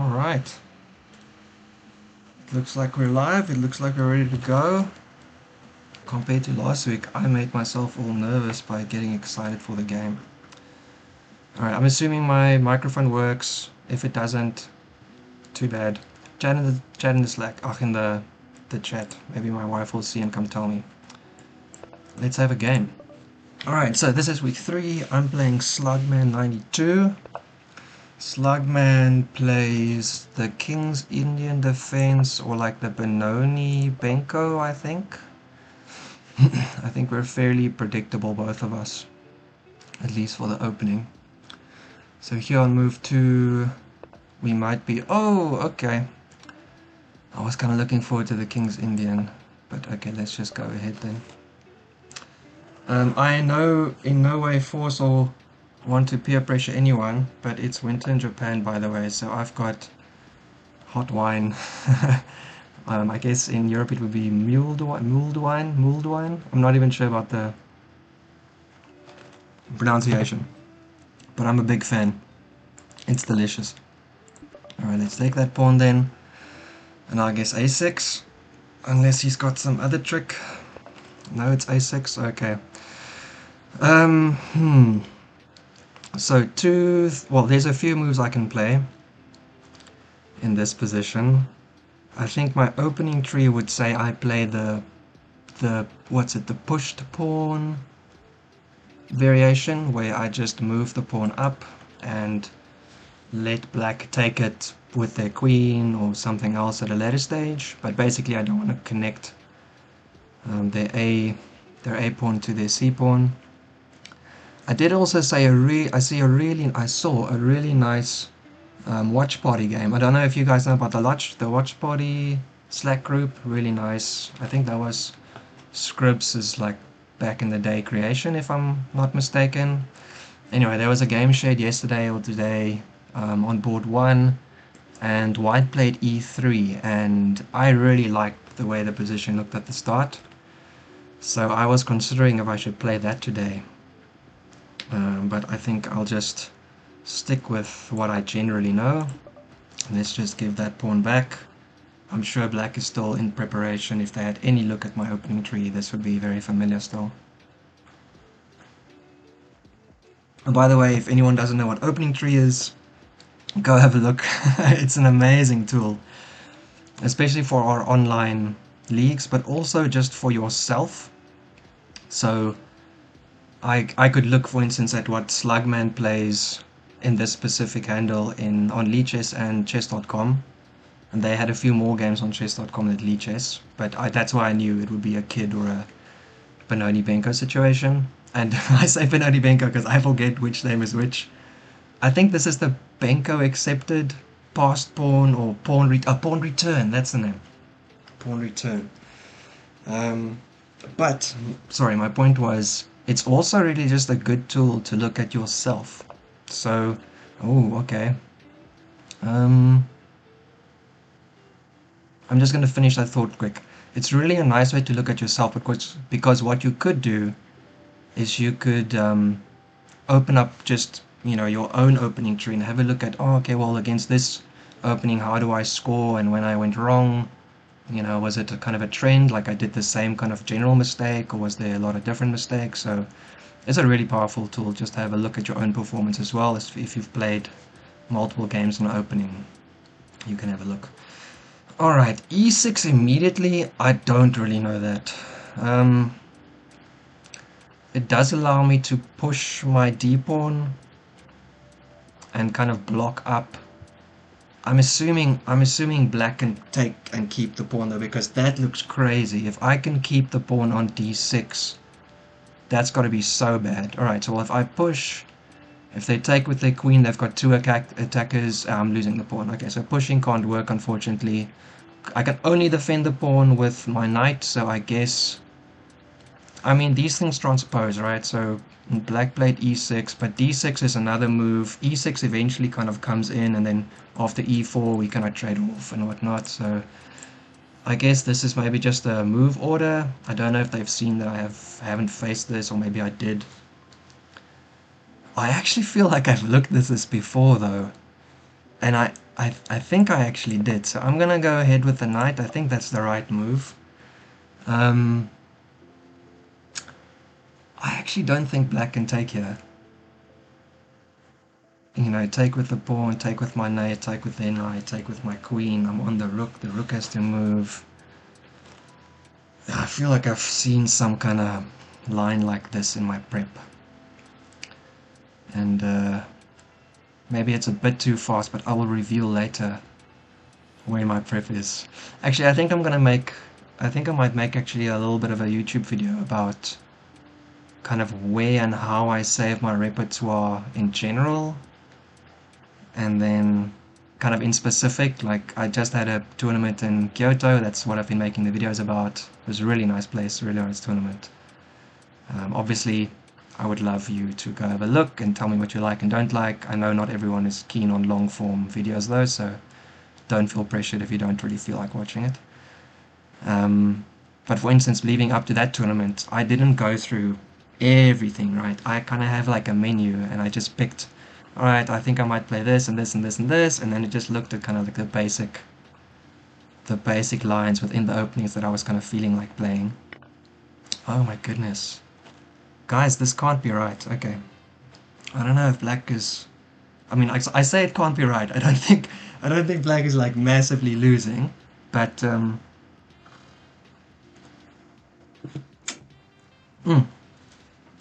Alright. It looks like we're live. It looks like we're ready to go. Compared to last week, I made myself all nervous by getting excited for the game. Alright, I'm assuming my microphone works. If it doesn't, too bad. Chat in the Slack. In the chat. Maybe my wife will see and come tell me. Let's have a game. Alright, so this is week 3. I'm playing Slugman 92. Slugman plays the King's Indian Defense, or like the Benoni Benko, I think. I think we're fairly predictable, both of us. At least for the opening. So here on move 2, we might be... Oh, okay. I was kind of looking forward to the King's Indian. But okay, let's just go ahead then. I know in no way force or want to peer pressure anyone, but it's winter in Japan, by the way, so I've got hot wine. I guess in Europe it would be mulled wine. I'm not even sure about the pronunciation, but I'm a big fan. It's delicious. Alright, let's take that pawn then, and I guess a6, unless he's got some other trick. No, it's a6, okay. So there's a few moves I can play in this position. I think my opening tree would say I play the pushed pawn variation, where I just move the pawn up and let black take it with their queen or something else at a later stage. But basically I don't want to connect their A pawn to their C pawn. I did also say I saw a really nice watch party game. I don't know if you guys know about the watch party Slack group. Really nice. I think that was Scribbs' like back in the day creation, if I'm not mistaken. Anyway, there was a game shared yesterday or today on board 1, and white played e3, and I really liked the way the position looked at the start. So I was considering if I should play that today. But I think I'll just stick with what I generally know. Let's just give that pawn back. I'm sure black is still in preparation. If they had any look at my opening tree, this would be very familiar still. And by the way, if anyone doesn't know what opening tree is, go have a look. It's an amazing tool, especially for our online leagues, but also just for yourself. So I could look, for instance, at what Slugman plays in this specific handle on Lichess and chess.com, and they had a few more games on chess.com than Lichess, but that's why I knew it would be a kid or a Benoni Benko situation. And I say Benoni Benko because I forget which name is which. I think this is the Benko accepted passed pawn or pawn return. That's the name. Pawn return. But sorry, my point was, it's also really just a good tool to look at yourself. So, okay. I'm just going to finish that thought quick. It's really a nice way to look at yourself, because what you could do is you could open up just, your own opening tree and have a look at, okay, well, against this opening, how do I score, and when I went wrong, was it a kind of a trend, like I did the same kind of general mistake, or was there a lot of different mistakes? So it's a really powerful tool just to have a look at your own performance as well. As if you've played multiple games on opening, you can have a look. Alright, e6 immediately, I don't really know that. It does allow me to push my d-pawn and kind of block up. I'm assuming black can take and keep the pawn though, because that looks crazy. If I can keep the pawn on d6, that's got to be so bad. Alright, so if I push, if they take with their queen, they've got 2 attackers, I'm losing the pawn. Okay, so pushing can't work, unfortunately. I can only defend the pawn with my knight, so I guess... I mean, these things transpose, right? So black played e6, but d6 is another move. e6 eventually kind of comes in, and then after e4 we kind of trade off and whatnot. So I guess this is maybe just a move order. I don't know if they've seen that I haven't faced this, or maybe I did. I actually feel like I've looked at this before though, and I think I actually did. So I'm gonna go ahead with the knight. I think that's the right move. Um, I actually don't think black can take here. You know, take with the pawn, take with my knight, take with their knight, take with my queen. I'm on the rook. The rook has to move. I feel like I've seen some kind of line like this in my prep. And maybe it's a bit too fast, but I will reveal later where my prep is. Actually, I think I might make actually a little bit of a YouTube video about kind of where and how I save my repertoire in general, and then kind of in specific, like I just had a tournament in Kyoto. That's what I've been making the videos about. It was a really nice place, really nice tournament. Obviously, I would love you to go have a look and tell me what you like and don't like. I know not everyone is keen on long form videos though, so don't feel pressured if you don't really feel like watching it. But for instance, leading up to that tournament, I didn't go through everything, right? I kind of have like a menu and I just picked, all right, I think I might play this and this and this and this, and then it just looked at kind of like the basic lines within the openings that I was kind of feeling like playing. Oh my goodness. Guys, this can't be right. Okay. I don't know if black is, I mean, I say it can't be right. I don't think black is like massively losing, but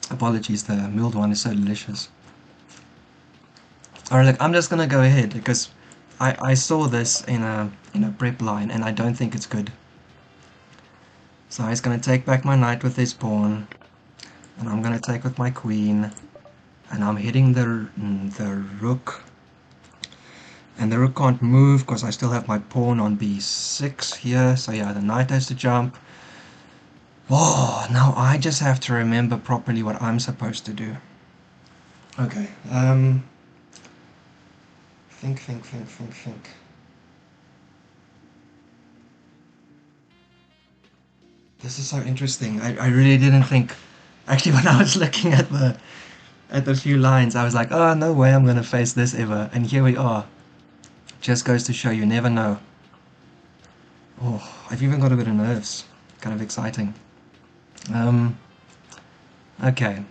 apologies, the milled one is so delicious. Alright, look, I'm just gonna go ahead because I saw this in a prep line and I don't think it's good. So he's gonna take back my knight with his pawn, and I'm gonna take with my queen, and I'm hitting the rook, and the rook can't move because I still have my pawn on b6 here. So yeah, the knight has to jump. Oh, now I just have to remember properly what I'm supposed to do. Okay, think. This is so interesting. I really didn't think. Actually, when I was looking at the few lines, I was like, oh, no way I'm gonna face this ever. And here we are. Just goes to show you never know. Oh, I've even got a bit of nerves. Kind of exciting. Um, okay.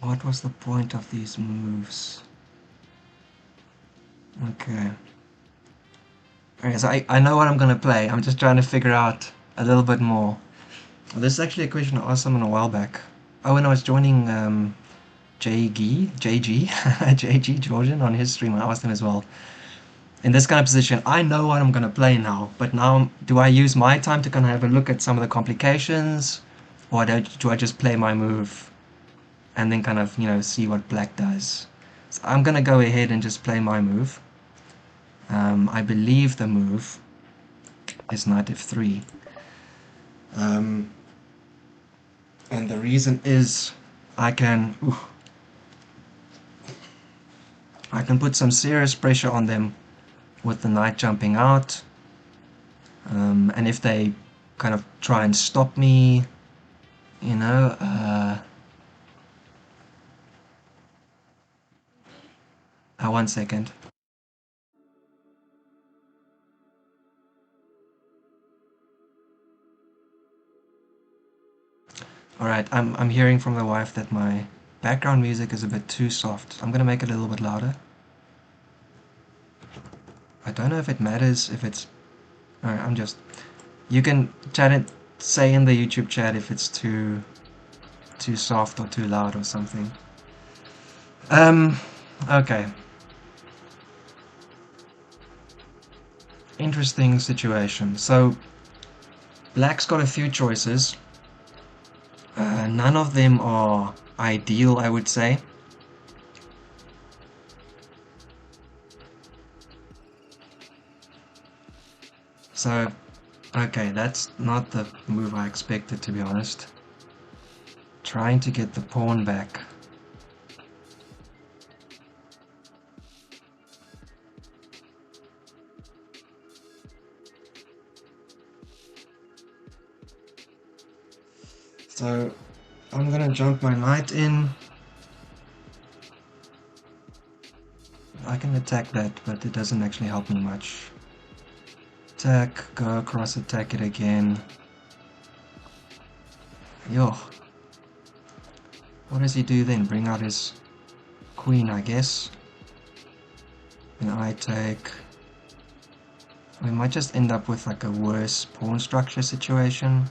What was the point of these moves? Okay. Okay, so I know what I'm gonna play. I'm just trying to figure out a little bit more. Well, this is actually a question I asked someone a while back. Oh, when I was joining JG Georgian on his stream, I asked him as well. In this kind of position, I know what I'm gonna play now, but now do I use my time to kind of have a look at some of the complications, or do I just play my move and then kind of, you know, see what black does? So I'm gonna go ahead and just play my move. I believe the move is knight f3. And the reason is I can put some serious pressure on them with the knight jumping out, and if they kind of try and stop me, you know, one second. Alright, I'm hearing from the wife that my background music is a bit too soft. I'm gonna make it a little bit louder. I don't know if it matters if it's... Alright, you can chat it, say in the YouTube chat if it's too soft or too loud or something. Okay. Interesting situation. So, black's got a few choices. None of them are ideal, I would say. So, okay, that's not the move I expected, to be honest. Trying to get the pawn back. So I'm gonna jump my knight in. I can attack that, but it doesn't actually help me much. Attack, go across, attack it again. Yo. What does he do then? Bring out his queen, I guess. And I take... We might just end up with like a worse pawn structure situation.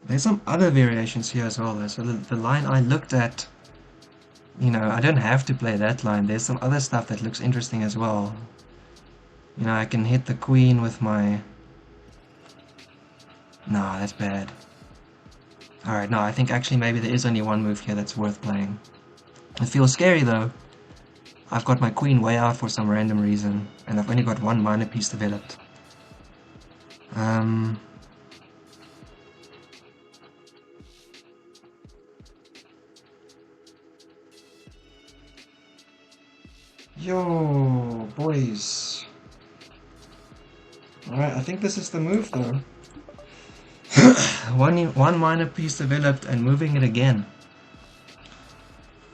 There's some other variations here as well though. So the line I looked at, you know, I don't have to play that line. There's some other stuff that looks interesting as well. You know, I can hit the queen with my... Nah, that's bad. Alright, no, I think actually maybe there is only one move here that's worth playing. It feels scary though. I've got my queen way out for some random reason, and I've only got one minor piece developed. Yo, boys. Alright, I think this is the move though. one minor piece developed and moving it again.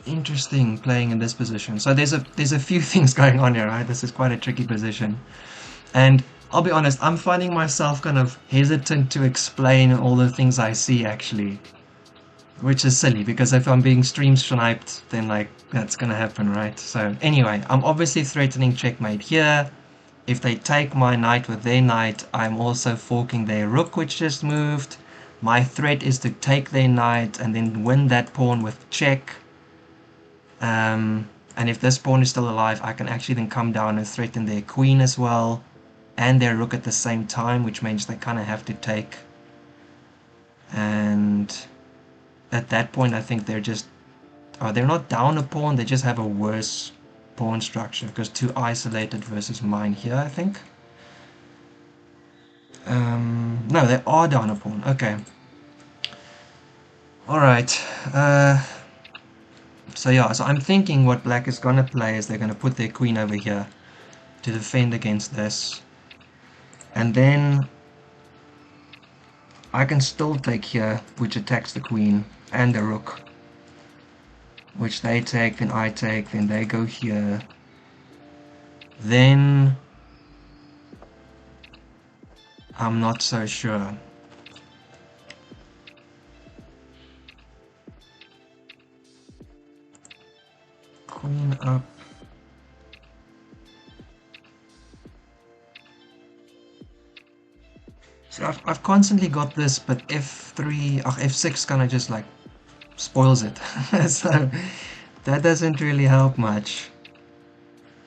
Interesting playing in this position. So there's a few things going on here, right? This is quite a tricky position. And I'll be honest, I'm finding myself kind of hesitant to explain all the things I see actually. Which is silly, because if I'm being stream sniped, then like, that's gonna happen, right? So anyway, I'm obviously threatening checkmate here. If they take my knight with their knight, I'm also forking their rook, which just moved. My threat is to take their knight and then win that pawn with check. And if this pawn is still alive, I can actually then come down and threaten their queen as well, and their rook at the same time, which means they kind of have to take. And at that point, I think they're just... they're not down a pawn, they just have a worse pawn structure, because too isolated versus mine here, I think. No, they are down a pawn, okay. Alright, so yeah, so I'm thinking what black is gonna play is they're gonna put their queen over here to defend against this. And then I can still take here, which attacks the queen and the rook. Which they take, then I take, then they go here. Then I'm not so sure. Queen up. So I've constantly got this, but F3, F6 kind of just like spoils it. So that doesn't really help much.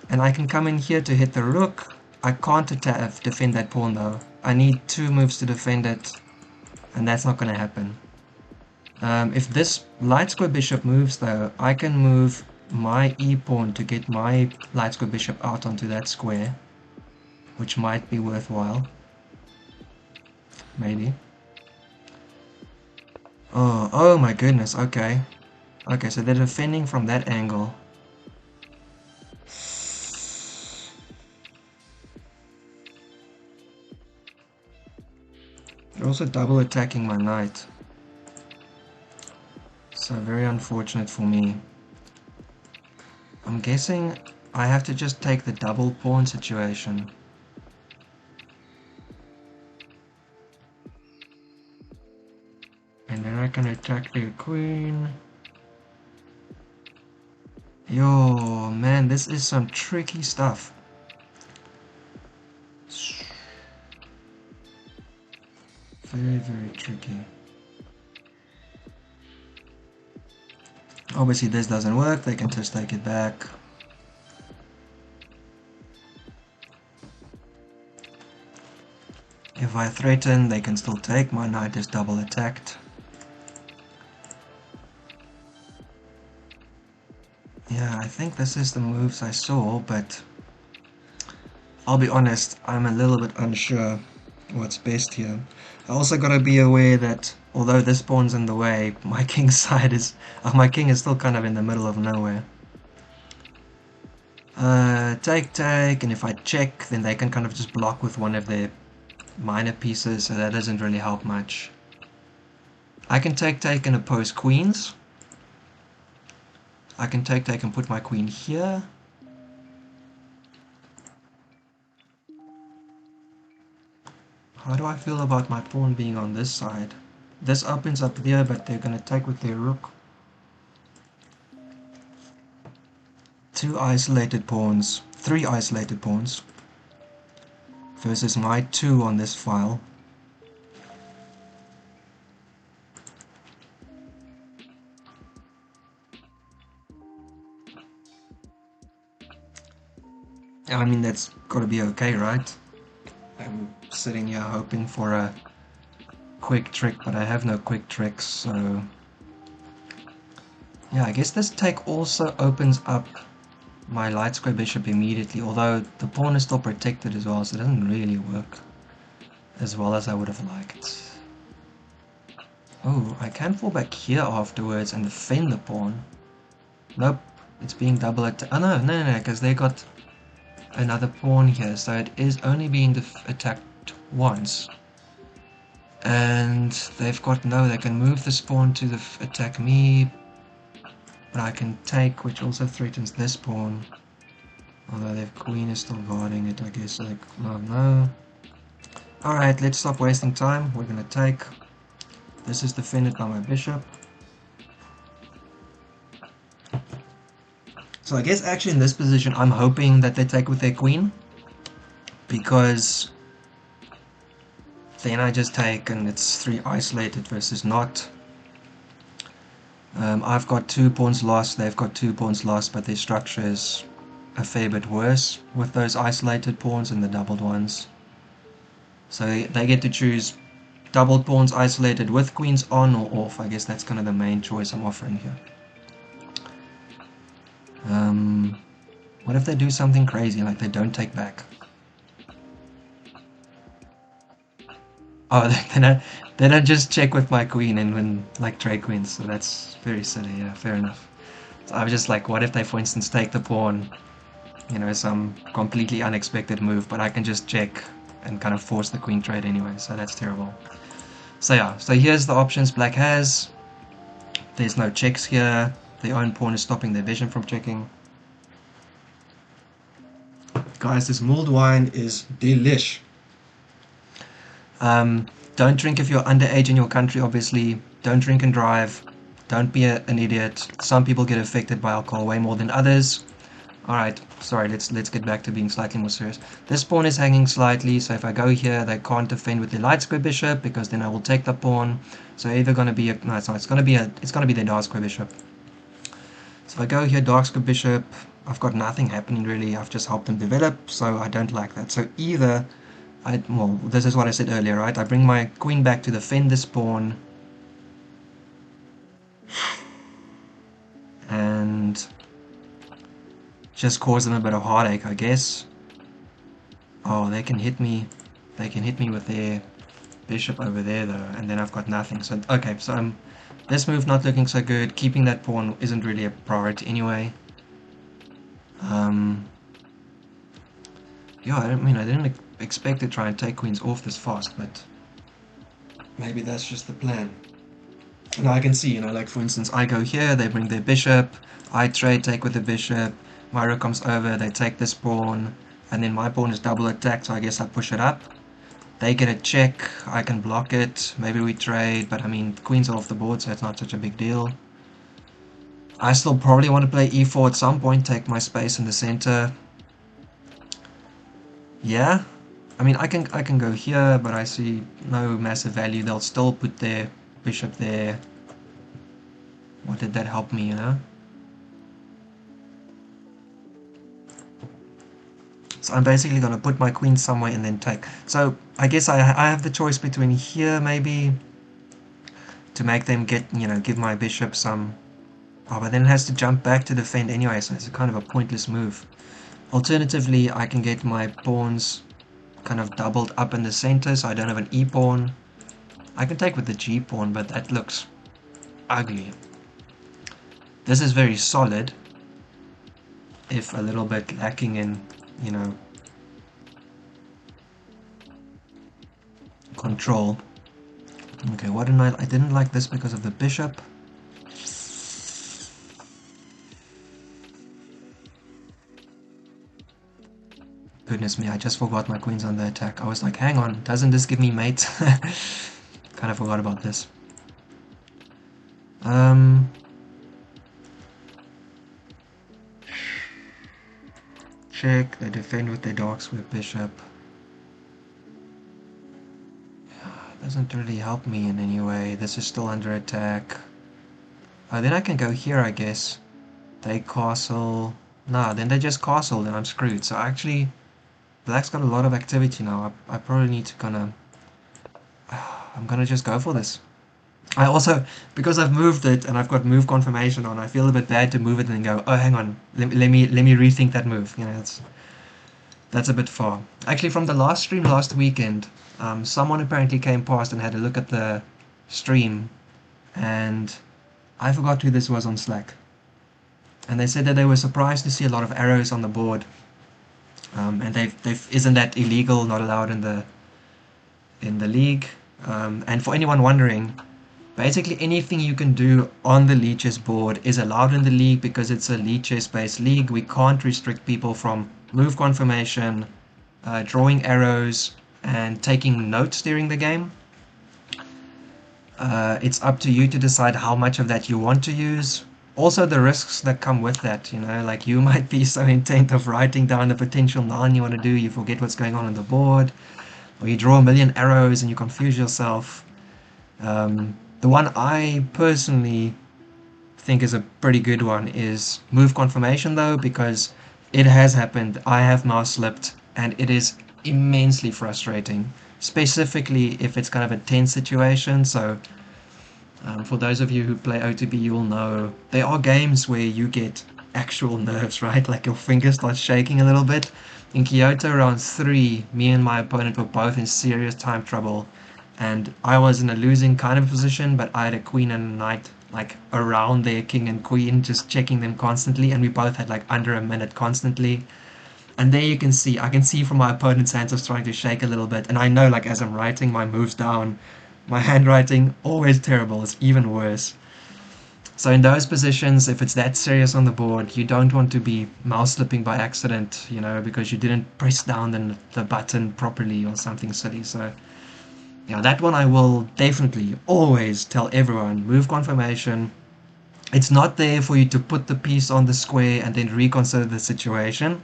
And I can come in here to hit the rook. I can't defend that pawn though. I need 2 moves to defend it, and that's not going to happen. If this light square bishop moves though, I can move my e-pawn to get my light square bishop out onto that square, which might be worthwhile. Maybe. Oh my goodness, okay. Okay, so they're defending from that angle. They're also double attacking my knight. So very unfortunate for me. I'm guessing I have to just take the double pawn situation. And then I can attack their queen. Yo, man, this is some tricky stuff. Very, very tricky. Obviously this doesn't work, they can just take it back. If I threaten, they can still take, my knight is double attacked. Yeah, I think this is the moves I saw, but I'll be honest, I'm a little bit unsure what's best here. I also gotta be aware that although this pawn's in the way, my king's side is... my king is still kind of in the middle of nowhere. Take, and if I check, then they can kind of just block with one of their minor pieces, so that doesn't really help much. I can take and oppose queens. I can take and put my queen here. How do I feel about my pawn being on this side? This opens up there, but they're going to take with their rook. Two isolated pawns, three isolated pawns, versus my two on this file. I mean, that's gotta be okay, right? I'm sitting here hoping for a quick trick, but I have no quick tricks, so... Yeah, I guess this take also opens up my light square bishop immediately, although the pawn is still protected as well, so it doesn't really work as well as I would have liked. Oh, I can fall back here afterwards and defend the pawn. Nope, it's being double attacked. Oh no, because they got another pawn here, so it is only being attacked once. And they've got no, they can move this pawn to attack me, but I can take, which also threatens this pawn. Although their queen is still guarding it, I guess. Like, no. Alright, let's stop wasting time. We're gonna take. This is defended by my bishop. So I guess actually in this position I'm hoping that they take with their queen, because then I just take and it's three isolated versus not. I've got 2 pawns lost, they've got 2 pawns lost, but their structure is a fair bit worse with those isolated pawns and the doubled ones. So they get to choose doubled pawns isolated with queens on or off. I guess that's kind of the main choice I'm offering here. What if they do something crazy, like they don't take back? Oh, they don't just check with my queen and win like trade queens, so that's very silly, yeah, fair enough. So I was just like, what if they, for instance, take the pawn, you know, some completely unexpected move, but I can just check and kind of force the queen trade anyway, so that's terrible. So yeah, so here's the options black has. There's no checks here. Their own pawn is stopping their vision from checking. Guys, this mulled wine is delish. Don't drink if you're underage in your country, obviously. Don't drink and drive. Don't be an idiot. Some people get affected by alcohol way more than others. Alright, sorry, let's get back to being slightly more serious. This pawn is hanging slightly, so if I go here, they can't defend with their light square bishop, because then I will take the pawn. So either gonna be a... No, it's not. It's gonna be their dark square bishop. So if I go here, dark square bishop, I've got nothing happening really. I've just helped them develop, so I don't like that. So either... well, this is what I said earlier, right? I bring my queen back to defend this pawn. And just cause them a bit of heartache, I guess. Oh, they can hit me. They can hit me with their bishop over there, though, and then I've got nothing. So, okay, so this move not looking so good. Keeping that pawn isn't really a priority anyway. Yeah, I mean, I didn't expect to try and take queens off this fast, but maybe that's just the plan. And I can see, you know, like for instance, I go here, they bring their bishop, I trade, take with the bishop, my rook comes over, they take this pawn, and then my pawn is double attacked, so I guess I push it up. They get a check, I can block it, maybe we trade, but I mean, queens are off the board, so it's not such a big deal. I still probably want to play e4 at some point, take my space in the center. Yeah, I mean, I can go here, but I see no massive value. They'll still put their bishop there. What did that help me, you know? So I'm basically going to put my queen somewhere and then take. So I guess I have the choice between here, maybe, to make them get, you know, give my bishop some... Oh, but then it has to jump back to defend anyway, so it's kind of a pointless move. Alternatively, I can get my pawns kind of doubled up in the center, so I don't have an e-pawn. I can take with the g-pawn, but that looks ugly. This is very solid, if a little bit lacking in, you know... control. Okay, what didn't I didn't like this because of the bishop. Goodness me, I just forgot my queen's on the attack. I was like, hang on, doesn't this give me mate? Kind of forgot about this. Check, they defend with their dark square bishop. Doesn't really help me in any way. This is still under attack. Then I can go here, I guess. They castle. Nah, then they just castle, then I'm screwed. So actually, black's got a lot of activity now. I probably need to I'm gonna just go for this. I also, because I've moved it and I've got move confirmation on, I feel a bit bad to move it and go, oh, hang on, let me rethink that move. You know, that's a bit far. Actually, from the last stream last weekend, someone apparently came past and had a look at the stream, and I forgot who this was on Slack. And they said that they were surprised to see a lot of arrows on the board. And isn't that illegal? Not allowed in the league. And for anyone wondering, basically anything you can do on the Lichess board is allowed in the league because it's a Lichess based league. We can't restrict people from move confirmation, drawing arrows, and taking notes during the game. It's up to you to decide how much of that you want to use. Also the risks that come with that, you know, like you might be so intent of writing down the potential 9 you want to do, you forget what's going on the board, or you draw a million arrows and you confuse yourself. The one I personally think is a pretty good one is move confirmation, though, because it has happened. I have mouse slipped and it is immensely frustrating, specifically if it's kind of a tense situation. So for those of you who play OTB, you will know there are games where you get actual nerves, right? Like your fingers start shaking a little bit. In Kyoto round 3, me and my opponent were both in serious time trouble, and I was in a losing kind of position, but I had a queen and a knight like around their king and queen, just checking them constantly, and we both had like under a minute constantly. And there you can see, I can see from my opponent's hands just trying to shake a little bit, and I know like as I'm writing my moves down, my handwriting always terrible, it's even worse. So in those positions, if it's that serious on the board, you don't want to be mouse slipping by accident, you know, because you didn't press down the button properly or something silly. So yeah, that one I will definitely always tell everyone, move confirmation. It's not there for you to put the piece on the square and then reconsider the situation.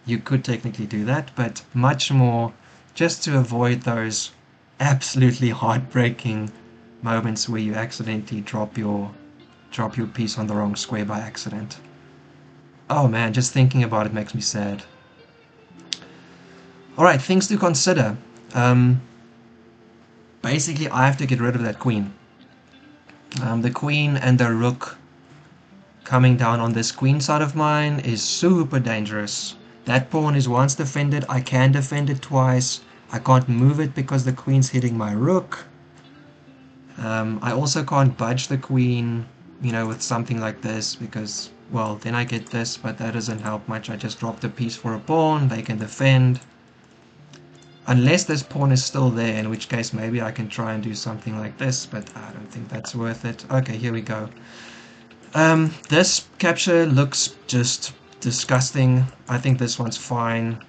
You could technically do that, but much more just to avoid those absolutely heartbreaking moments where you accidentally drop your piece on the wrong square by accident. Oh man, just thinking about it makes me sad. Alright, things to consider. Basically, I have to get rid of that queen. The queen and the rook coming down on this queen side of mine is super dangerous. That pawn is once defended, I can defend it twice. I can't move it because the queen's hitting my rook. I also can't budge the queen, you know, with something like this because, well, then I get this, but that doesn't help much. I just dropped a piece for a pawn, they can defend. Unless this pawn is still there, in which case maybe I can try and do something like this, but I don't think that's worth it. Okay, here we go. This capture looks just disgusting. I think this one's fine.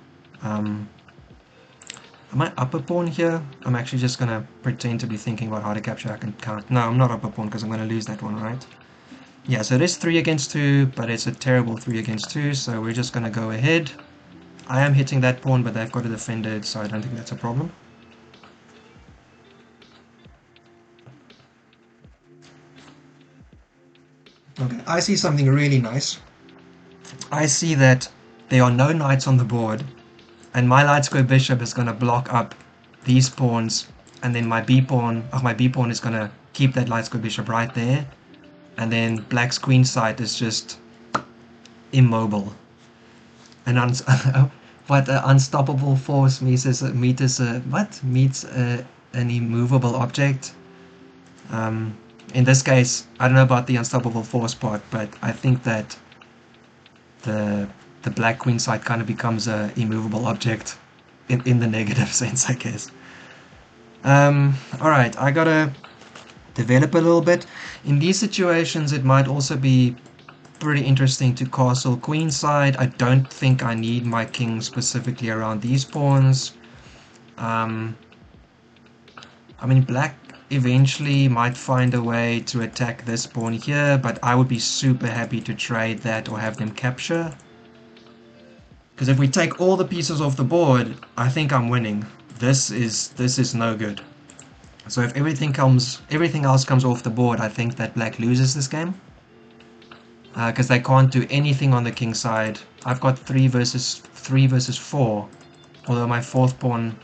Am I upper pawn here? I'm actually just gonna pretend to be thinking about how to capture. I can count. No, I'm not upper pawn because I'm gonna lose that one, right? Yeah, so it is 3 against 2, but it's a terrible 3 against 2, so we're just gonna go ahead. I am hitting that pawn, but they've got to defend it, so I don't think that's a problem. Okay, I see something really nice. I see that there are no knights on the board, and my light square bishop is going to block up these pawns, and then my b pawn is going to keep that light square bishop right there, and then black's queen side is just immobile. And what an unstoppable force meets an immovable object. In this case, I don't know about the unstoppable force part, but I think that the black queen side kind of becomes a immovable object in the negative sense, I guess. Alright, I gotta develop a little bit. In these situations, it might also be pretty interesting to castle queenside. I don't think I need my king specifically around these pawns. Um, I mean, black eventually might find a way to attack this pawn here, but I would be super happy to trade that or have them capture. Because if we take all the pieces off the board, I think I'm winning. This is no good. So if everything else comes off the board, I think that black loses this game. Because they can't do anything on the king side. I've got 3 versus 4. Although my fourth pawn,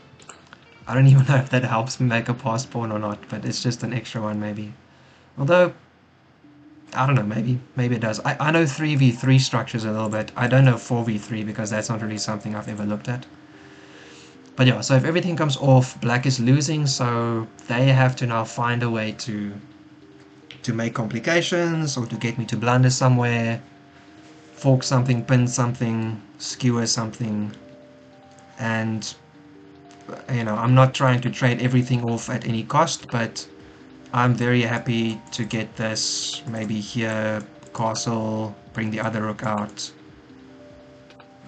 I don't even know if that helps me make a pass pawn or not, but it's just an extra one maybe. Although, I don't know, maybe it does. I know 3v3 structures a little bit. I don't know 4v3 because that's not really something I've ever looked at. But yeah, so if everything comes off, black is losing, so they have to now find a way to make complications or to get me to blunder somewhere, fork something, pin something, skewer something, and I'm not trying to trade everything off at any cost, but I'm very happy to get this maybe here, castle, bring the other rook out.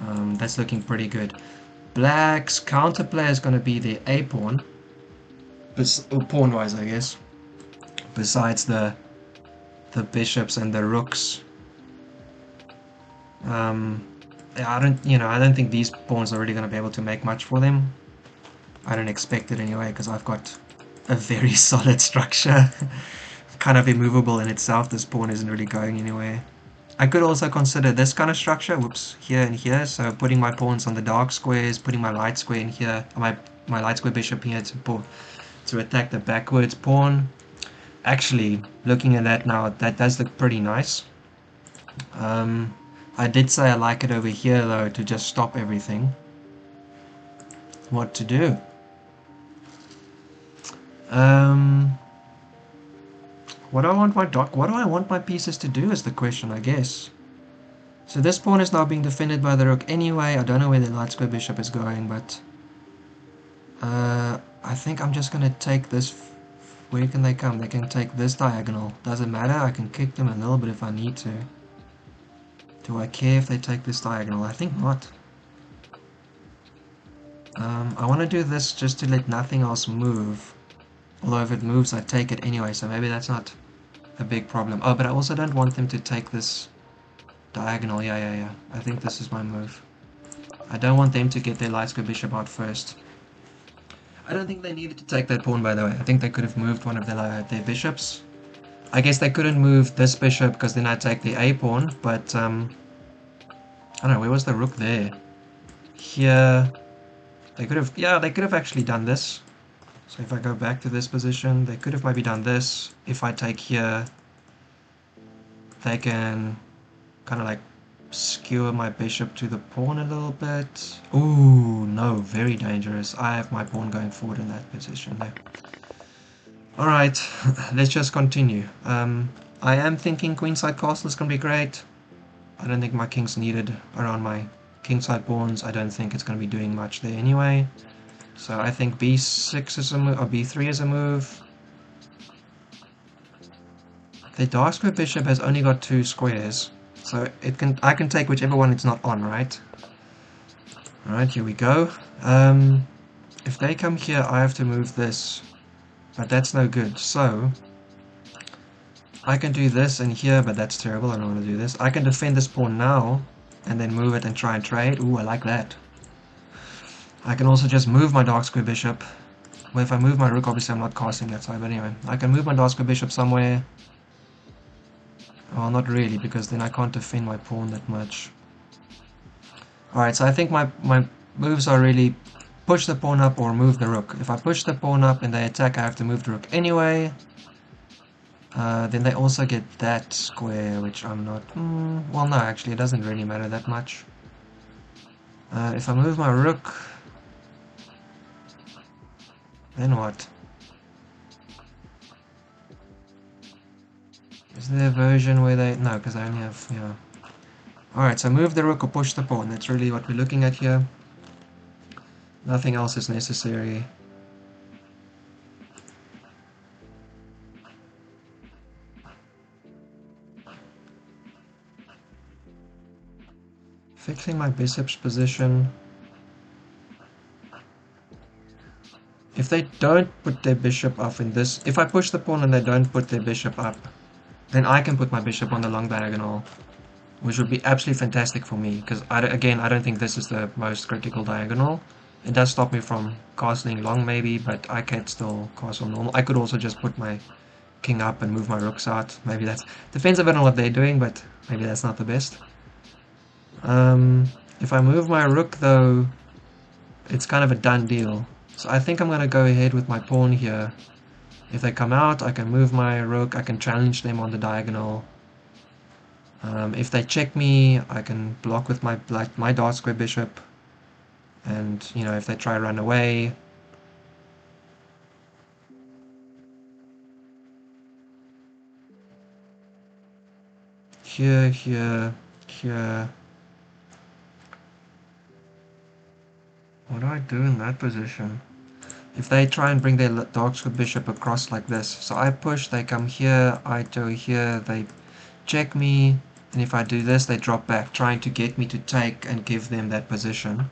That's looking pretty good. Black's counterplay is going to be the a pawn, or pawn wise I guess, besides the bishops and the rooks. I don't think these pawns are really going to be able to make much for them. I don't expect it anyway, because I've got a very solid structure. Kind of immovable in itself. This pawn isn't really going anywhere. I could also consider this kind of structure, whoops, here and here, so putting my pawns on the dark squares, putting my light square in here, my light square bishop here to attack the backwards pawn. Actually, looking at that now, that does look pretty nice. I did say I like it over here though, to just stop everything. What to do? What do I want my pieces to do is the question, I guess. So this pawn is now being defended by the rook anyway. I don't know where the light square bishop is going, but I think I'm just gonna take this. Where can they come? They can take this diagonal. Doesn't matter, I can kick them a little bit if I need to. Do I care if they take this diagonal? I think not. I want to do this just to let nothing else move. Although if it moves, I take it anyway, so maybe that's not a big problem. Oh, but I also don't want them to take this diagonal. Yeah. I think this is my move. I don't want them to get their light square bishop out first. I don't think they needed to take that pawn, by the way. I think they could have moved one of their bishops. I guess they couldn't move this bishop because then I'd take the a pawn, but I don't know, where was the rook there? Here. They could have actually done this. So if I go back to this position, they could have maybe done this. If I take here, they can kind of like skewer my bishop to the pawn a little bit. Ooh, no, very dangerous. I have my pawn going forward in that position there. Alright, let's just continue. I am thinking queenside castle is going to be great. I don't think my king's needed around my kingside pawns. I don't think it's going to be doing much there anyway. So I think b6 is a move, or b3 is a move. The dark square bishop has only got 2 squares, so I can take whichever one it's not on, right? Alright, here we go. If they come here, I have to move this, but that's no good. So I can do this and here, but that's terrible. I don't want to do this. I can defend this pawn now and then move it and try and trade. Ooh, I like that. I can also just move my dark square bishop. Well, if I move my rook, obviously I'm not casting that side, but anyway. I can move my dark square bishop somewhere. Well, not really, because then I can't defend my pawn that much. Alright, so I think my moves are really push the pawn up or move the rook. If I push the pawn up and they attack, I have to move the rook anyway. Then they also get that square, which I'm not... well, no, actually, it doesn't really matter that much. If I move my rook... then what? Is there a version where they... no, because I only have... yeah. Alright, so move the rook or push the pawn. That's really what we're looking at here. Nothing else is necessary. Fixing my bishop's position. If they don't put their bishop up in this, if I push the pawn and they don't put their bishop up, then I can put my bishop on the long diagonal, which would be absolutely fantastic for me, because again, I don't think this is the most critical diagonal. It does stop me from castling long maybe, but I can still castle normal. I could also just put my king up and move my rooks out. Maybe that's, depends a bit on what they're doing, but maybe that's not the best. If I move my rook though, it's kind of a done deal. So I think I'm going to go ahead with my pawn here. If they come out, I can move my rook, I can challenge them on the diagonal. If they check me, I can block with my dark square bishop. And, you know, if they try to run away... Here, here, here... What do I do in that position? If they try and bring their dark square bishop across like this, so I push, they come here, I go here, they check me, and if I do this, they drop back, trying to get me to take and give them that position.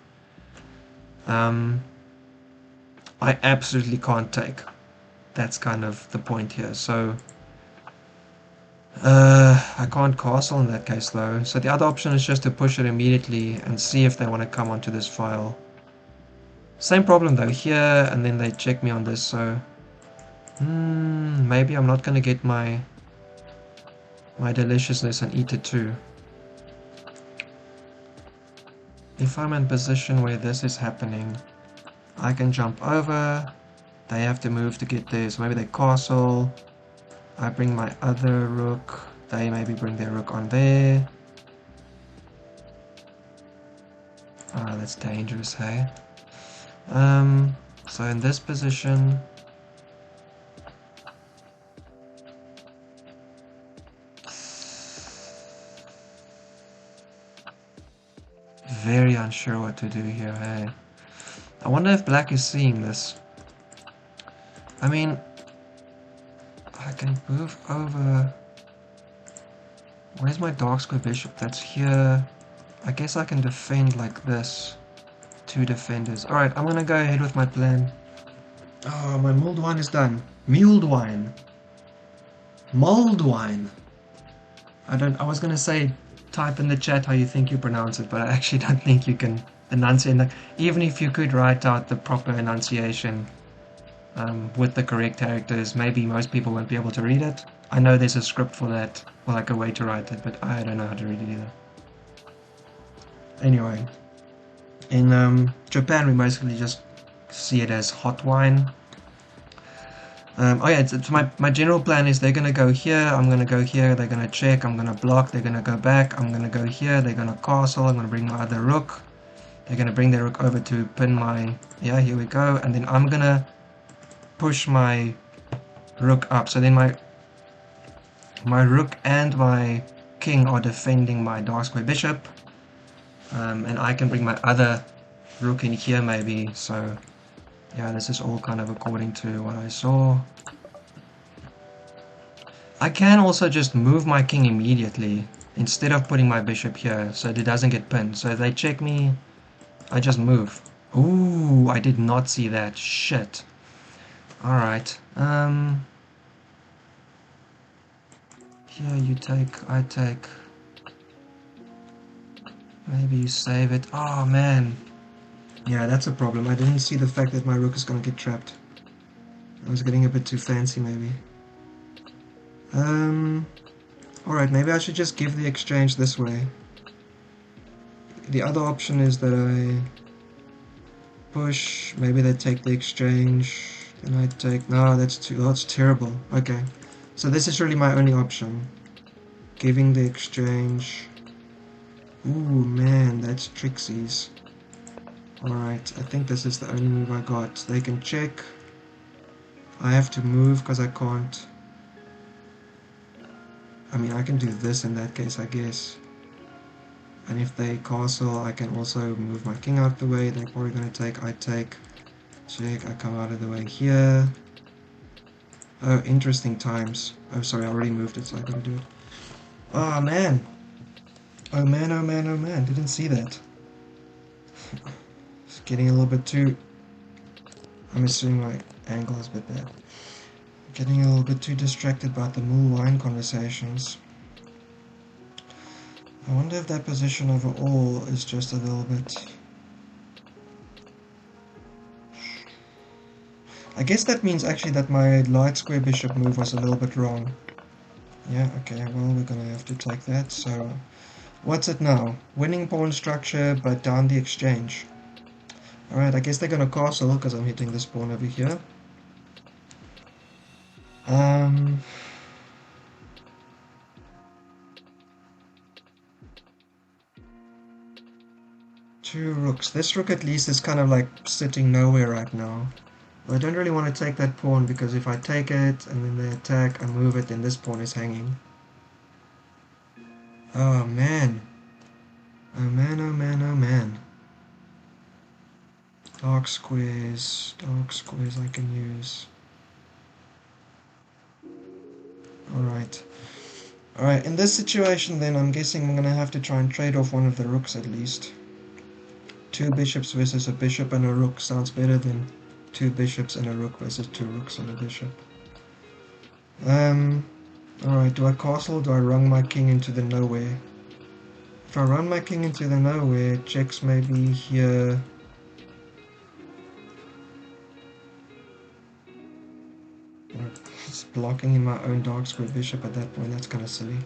I absolutely can't take. That's kind of the point here. So I can't castle in that case though. So the other option is just to push it immediately and see if they want to come onto this file. Same problem though here, and then they check me on this, so maybe I'm not gonna get my deliciousness on e2. If I'm in position where this is happening, I can jump over, they have to move to get there, so maybe they castle, I bring my other rook, they maybe bring their rook on there. Ah, that's dangerous, hey? So in this position, very unsure what to do here, hey? I wonder if black is seeing this. I mean, I can move over. Where's my dark square bishop? That's here. I guess I can defend like this. Two defenders. Alright, I'm gonna go ahead with my plan. Oh, my mulled wine is done. Mulled wine. Mulled wine. I was gonna say type in the chat how you think you pronounce it, but I actually don't think you can enunciate it. Even if you could write out the proper enunciation with the correct characters, maybe most people won't be able to read it. I know there's a script for that, or like a way to write it, but I don't know how to read it either. Anyway, in Japan we mostly just see it as hot wine. Oh yeah, it's my general plan is they're gonna go here, I'm gonna go here, they're gonna check, I'm gonna block, they're gonna go back, I'm gonna go here, they're gonna castle, I'm gonna bring my other rook, they're gonna bring their rook over to pin my, yeah, here we go, and then I'm gonna push my rook up, so then my rook and my king are defending my dark square bishop, and I can bring my other rook in here maybe, so yeah, this is all kind of according to what I saw. I can also just move my king immediately instead of putting my bishop here so it doesn't get pinned. So if they check me, I just move. Ooh, I did not see that. Shit. Alright. Here you take, I take. Maybe you save it. Oh man. Yeah, that's a problem. I didn't see the fact that my rook is gonna get trapped. I was getting a bit too fancy maybe. Alright, maybe I should just give the exchange this way. The other option is that I push, maybe they take the exchange, then I take, no, that's terrible. Okay, so this is really my only option. Giving the exchange. Ooh, man, that's tricksies. Alright, I think this is the only move I got. They can check. I have to move because I can't. I mean, I can do this in that case, I guess. And if they castle, I can also move my king out the way. They're probably going to take, I take. Check, I come out of the way here. Oh, interesting times. Oh, sorry, I already moved it, so I gotta do it. Oh, man. Oh man, oh man, oh man, didn't see that. It's getting a little bit too... I'm assuming my angle is a bit bad. Getting a little bit too distracted by the Mool wine conversations. I wonder if that position overall is just a little bit... I guess that means actually that my light square bishop move was a little bit wrong. Yeah, okay, well, we're gonna have to take that, so... What's it now? Winning pawn structure, but down the exchange. Alright, I guess they're gonna castle, because I'm hitting this pawn over here. Two rooks. This rook at least is kind of like sitting nowhere right now. I don't really want to take that pawn, because if I take it, and then they attack, I move it, then this pawn is hanging. Oh man. Oh man, oh man, oh man. Dark squares I can use. Alright. Alright, in this situation then, I'm guessing I'm gonna have to try and trade off one of the rooks at least. Two bishops versus a bishop and a rook sounds better than two bishops and a rook versus two rooks and a bishop. Alright, do I castle or do I run my king into the nowhere? If I run my king into the nowhere, checks maybe here. It's blocking in my own dark square bishop at that point, that's kind of silly.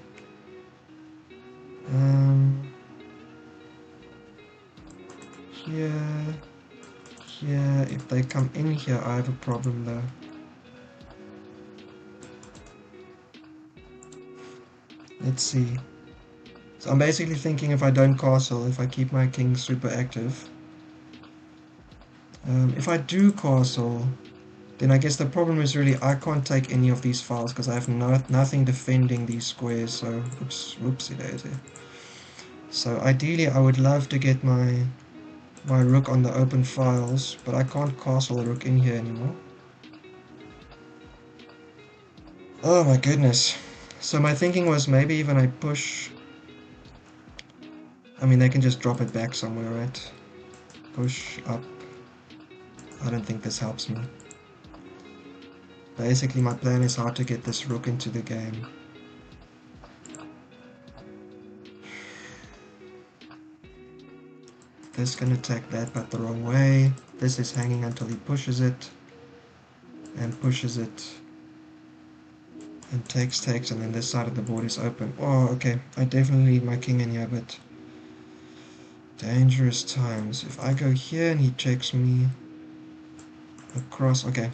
Here, if they come in here, I have a problem though. Let's see. So I'm basically thinking if I don't castle, if I keep my king super active. If I do castle, then I guess the problem is really I can't take any of these files because I have nothing defending these squares, so whoopsie daisy. So ideally I would love to get my rook on the open files, but I can't castle a rook in here anymore. Oh my goodness. So my thinking was maybe even I push... I mean, they can just drop it back somewhere, right? Push up. I don't think this helps me. Basically, my plan is how to get this rook into the game. This can attack that, but the wrong way. This is hanging until he pushes it. And pushes it. And takes, and then this side of the board is open. Oh, okay. I definitely need my king in here, but... dangerous times. If I go here and he checks me across... okay.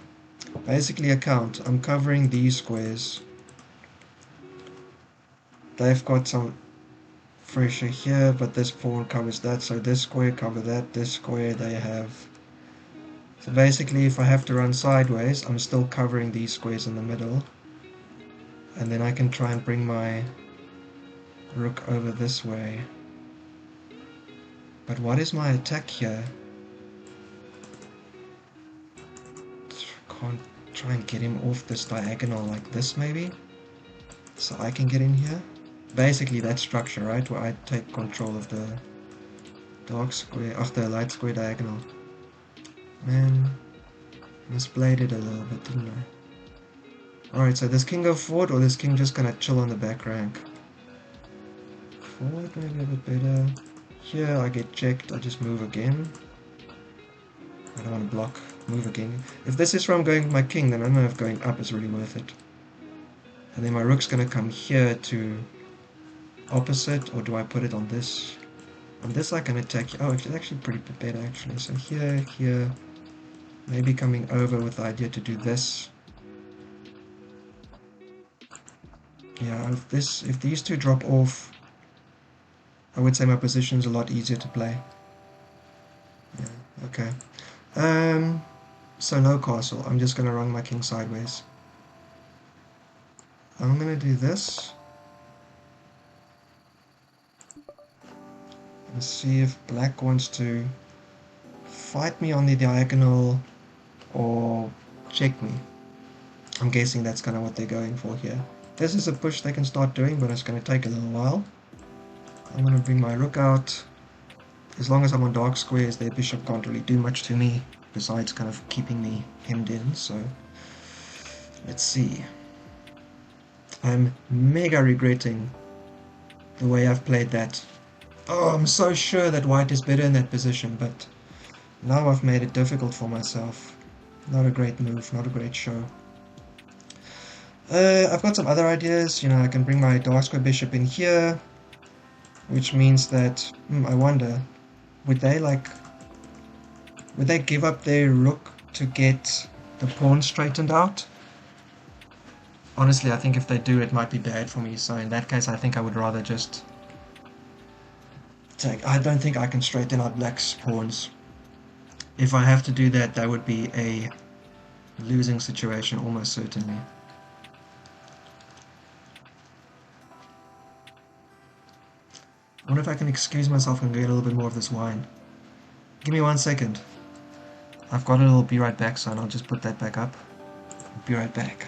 Basically a count. I'm covering these squares. They've got some pressure here, but this pawn covers that, so this square covers that, this square they have. So basically if I have to run sideways, I'm still covering these squares in the middle. And then I can try and bring my rook over this way. But what is my attack here? Can't try and get him off this diagonal like this maybe? So I can get in here? Basically that structure, right? Where I take control of the dark square, of the light square diagonal. Man, misplayed it a little bit, didn't I? Alright, so does king go forward or this king just gonna chill on the back rank? Forward maybe a bit better. Here I get checked, I just move again. I don't want to block, move again. If this is where I'm going with my king, then I don't know if going up is really worth it. And then my rook's gonna come here to opposite, or do I put it on this? On this I can attack. Oh, it's actually pretty better actually. So here, maybe coming over with the idea to do this. Yeah, if these two drop off, I would say my position is a lot easier to play. Yeah, okay. So no castle. I'm just gonna run my king sideways. I'm gonna do this. And see if black wants to fight me on the diagonal or check me. I'm guessing that's kind of what they're going for here. This is a push they can start doing, but it's going to take a little while. I'm going to bring my rook out. As long as I'm on dark squares, their bishop can't really do much to me, besides kind of keeping me hemmed in, so let's see. I'm mega regretting the way I've played that. Oh, I'm so sure that white is better in that position, but now I've made it difficult for myself. Not a great move, not a great show. I've got some other ideas. You know, I can bring my dark square bishop in here, which means that, I wonder, would they give up their rook to get the pawn straightened out? Honestly, I think if they do, it might be bad for me, so in that case I think I would rather just take... I don't think I can straighten out black's pawns. If I have to do that, that would be a losing situation, almost certainly. I wonder if I can excuse myself and get a little bit more of this wine. Give me 1 second. I've got a little be right back sign, I'll just put that back up. Be right back.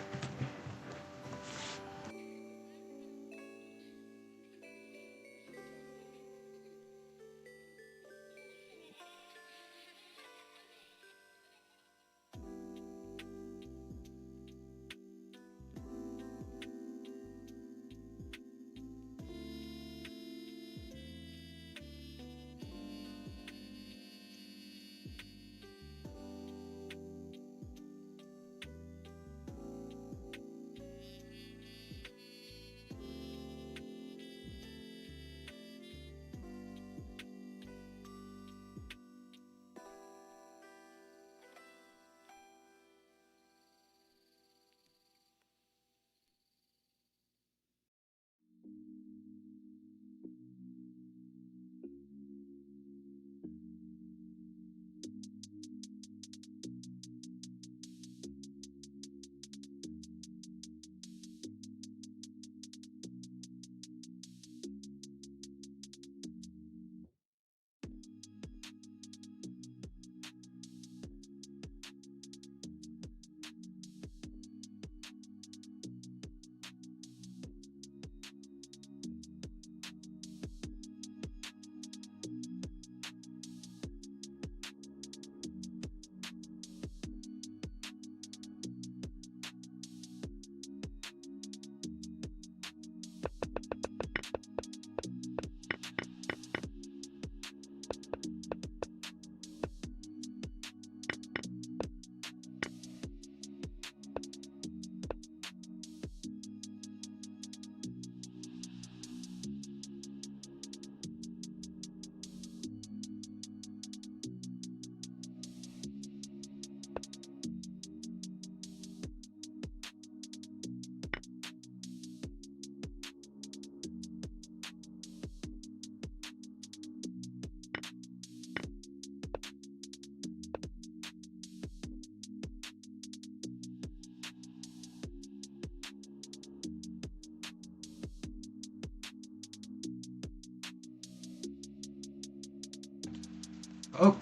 Oh,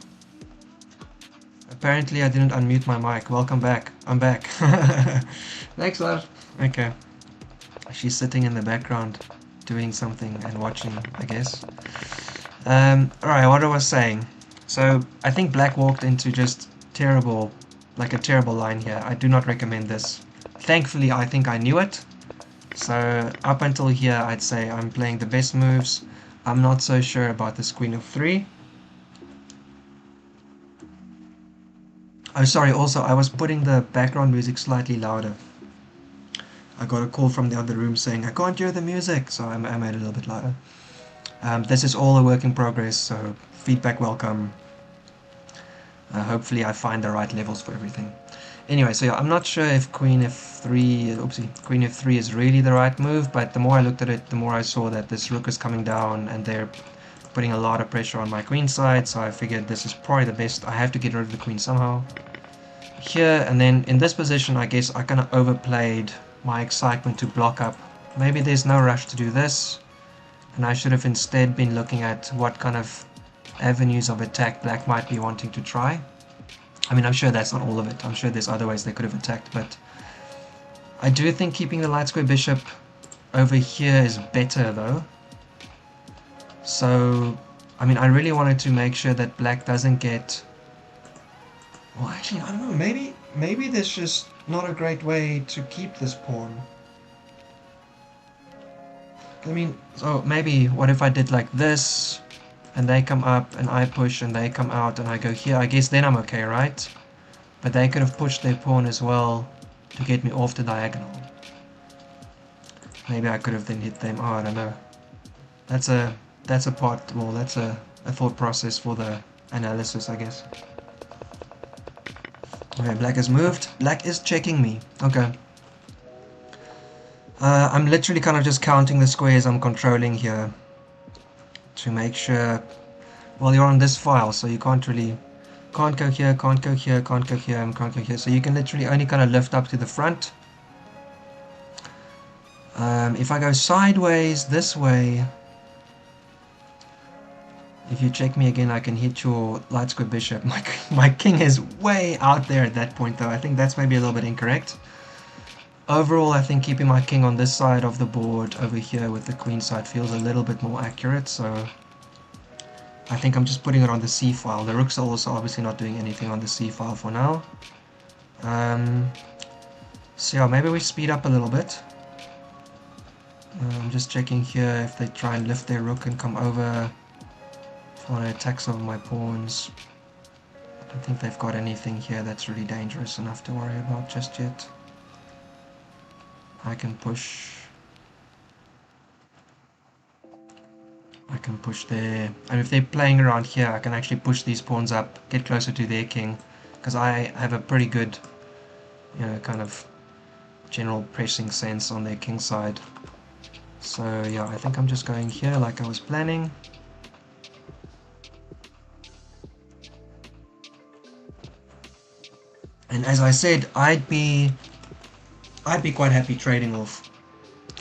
apparently I didn't unmute my mic. Welcome back. I'm back. Thanks, love. Okay. She's sitting in the background doing something and watching, I guess. Alright, what I was saying. So, I think black walked into just terrible, like a terrible line here. I do not recommend this. Thankfully, I think I knew it. So, up until here, I'd say I'm playing the best moves. I'm not so sure about this queen of 3. Oh, sorry, also, I was putting the background music slightly louder. I got a call from the other room saying, I can't hear the music, so I made it a little bit louder. This is all a work in progress, so feedback welcome. Hopefully I find the right levels for everything. Anyway, so yeah, I'm not sure if Queen F3 is really the right move, but the more I looked at it, the more I saw that this rook is coming down and they're putting a lot of pressure on my queen side, so I figured this is probably the best. I have to get rid of the queen somehow. Here, and then in this position, I guess I kind of overplayed my excitement to block up. Maybe there's no rush to do this, and I should have instead been looking at what kind of avenues of attack black might be wanting to try. I mean, I'm sure that's not all of it. I'm sure there's other ways they could have attacked, but I do think keeping the light square bishop over here is better, though. So, I mean, I really wanted to make sure that black doesn't get... Well, actually, I don't know. Maybe there's just not a great way to keep this pawn. I mean, so maybe what if I did like this, and they come up, and I push, and they come out, and I go here. I guess then I'm okay, right? But they could have pushed their pawn as well to get me off the diagonal. Maybe I could have then hit them. Oh, I don't know. That's a part. Well, that's a thought process for the analysis, I guess. Okay, black has moved. Black is checking me. Okay. I'm literally kind of just counting the squares I'm controlling here to make sure. Well, you're on this file, so you can't really... Can't go here, can't go here, can't go here, and can't go here. So you can literally only kind of lift up to the front. If I go sideways this way, if you check me again, I can hit your light square bishop. My king is way out there at that point, though. I think that's maybe a little bit incorrect. Overall, I think keeping my king on this side of the board over here with the queen side feels a little bit more accurate, so I think I'm just putting it on the C file. The rooks are also obviously not doing anything on the C file for now. So yeah, maybe we speed up a little bit. I'm just checking here if they try and lift their rook and come over. If I want to attack some of my pawns. I don't think they've got anything here that's really dangerous enough to worry about just yet. I can push there, and if they're playing around here, I can actually push these pawns up, get closer to their king, because I have a pretty good, you know, kind of general pressing sense on their king side. So yeah, I think I'm just going here like I was planning. And as I said, I'd be quite happy trading off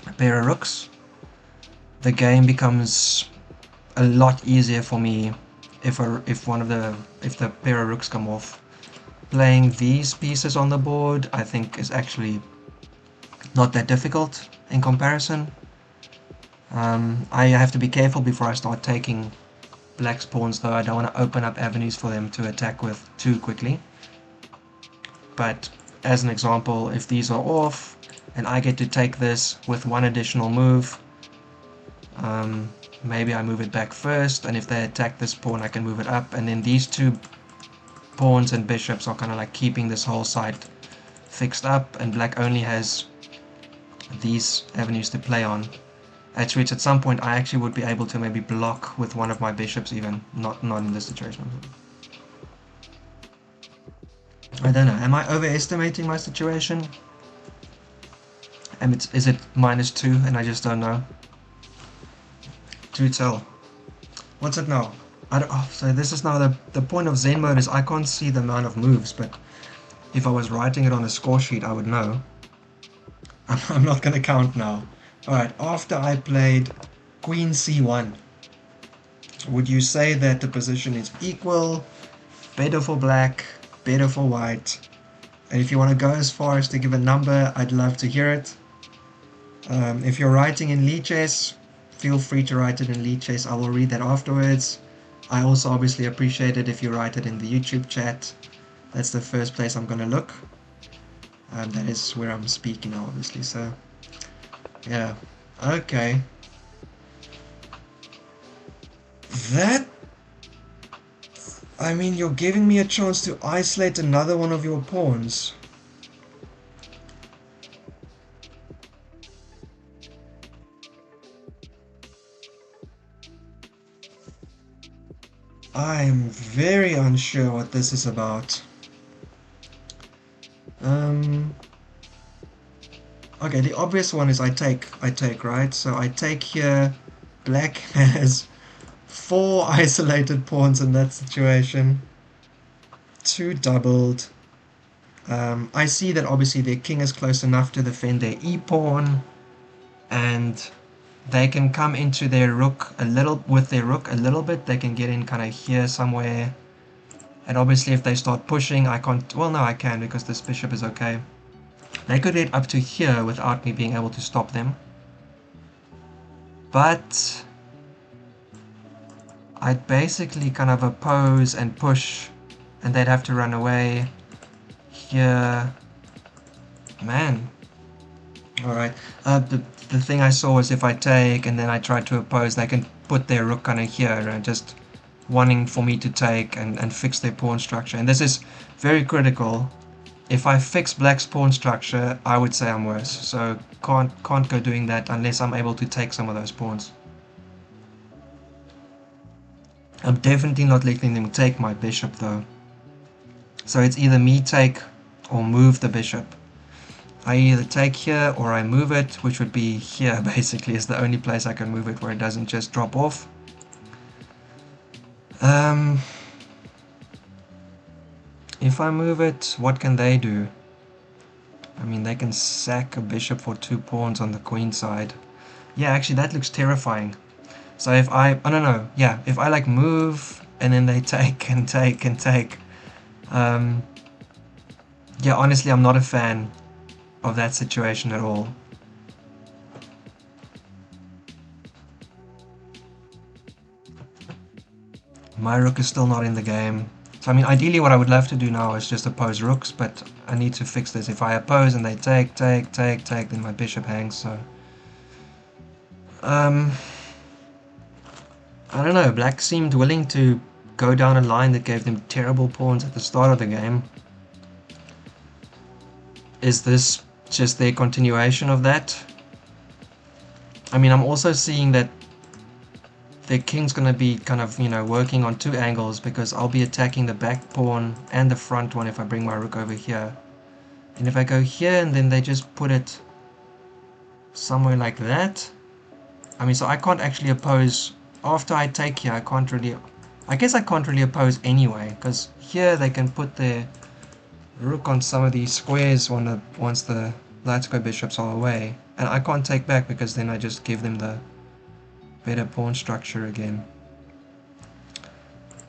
a pair of rooks. The game becomes a lot easier for me if the pair of rooks come off. Playing these pieces on the board, I think, is actually not that difficult in comparison. I have to be careful before I start taking black's pawns, though. I don't want to open up avenues for them to attack with too quickly. But as an example, if these are off and I get to take this with one additional move, maybe I move it back first, and if they attack this pawn I can move it up, and then these two pawns and bishops are kind of like keeping this whole side fixed up, and black only has these avenues to play on. At which at some point I actually would be able to maybe block with one of my bishops even, not in this situation. I don't know, am I overestimating my situation? Is it -2 and I just don't know? To tell. What's it now? So this is now the point of Zen mode is I can't see the amount of moves, but if I was writing it on a score sheet I would know. I'm not going to count now. Alright, after I played Queen C1, would you say that the position is equal, better for black, better for white? And if you want to go as far as to give a number, I'd love to hear it. If you're writing in Lichess, feel free to write it in Lichess. I will read that afterwards. I also obviously appreciate it if you write it in the YouTube chat. That's the first place I'm going to look. That is where I'm speaking now, obviously, so... yeah, okay. That... I mean, you're giving me a chance to isolate another one of your pawns. I'm very unsure what this is about. Okay, the obvious one is I take, right? So I take here, black has 4 isolated pawns in that situation. 2 doubled. I see that obviously their king is close enough to defend their e-pawn, and they can come into their rook a little, with their rook a little bit. They can get in kind of here somewhere. And obviously if they start pushing, I can't, well no I can because this bishop is okay. They could get up to here without me being able to stop them. But I'd basically kind of oppose and push, and they'd have to run away. Here, man. All right. The thing I saw was if I take and then I try to oppose, they can put their rook kind of here and just wanting for me to take and fix their pawn structure. And this is very critical. If I fix black's pawn structure, I would say I'm worse. So can't go doing that unless I'm able to take some of those pawns. I'm definitely not letting them take my bishop though. So it's either me take or move the bishop. I either take here or I move it, which would be here basically is the only place I can move it where it doesn't just drop off. If I move it, what can they do? I mean, they can sack a bishop for 2 pawns on the queen side. Yeah, actually that looks terrifying. So if I, oh no, yeah, if I like move and then they take and take and take. Yeah, honestly I'm not a fan of that situation at all. My rook is still not in the game. So I mean, ideally what I would love to do now is just oppose rooks, but I need to fix this. If I oppose and they take, then my bishop hangs, so... I don't know, black seemed willing to go down a line that gave them terrible pawns at the start of the game. Is this just their continuation of that? I mean, I'm also seeing that their king's going to be kind of, you know, working on 2 angles because I'll be attacking the back pawn and the front one if I bring my rook over here. And if I go here and then they just put it somewhere like that, I mean, so I can't actually oppose. After I take here, I can't really, I guess I can't really oppose anyway, because here they can put their rook on some of these squares once the light square bishops are away, and I can't take back because then I just give them the better pawn structure again.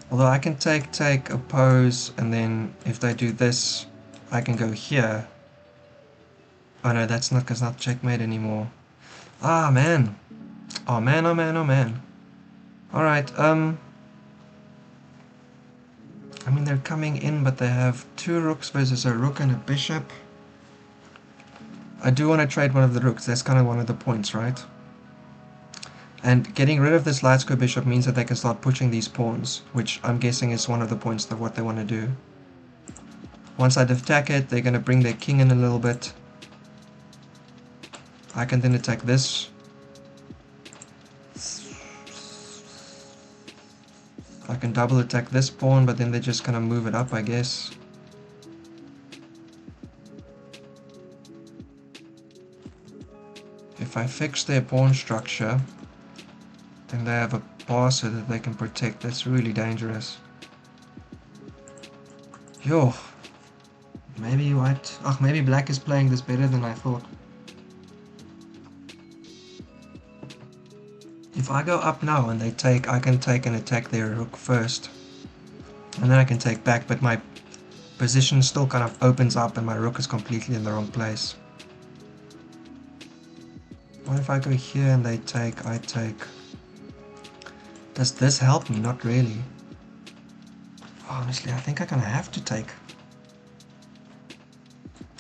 Although I can take, oppose, and then if they do this, I can go here. Oh no, that's not, because not checkmate anymore. Ah, man. Oh man, oh man, oh man. Alright, I mean, they're coming in, but they have 2 rooks versus a rook and a bishop. I do want to trade one of the rooks, that's kind of one of the points, right? And getting rid of this light square bishop means that they can start pushing these pawns, which I'm guessing is one of the points of what they want to do. Once I attack it, they're going to bring their king in a little bit. I can then attack this. I can double attack this pawn, but then they just kind of move it up, I guess. If I fix their pawn structure, then they have a passer that they can protect. That's really dangerous. Yo, maybe white. Oh, maybe black is playing this better than I thought. If I go up now and they take, I can take and attack their rook first. And then I can take back, but my position still kind of opens up and my rook is completely in the wrong place. What if I go here and they take, I take? Does this help me? Not really. Honestly, I think I'm gonna have to take.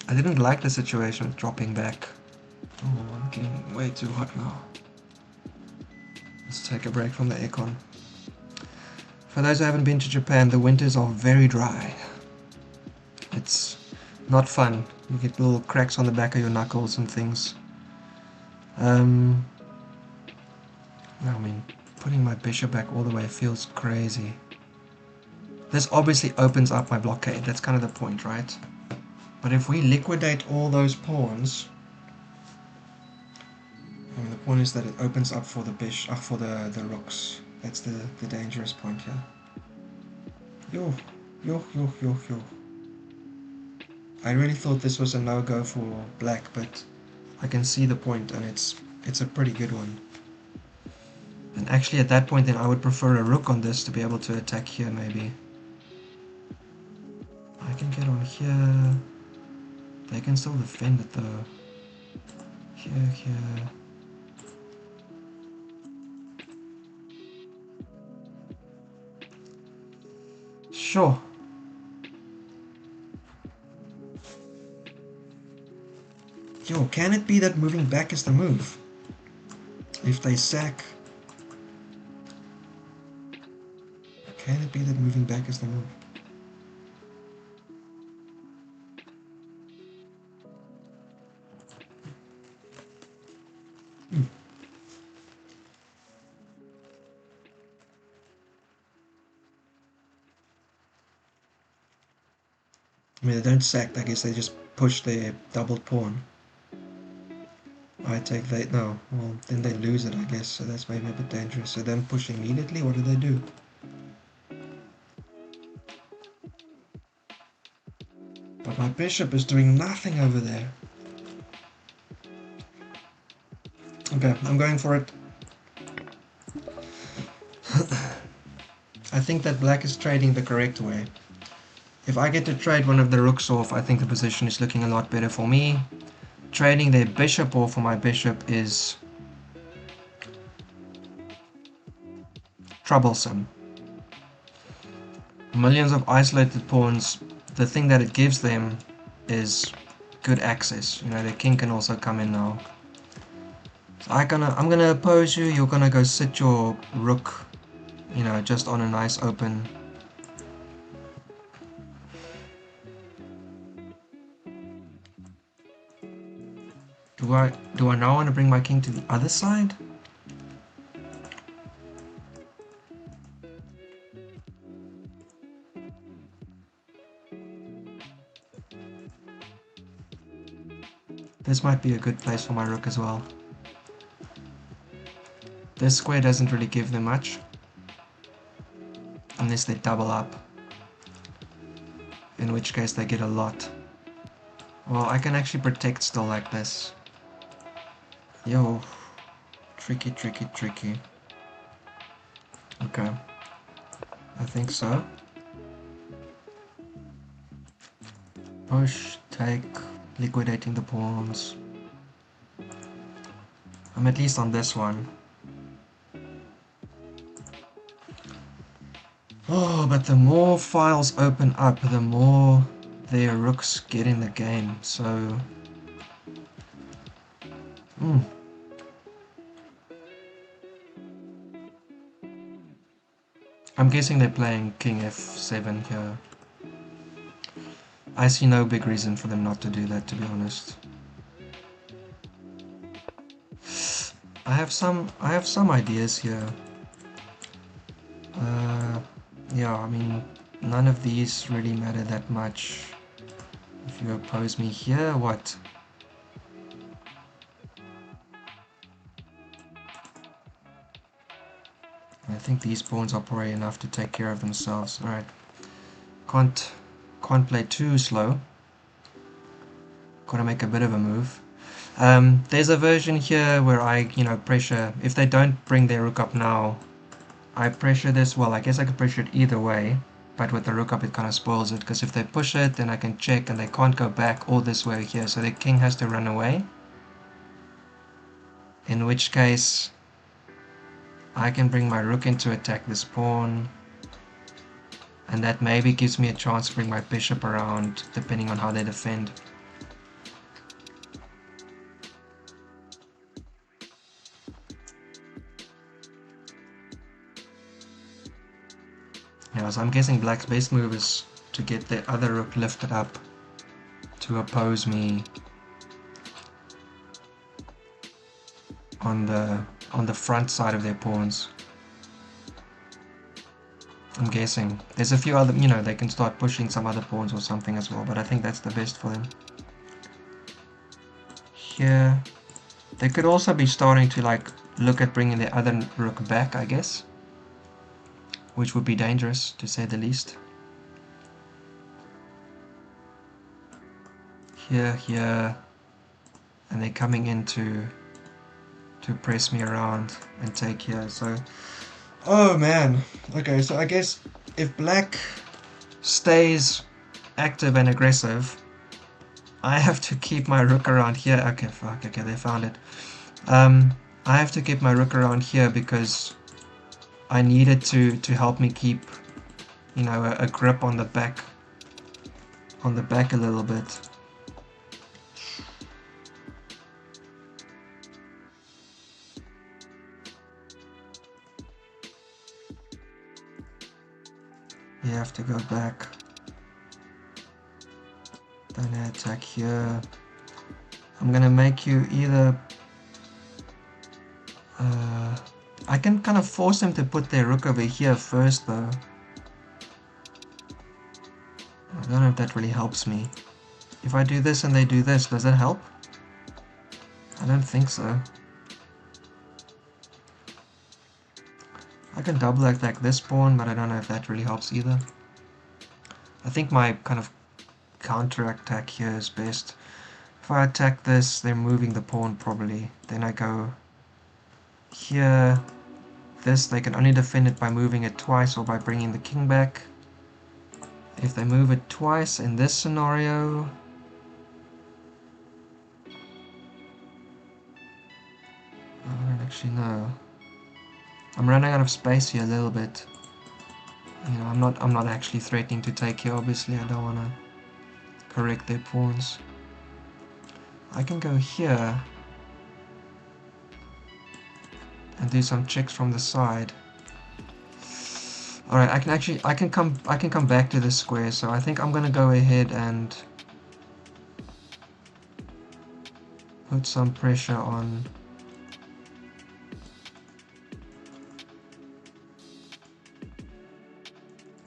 I didn't like the situation with dropping back. Oh, I'm getting way too hot now. Let's take a break from the aircon. For those who haven't been to Japan, the winters are very dry. It's not fun. You get little cracks on the back of your knuckles and things. I mean, putting my bishop back all the way feels crazy. This obviously opens up my blockade. That's kind of the point, right? But if we liquidate all those pawns, I mean, the point is that it opens up for the bishop, for the rooks. That's the dangerous point here. Yo. I really thought this was a no-go for black, but I can see the point, and it's a pretty good one. And actually at that point then I would prefer a rook on this to be able to attack here maybe. I can get on here. They can still defend it though. Here. Sure. Yo, can it be that moving back is the move? If they sack... Can it be that moving back is the move? I mean, they don't sack, I guess they just push their doubled pawn. I take that, no, well, then they lose it, I guess, so that's maybe a bit dangerous. So then push immediately, what do they do? But my bishop is doing nothing over there. Okay, I'm going for it. I think that black is trading the correct way. If I get to trade one of the rooks off, I think the position is looking a lot better for me. Trading their bishop off for my bishop is troublesome. Millions of isolated pawns, the thing that it gives them is good access. You know, the king can also come in now. So I'm gonna oppose you, you're gonna go sit your rook, you know, just on a nice open. Do I now want to bring my king to the other side? This might be a good place for my rook as well. This square doesn't really give them much. Unless they double up. In which case they get a lot. Well, I can actually protect still like this. Yo. Tricky, tricky, tricky. Okay. I think so. Push, take, liquidating the pawns. I'm at least on this one. Oh, but the more files open up, the more their rooks get in the game, so... I'm guessing they're playing King F7 here. I see no big reason for them not to do that, to be honest. I have some ideas here. Yeah, I mean, none of these really matter that much. If you oppose me here, what? I think these pawns are probably enough to take care of themselves. Alright. Can't play too slow. Gotta make a bit of a move. There's a version here where I, you know, pressure. If they don't bring their rook up now, I pressure this. Well, I guess I could pressure it either way, but with the rook up it kind of spoils it, because if they push it, then I can check and they can't go back all this way here, so the king has to run away. In which case, I can bring my rook in to attack this pawn, and that maybe gives me a chance to bring my bishop around, depending on how they defend. Yeah, so I'm guessing black's best move is to get the other rook lifted up to oppose me on the front side of their pawns. I'm guessing. There's a few other, you know, they can start pushing some other pawns or something as well, but I think that's the best for them. Here. They could also be starting to, like, look at bringing the other rook back, I guess. Which would be dangerous, to say the least. Here. And they're coming in to press me around and take here, so... Oh man, okay, so I guess if black stays active and aggressive, I have to keep my rook around here. Okay, fuck, okay, they found it. I have to keep my rook around here because I need it to help me keep you know, a grip on the back a little bit. You have to go back. Then attack here. I'm gonna make you either... I can kind of force them to put their rook over here first though. I don't know if that really helps me. If I do this and they do this, does that help? I don't think so. I can double attack this pawn, but I don't know if that really helps either. I think my kind of counter attack here is best. If I attack this, they're moving the pawn probably. Then I go here. This, they can only defend it by moving it twice or by bringing the king back. If they move it twice in this scenario... I don't actually know. I'm running out of space here a little bit. You know, I'm not actually threatening to take here, obviously. I don't want to correct their pawns. I can go here and do some checks from the side. All right, I can come back to this square. So I think I'm gonna go ahead and put some pressure on.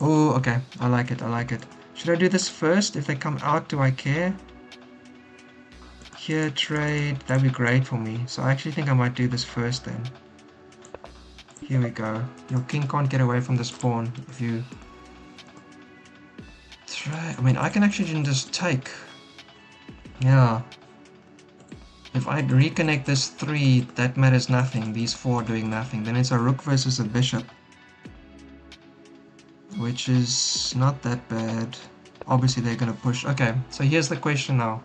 Oh, okay. I like it. I like it. Should I do this first? If they come out, do I care? Here, trade. That'd be great for me. So I actually think I might do this first then. Here we go. Your king can't get away from this pawn if you try. I mean, I can actually just take. Yeah. If I reconnect this 3, that matters nothing. These 4 are doing nothing. Then it's a rook versus a bishop, which is not that bad. Obviously they're gonna push. Okay, so here's the question now.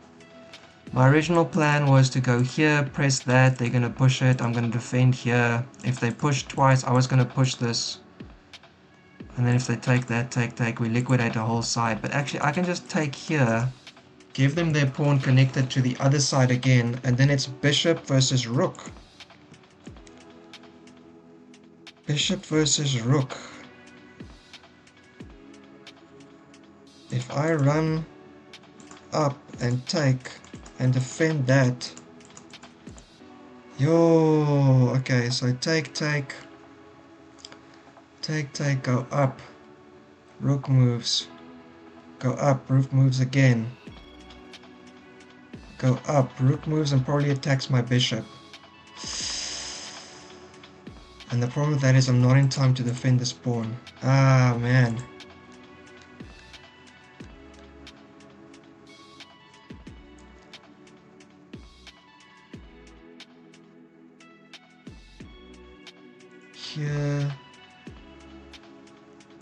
My original plan was to go here, press that, they're gonna push it, I'm gonna defend here. If they push twice, I was gonna push this. And then if they take that, take, we liquidate the whole side. But actually I can just take here, give them their pawn connected to the other side again, and then it's bishop versus rook. Bishop versus rook. If I run up and take and defend that, yo, okay, so take, go up, rook moves, go up, rook moves again, go up, rook moves and probably attacks my bishop. And the problem with that is I'm not in time to defend this pawn. Ah, man. Here,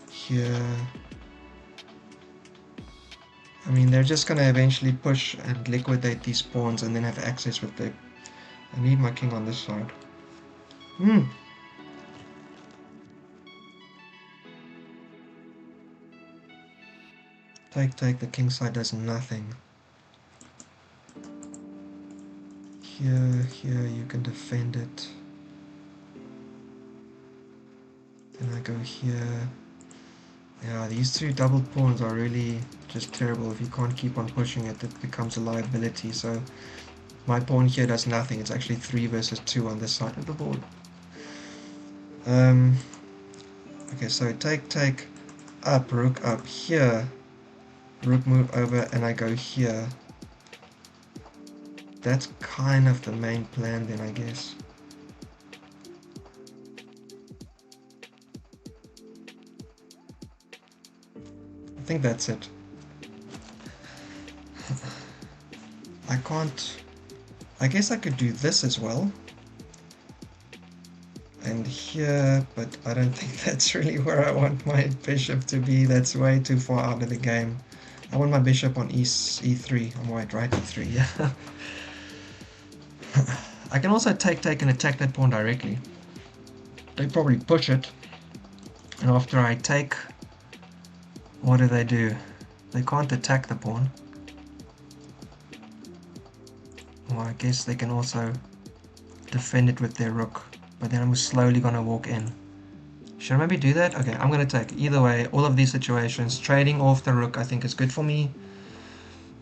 here. I mean, they're just gonna eventually push and liquidate these pawns and then have access with the... I need my king on this side. Take, the king side does nothing. Here, you can defend it. Then I go here. Yeah, these 2 double pawns are really just terrible. If you can't keep on pushing it, it becomes a liability. So my pawn here does nothing. It's actually 3 versus 2 on this side of the board. Okay, so take, up, rook up here. Rook move over and I go here. That's kind of the main plan then, I guess. I think that's it. I can't... I guess I could do this as well. And here, but I don't think that's really where I want my bishop to be. That's way too far out of the game. I want my bishop on e3, on white, right? e3, yeah. I can also take and attack that pawn directly. They probably push it. And after I take, What do? They can't attack the pawn. Well, I guess they can also defend it with their rook. But then I'm slowly gonna walk in. Should I maybe do that? Okay, I'm gonna take. Either way, all of these situations, trading off the rook I think is good for me.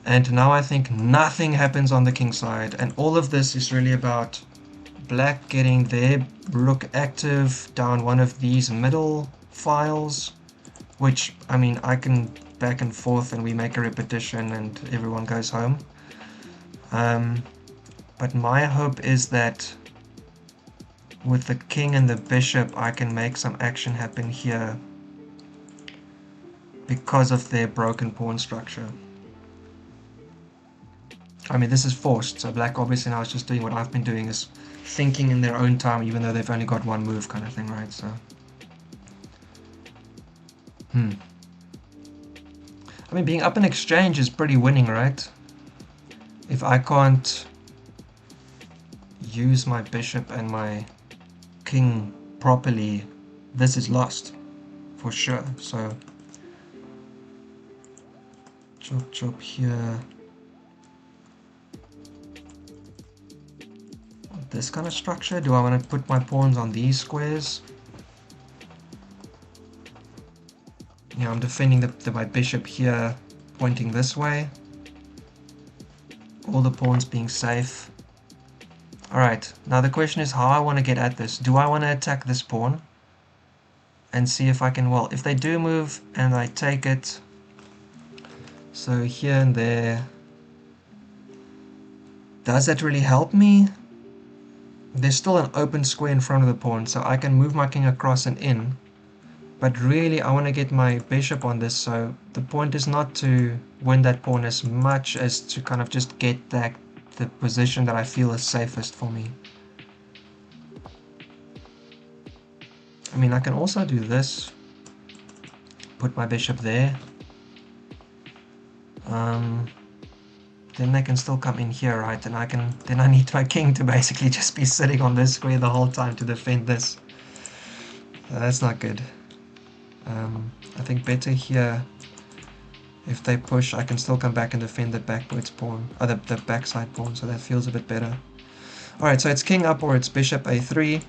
And now I think nothing happens on the king side. And all of this is really about black getting their rook active down one of these middle files. Which, I mean, I can back and forth and we make a repetition and everyone goes home. But my hope is that with the king and the bishop I can make some action happen here because of their broken pawn structure. I mean, this is forced, so black obviously now is just doing what I've been doing, is thinking in their own time, even though they've only got one move kind of thing, right? So, I mean, being up in exchange is pretty winning, right? If I can't use my bishop and my king properly, this is lost for sure. So chop chop here. This kind of structure. Do I want to put my pawns on these squares? Yeah, I'm defending my bishop here, pointing this way. All the pawns being safe. Alright, now the question is how I want to get at this. Do I want to attack this pawn? And see if I can, well, if they do move and I take it. So here and there. Does that really help me? There's still an open square in front of the pawn, so I can move my king across and in. But really, I want to get my bishop on this, so the point is not to win that pawn as much as to kind of just get that the position that I feel is safest for me. I mean, I can also do this. Put my bishop there. Then they can still come in here, right? And then I need my king to basically just be sitting on this square the whole time to defend this. That's not good. I think better here. If they push, I can still come back and defend the backwards pawn, or the backside pawn, so that feels a bit better. Alright, so it's king up or it's bishop a3.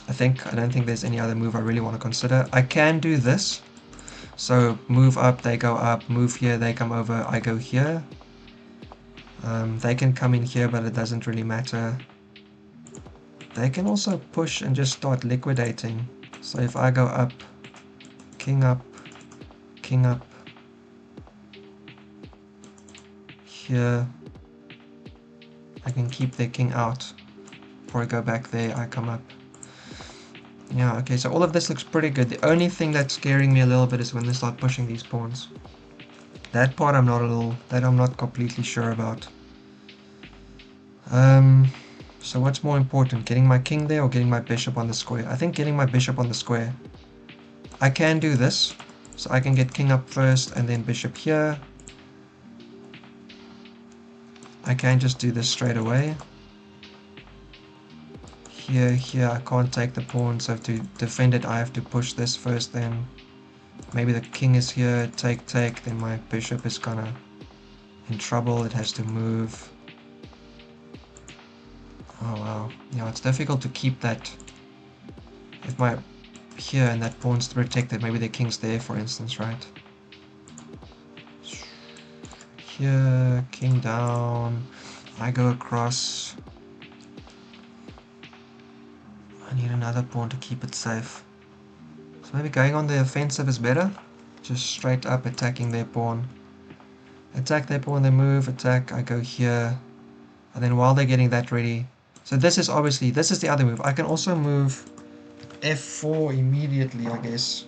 I don't think there's any other move I really want to consider. I can do this. So move up, they go up, move here, they come over, I go here. They can come in here, but it doesn't really matter. They can also push and just start liquidating. So if I go up, king up, here, I can keep their king out. Before I go back there, I come up. Yeah, okay, so all of this looks pretty good. The only thing that's scaring me a little bit is when they start pushing these pawns. That part I'm not completely sure about. So what's more important, getting my king there or getting my bishop on the square? I think getting my bishop on the square. I can do this, so I can get king up first and then bishop here. I can just do this straight away. Here, I can't take the pawn, so to defend it I have to push this first, then maybe the king is here, take, then my bishop is kinda in trouble, it has to move. Oh wow, yeah, it's difficult to keep that. If my here and that pawn's protected, maybe the king's there for instance, right? Here, king down, I go across. I need another pawn to keep it safe. So maybe going on the offensive is better. Just straight up attacking their pawn. Attack their pawn, they move, attack, I go here. And then while they're getting that ready. So this is the other move. I can also move f4 immediately, I guess.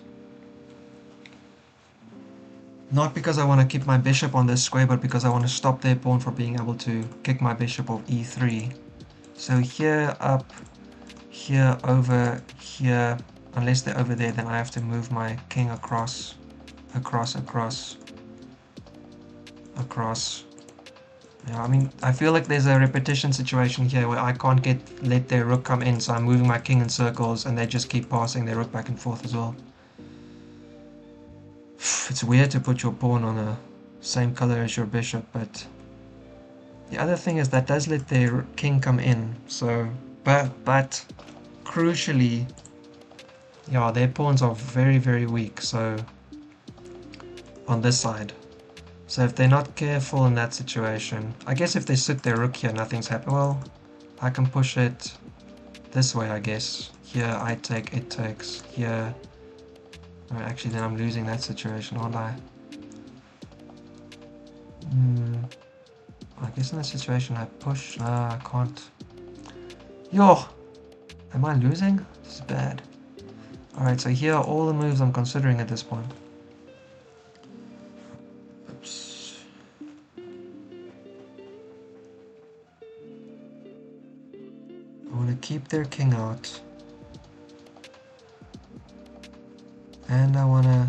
Not because I want to keep my bishop on this square, but because I want to stop their pawn from being able to kick my bishop off e3. So here, up, here, over, here. Unless they're over there, then I have to move my king across. Yeah, I mean, I feel like there's a repetition situation here where I can't let their rook come in, so I'm moving my king in circles and they just keep passing their rook back and forth as well. It's weird to put your pawn on the same color as your bishop, but the other thing is that does let their king come in, so but crucially, yeah, their pawns are very, very weak, so on this side. So if they're not careful in that situation, I guess if they sit their rook here, nothing's happened. Well, I can push it this way, I guess. Here I take, it takes. Here, oh, actually then I'm losing that situation, aren't I? I guess in this situation I push. I can't. Yo! Am I losing? This is bad. Alright, so here are all the moves I'm considering at this point. Oops. I want to keep their king out. And I want to...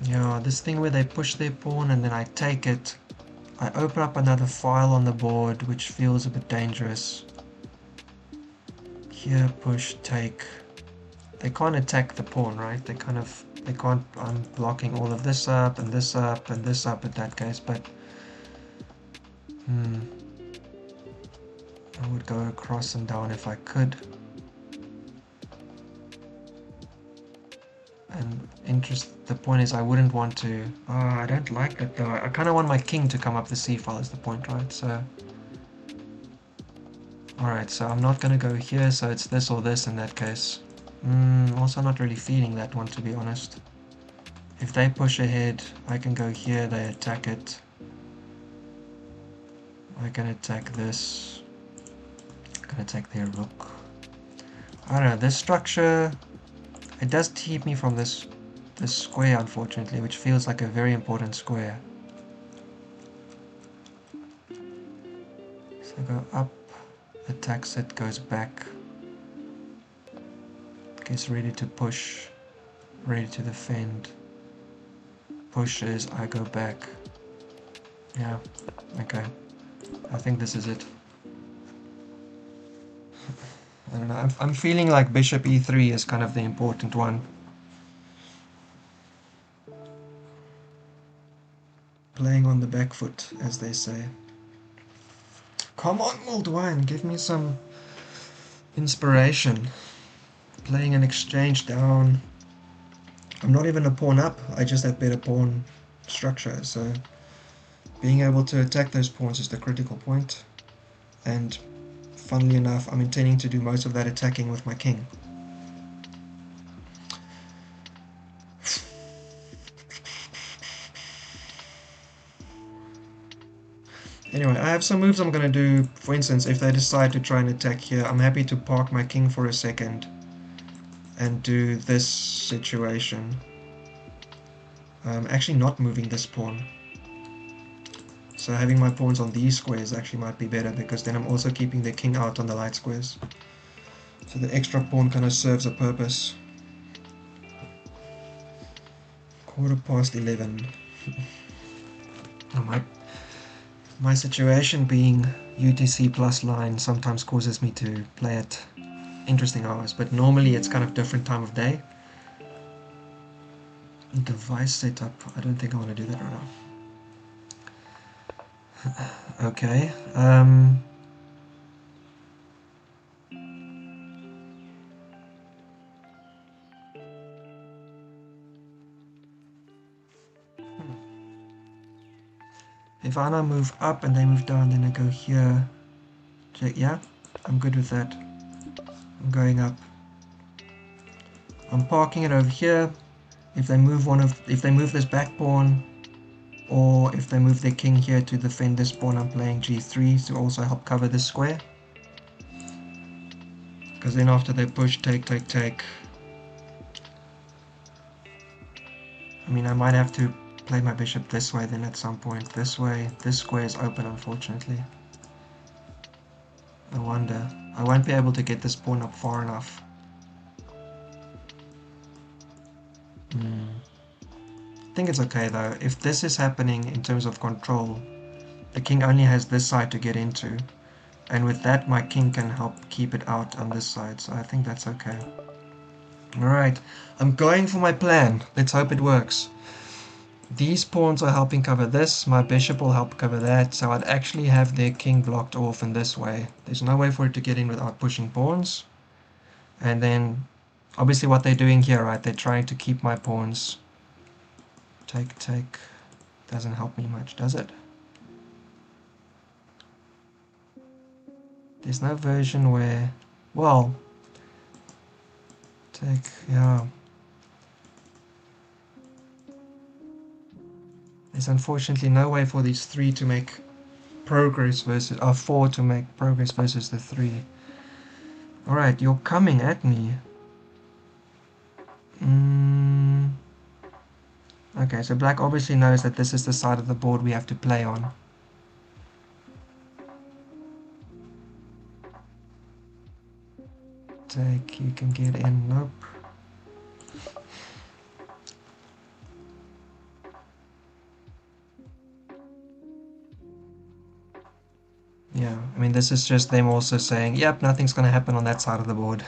Yeah, this thing where they push their pawn and then I take it. I open up another file on the board, which feels a bit dangerous. Here, push, take. They can't attack the pawn, right? They can't, I'm blocking all of this up and this up and this up in that case, but I would go across and down if I could. And the point is I wouldn't want to, I don't like that though. I kind of want my king to come up the c file is the point, right? So, alright, so I'm not going to go here, so it's this or this in that case. Also not really feeling that one, to be honest. If they push ahead, I can go here, they attack it. I can attack this. I can attack their rook. I don't know, this structure, it does keep me from this square, unfortunately, which feels like a very important square. So go up, attacks it, goes back. Gets ready to push, ready to defend. Pushes, I go back. Yeah, okay. I think this is it. I don't know, I'm feeling like bishop e3 is kind of the important one. Playing on the back foot, as they say. Come on, Moldwine, give me some inspiration. Playing an exchange down. I'm not even a pawn up, I just have better pawn structure, so being able to attack those pawns is the critical point. And funnily enough, I'm intending to do most of that attacking with my king. Anyway, I have some moves I'm going to do. For instance, if they decide to try and attack here, I'm happy to park my king for a second and do this situation. Actually not moving this pawn. So having my pawns on these squares actually might be better, because then I'm also keeping the king out on the light squares. So the extra pawn kind of serves a purpose. 11:15. My situation being UTC plus line sometimes causes me to play at interesting hours, but normally it's kind of different time of day. Device setup, I don't think I want to do that right now. Okay, if I now move up and they move down, then I go here. Yeah, I'm good with that. I'm going up. I'm parking it over here. If they move this back pawn, or if they move their king here to defend this pawn, I'm playing g3 to also help cover this square. Because then after they push, take. I mean, I might have to play my bishop this way then at some point. This way. This square is open, unfortunately. I wonder. I won't be able to get this pawn up far enough. I think it's okay though. If this is happening in terms of control, the king only has this side to get into. And with that, my king can help keep it out on this side. So I think that's okay. Alright, I'm going for my plan. Let's hope it works. These pawns are helping cover this, my bishop will help cover that, so I'd actually have their king blocked off in this way. There's no way for it to get in without pushing pawns. And then, obviously what they're doing here, right, they're trying to keep my pawns. Take. Doesn't help me much, does it? There's no version where, well, take, yeah. There's unfortunately no way for these three to make progress versus, or four to make progress versus the three. Alright, you're coming at me. Okay, so black obviously knows that this is the side of the board we have to play on. Take, you can get in, nope. Yeah, I mean this is just them also saying, yep, nothing's gonna happen on that side of the board.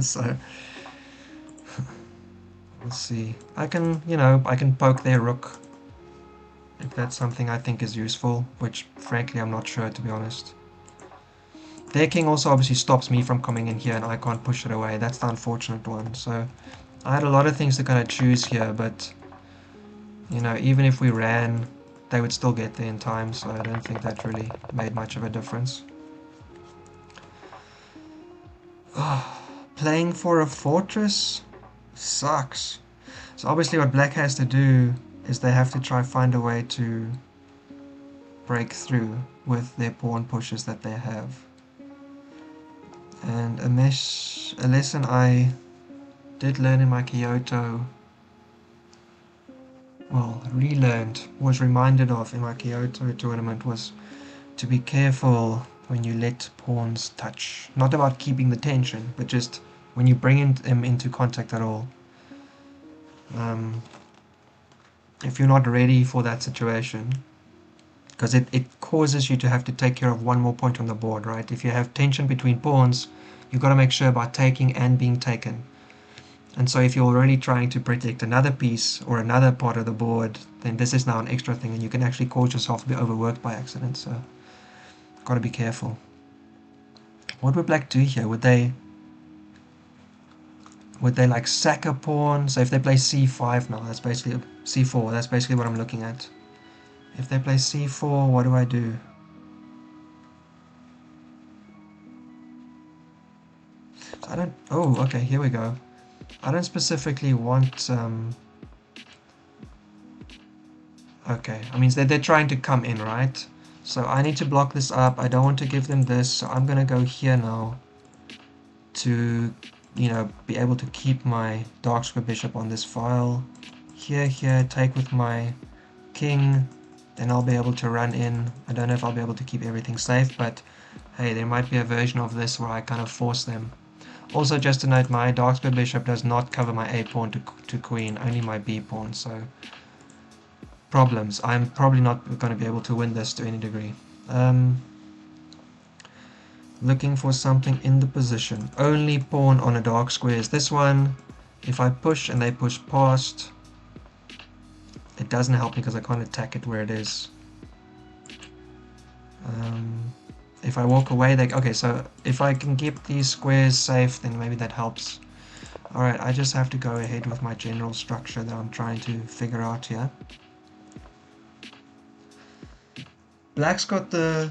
So, we'll see. I can, I can poke their rook. If that's something I think is useful, which frankly I'm not sure, to be honest. Their king also obviously stops me from coming in here and I can't push it away. That's the unfortunate one. So I had a lot of things to kind of choose here, but even if we ran, they would still get there in time, so I don't think that really made much of a difference. Playing for a fortress sucks. So obviously what black has to do is they have to try find a way to break through with their pawn pushes that they have. And a lesson I did learn in my Kyoto, well, relearned, was reminded of in my Kyoto tournament, was to be careful when you let pawns touch. Not about keeping the tension, but just when you bring them into contact at all. If you're not ready for that situation, because it causes you to have to take care of one more point on the board, right? If you have tension between pawns, you've got to make sure about taking and being taken. And so if you're already trying to protect another piece or another part of the board, then this is now an extra thing, and you can actually cause yourself to be overworked by accident, so got to be careful. What would black do here? Would they like sack a pawn? So if they play c5 now, that's basically c4, that's basically what I'm looking at. If they play c4, what do I do? I don't... Oh, okay, here we go. I don't specifically want... Okay, I mean, they're trying to come in, right? So I need to block this up. I don't want to give them this, so I'm going to go here now to, be able to keep my dark square bishop on this file. Here, take with my king. Then I'll be able to run in. I don't know if I'll be able to keep everything safe, but hey, there might be a version of this where I kind of force them. Also, just to note, my dark square bishop does not cover my A pawn to queen, only my B pawn, so problems. I'm probably not going to be able to win this to any degree. Looking for something in the position. Only pawn on a dark square is this one. If I push and they push past, it doesn't help me because I can't attack it where it is. If I walk away, okay, so if I can keep these squares safe, then maybe that helps. Alright, I just have to go ahead with my general structure that I'm trying to figure out here. Black's got the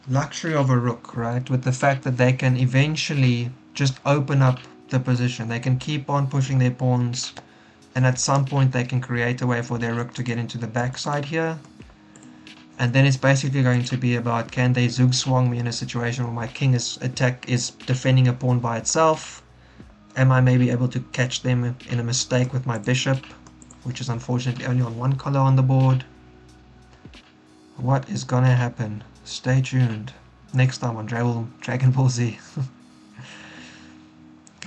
luxury of a rook, right? With the fact that they can eventually just open up the position. They can keep on pushing their pawns, and at some point they can create a way for their rook to get into the backside here. And then it's basically going to be about, can they zugzwang me in a situation where my king is defending a pawn by itself? Am I maybe able to catch them in a mistake with my bishop, which is unfortunately only on one color on the board? What is gonna happen? Stay tuned. Next time on Dragon Ball Z.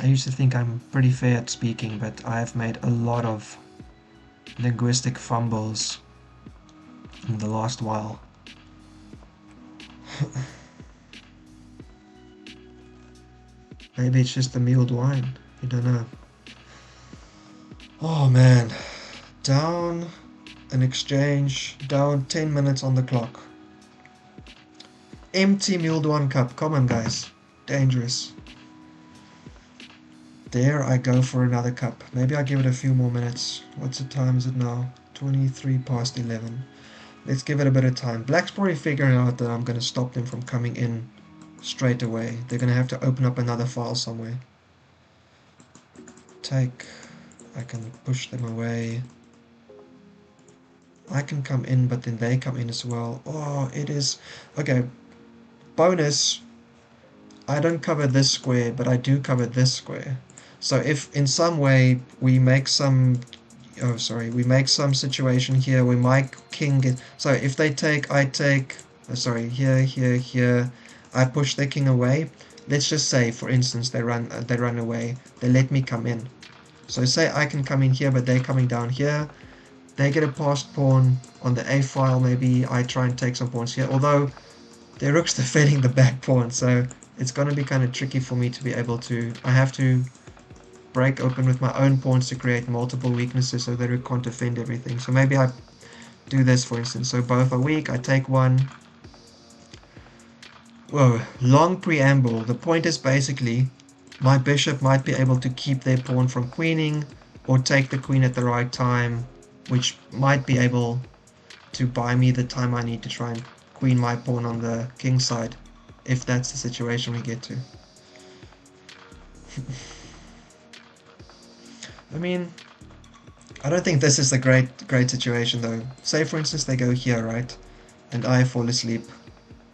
I used to think I'm pretty fair at speaking, but I have made a lot of linguistic fumbles in the last while. Maybe it's just the mulled wine. You don't know. Oh man, down an exchange, down 10 minutes on the clock. Empty mulled one cup, come on guys, dangerous. There I go for another cup. Maybe I'll give it a few more minutes. What's the time is it now? 23 past 11. Let's give it a bit of time. Black's probably figuring out that I'm going to stop them from coming in straight away. They're going to have to open up another file somewhere. Take. I can push them away. I can come in, but then they come in as well. Oh, it is... Okay, bonus. I don't cover this square, but I do cover this square. So if in some way we make some... Oh, sorry. We make some situation here where my king gets... So if they take, I take... Oh, sorry, here, here, here. I push their king away. Let's just say, for instance, they run away. They let me come in. So say I can come in here, but they're coming down here. They get a passed pawn on the A file. Maybe I try and take some pawns here. Although their rook's defending the back pawn, so it's going to be kind of tricky for me to be able to... I have to break open with my own pawns to create multiple weaknesses so the rook can't defend everything. So maybe I do this, for instance. So both are weak. I take one. Whoa, long preamble. The point is basically my bishop might be able to keep their pawn from queening or take the queen at the right time, which might be able to buy me the time I need to try and queen my pawn on the king side, if that's the situation we get to. I mean, I don't think this is a great situation though. Say for instance they go here, right? And I fall asleep.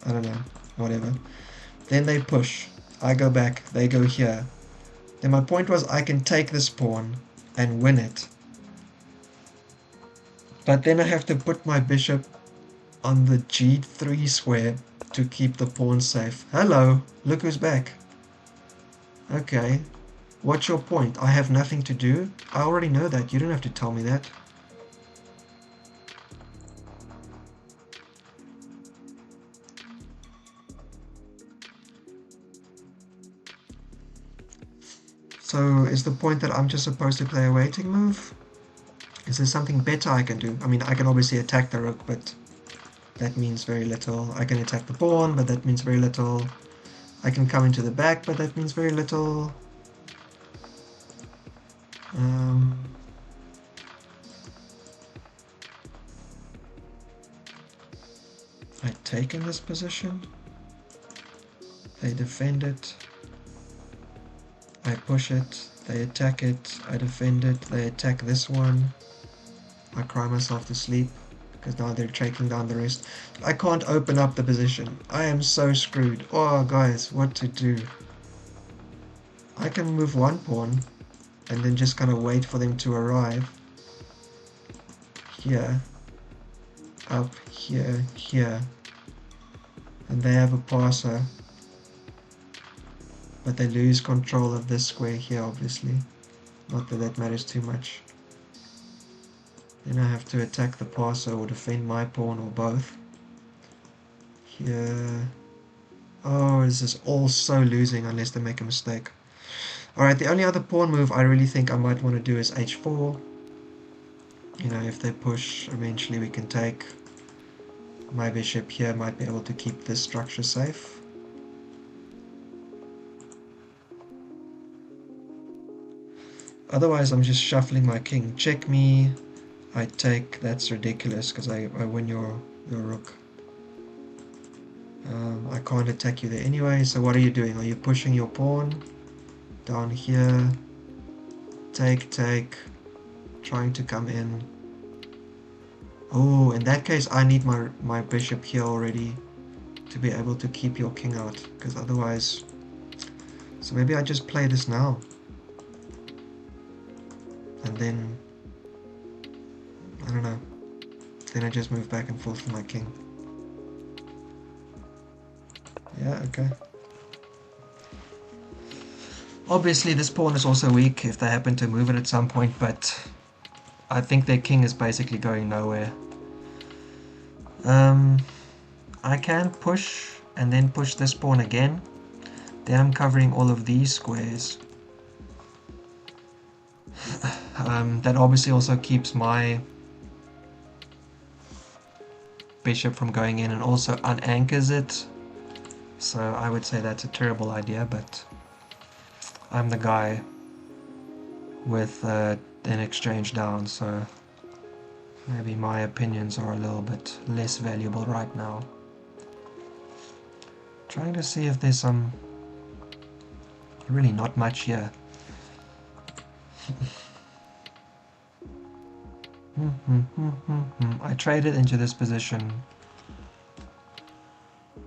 I don't know, whatever. Then they push. I go back, they go here. Then my point was I can take this pawn and win it. But then I have to put my bishop on the G3 square to keep the pawn safe. Hello, look who's back. Okay, what's your point? I have nothing to do? I already know that, you don't have to tell me that. So is the point that I'm just supposed to play a waiting move? Is there something better I can do? I mean, I can obviously attack the rook, but that means very little. I can attack the pawn, but that means very little. I can come into the back, but that means very little. I take in this position. They defend it. I push it. They attack it. I defend it. They attack this one. I cry myself to sleep because now they're taking down the rest. I can't open up the position. I am so screwed. Oh, guys, what to do? I can move one pawn and then just kind of wait for them to arrive. Here. Up, here, here. And they have a passer. But they lose control of this square here, obviously. Not that that matters too much. Then I have to attack the passer or defend my pawn or both. Here. Oh, this is all so losing unless they make a mistake. Alright, the only other pawn move I really think I might want to do is h4. You know, if they push, eventually we can take. My bishop here might be able to keep this structure safe. Otherwise, I'm just shuffling my king. Check me. I take. That's ridiculous because I win your rook. I can't attack you there anyway. So what are you doing? Are you pushing your pawn down here? Take, take. Trying to come in. Oh, in that case, I need my bishop here already to be able to keep your king out. Because otherwise... So maybe I just play this now. And then, I don't know, then I just move back and forth with my king. Yeah, okay. Obviously this pawn is also weak if they happen to move it at some point, but I think their king is basically going nowhere. I can push and then push this pawn again. Then I'm covering all of these squares. That obviously also keeps my bishop from going in and also unanchors it. So I would say that's a terrible idea, but I'm the guy with an exchange down, so maybe my opinions are a little bit less valuable right now. Trying to see if there's some... really not much here. I traded into this position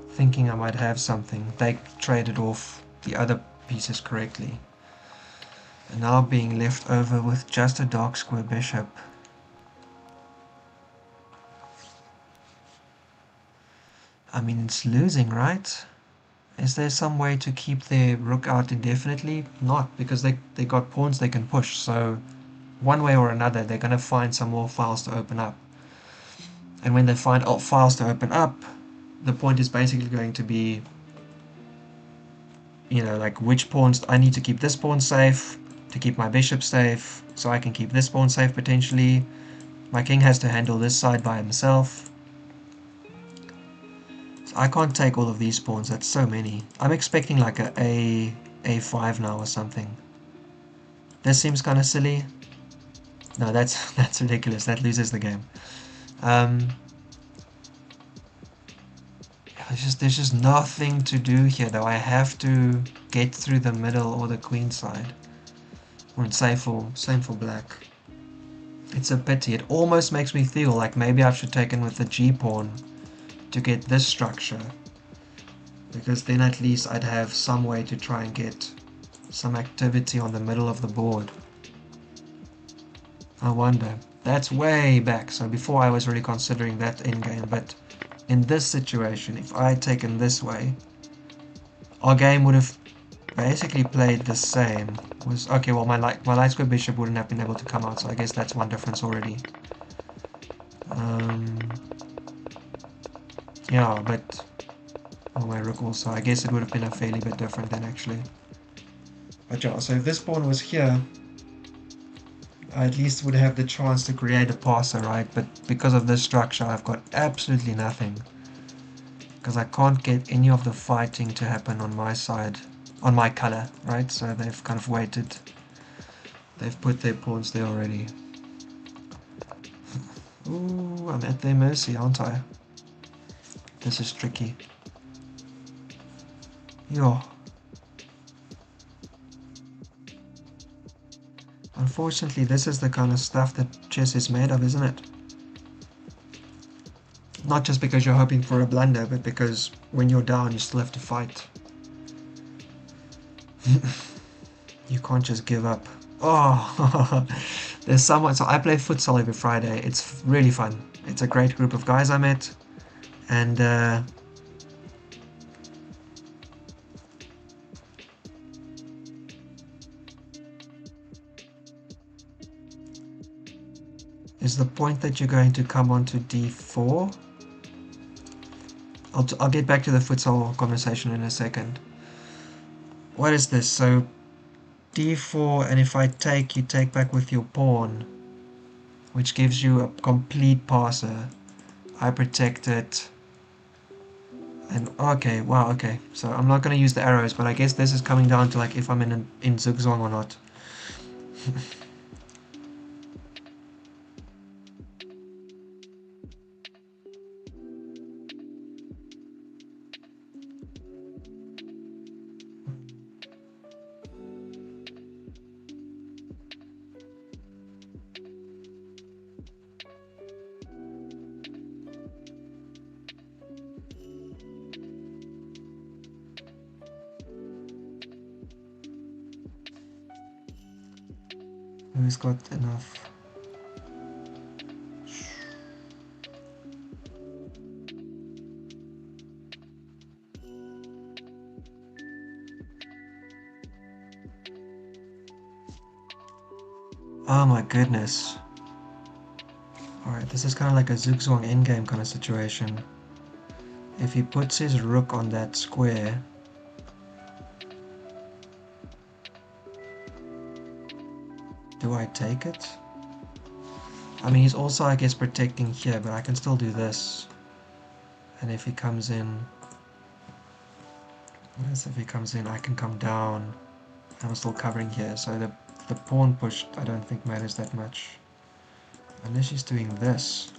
thinking I might have something. They traded off the other pieces correctly. And now being left over with just a dark square bishop. I mean, it's losing, right? Is there some way to keep their rook out indefinitely? Not, because they got pawns they can push, so one way or another they're going to find some more files to open up. And when they find files to open up, the point is basically going to be, you know, like which pawns... I need to keep this pawn safe to keep my bishop safe, so I can keep this pawn safe potentially. My king has to handle this side by himself. So I can't take all of these pawns, that's so many. I'm expecting like a5 now or something. This seems kind of silly. No, that's ridiculous, that loses the game. There's just nothing to do here though. I have to get through the middle or the queen side. Or same for black. It's a pity. It almost makes me feel like maybe I should take in with the g-pawn to get this structure. Because then at least I'd have some way to try and get some activity on the middle of the board. I wonder. That's way back, so before I was really considering that endgame, but in this situation, if I had taken this way, our game would have basically played the same. Okay, well my light square bishop wouldn't have been able to come out, so I guess that's one difference already. Yeah, but my rook also. I guess it would have been a fairly bit different then actually. But yeah, so if this pawn was here, I at least would have the chance to create a passer, right? But because of this structure, I've got absolutely nothing. Because I can't get any of the fighting to happen on my side, on my color, right? So they've kind of waited. They've put their pawns there already. Ooh, I'm at their mercy, aren't I? This is tricky. Yo. Unfortunately, this is the kind of stuff that chess is made of, isn't it? Not just because you're hoping for a blunder, but because when you're down, you still have to fight. You can't just give up. Oh, there's someone... So I play futsal every Friday. It's really fun. It's a great group of guys I met. And is the point that you're going to come on to d4? I'll get back to the futsal conversation in a second. What is this? So d4, and if I take, you take back with your pawn, which gives you a complete passer. I protect it. And okay, wow, okay. So I'm not going to use the arrows, but I guess this is coming down to like if I'm in zugzwang or not. Who's got enough? Oh my goodness. Alright, this is kind of like a zugzwang endgame kind of situation. If he puts his rook on that square, Do I take it? I mean, he's also, I guess, protecting here, but I can still do this. And if he comes in... Yes, if he comes in, I can come down. I'm still covering here, so the pawn push I don't think matters that much. Unless he's doing this.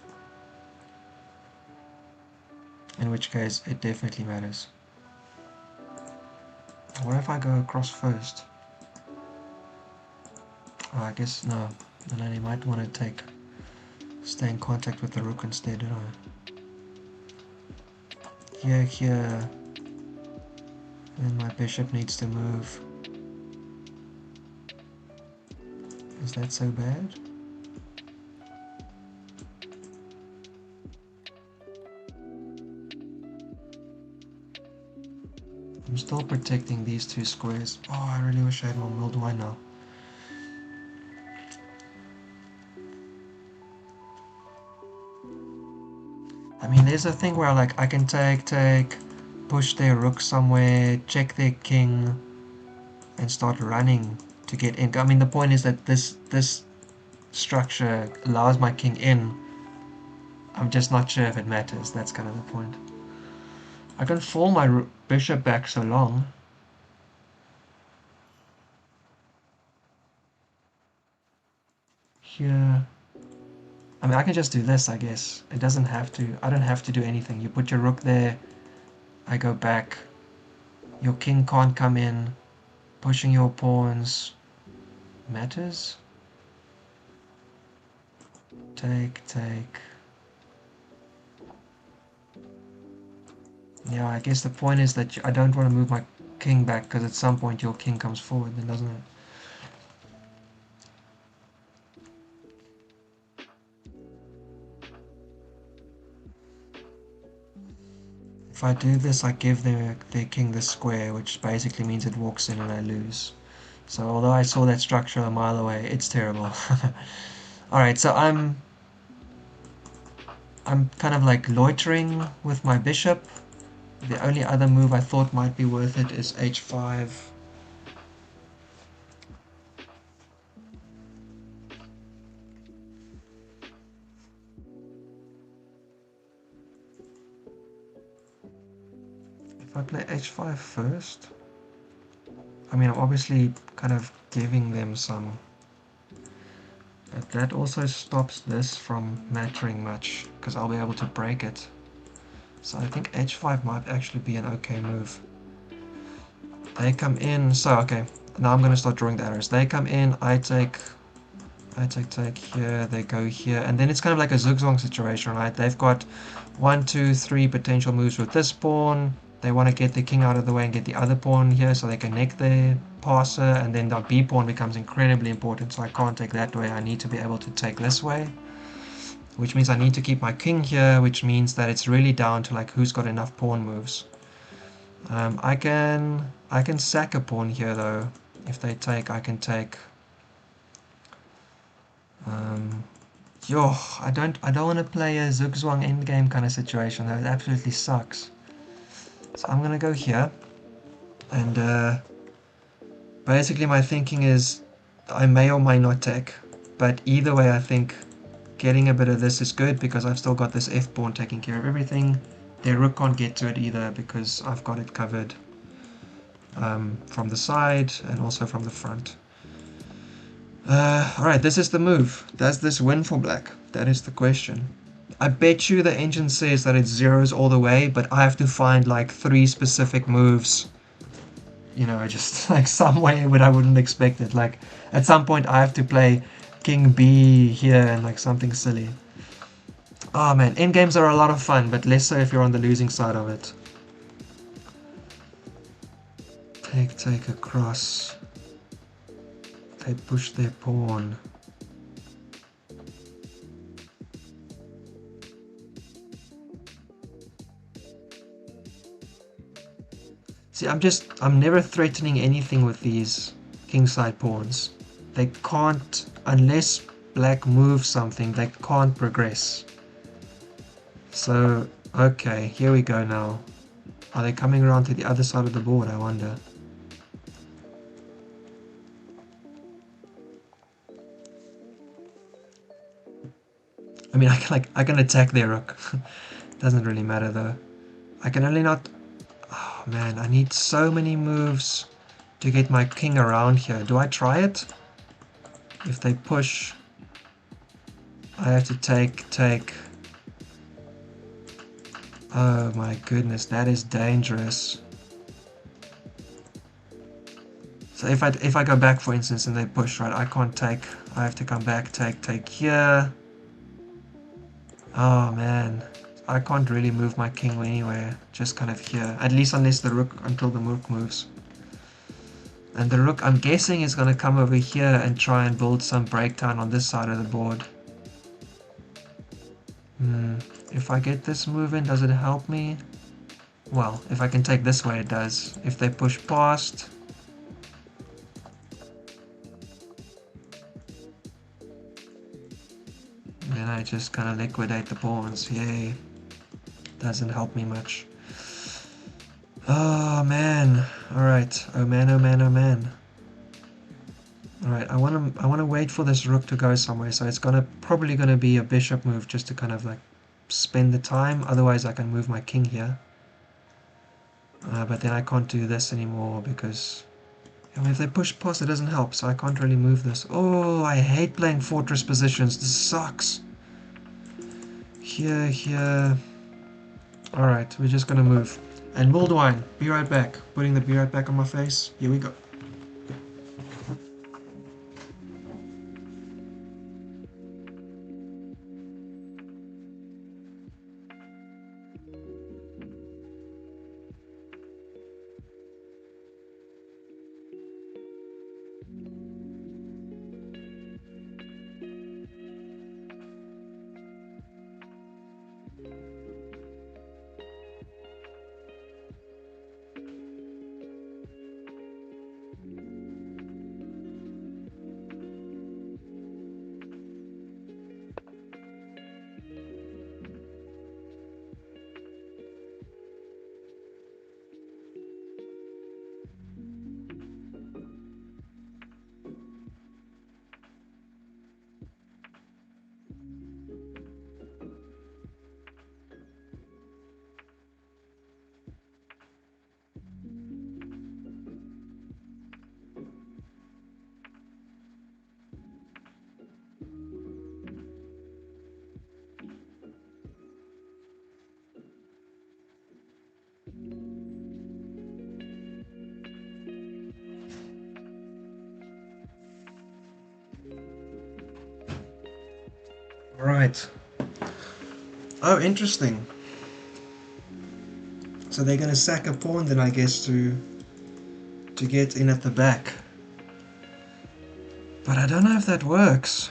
In which case, it definitely matters. What if I go across first? Oh, I guess, no. And then he might want to stay in contact with the rook instead, don't I? Here. And my bishop needs to move. Is that so bad? I'm still protecting these two squares. Oh, I really wish I had more milled wine now. I mean, there's a thing where like I can take, push their rook somewhere, check their king, and start running to get in. I mean, the point is that this structure allows my king in. I'm just not sure if it matters. That's kind of the point. I can fall my bishop back so long. Here. I mean, I can just do this, I guess. It doesn't have to... I don't have to do anything. You put your rook there. I go back. Your king can't come in. Pushing your pawns matters. Take. Yeah, I guess the point is that I don't want to move my king back because at some point your king comes forward, then doesn't it? If I do this, I give their king the square, which basically means it walks in and I lose. So although I saw that structure a mile away, it's terrible. Alright, so I'm kind of like loitering with my bishop. The only other move I thought might be worth it is h5. If I play h5 first, I mean, I'm obviously kind of giving them some, but that also stops this from mattering much, because I'll be able to break it. So I think h5 might actually be an okay move. They come in, so okay, now I'm going to start drawing the arrows. They come in, I take here, they go here, and then it's kind of like a zugzwang situation, right? They've got 1, 2, 3 potential moves with this pawn. They want to get the king out of the way and get the other pawn here so they can neck their passer, and then the b pawn becomes incredibly important, so I can't take that way. I need to be able to take this way, which means I need to keep my king here, which means that it's really down to like who's got enough pawn moves. I can sack a pawn here though. If they take, I can take. I don't want to play a zugzwang endgame kind of situation. That absolutely sucks. So I'm gonna go here, and basically my thinking is I may or may not take, but either way I think getting a bit of this is good because I've still got this f pawn taking care of everything. Their rook can't get to it either because I've got it covered from the side and also from the front. Alright, this is the move. Does this win for black? That is the question. I bet you the engine says that it zeros all the way, but I have to find like 3 specific moves. You know, just like some way where I wouldn't expect it. Like at some point I have to play King B here and like something silly. Oh man, endgames are a lot of fun, but less so if you're on the losing side of it. Take across. They push their pawn. See, I'm never threatening anything with these kingside pawns. They can't, unless black moves something, they can't progress. So, okay, here we go now. Are they coming around to the other side of the board, I wonder? I mean, I can attack their rook. Doesn't really matter though. I can only not... Oh man, I need so many moves to get my king around here. Do I try it? If they push, I have to take. Oh my goodness, that is dangerous. So if I go back, for instance, and they push, right, I can't take. I have to come back, take here. Oh man, I can't really move my king anywhere. Just kind of here, at least unless the rook, until the rook moves. And the rook, I'm guessing, is going to come over here and try and build some breakdown on this side of the board. If I get this move in, does it help me? Well, if I can take this way, it does. If they push past... then I just kind of liquidate the pawns. Yay. Doesn't help me much. Oh man. Alright. Oh man, oh man, oh man. Alright, I wanna wait for this rook to go somewhere, so it's probably gonna be a bishop move just to kind of like spend the time. Otherwise I can move my king here. But then I can't do this anymore because if they push past, it doesn't help, so I can't really move this. Oh, I hate playing fortress positions. This sucks. Here. Alright, we're just gonna move. And Wildwine, be right back. Putting the be right back on my face. Here we go. Alright. Oh, interesting. So they're gonna sack a pawn then, I guess, to get in at the back. But I don't know if that works.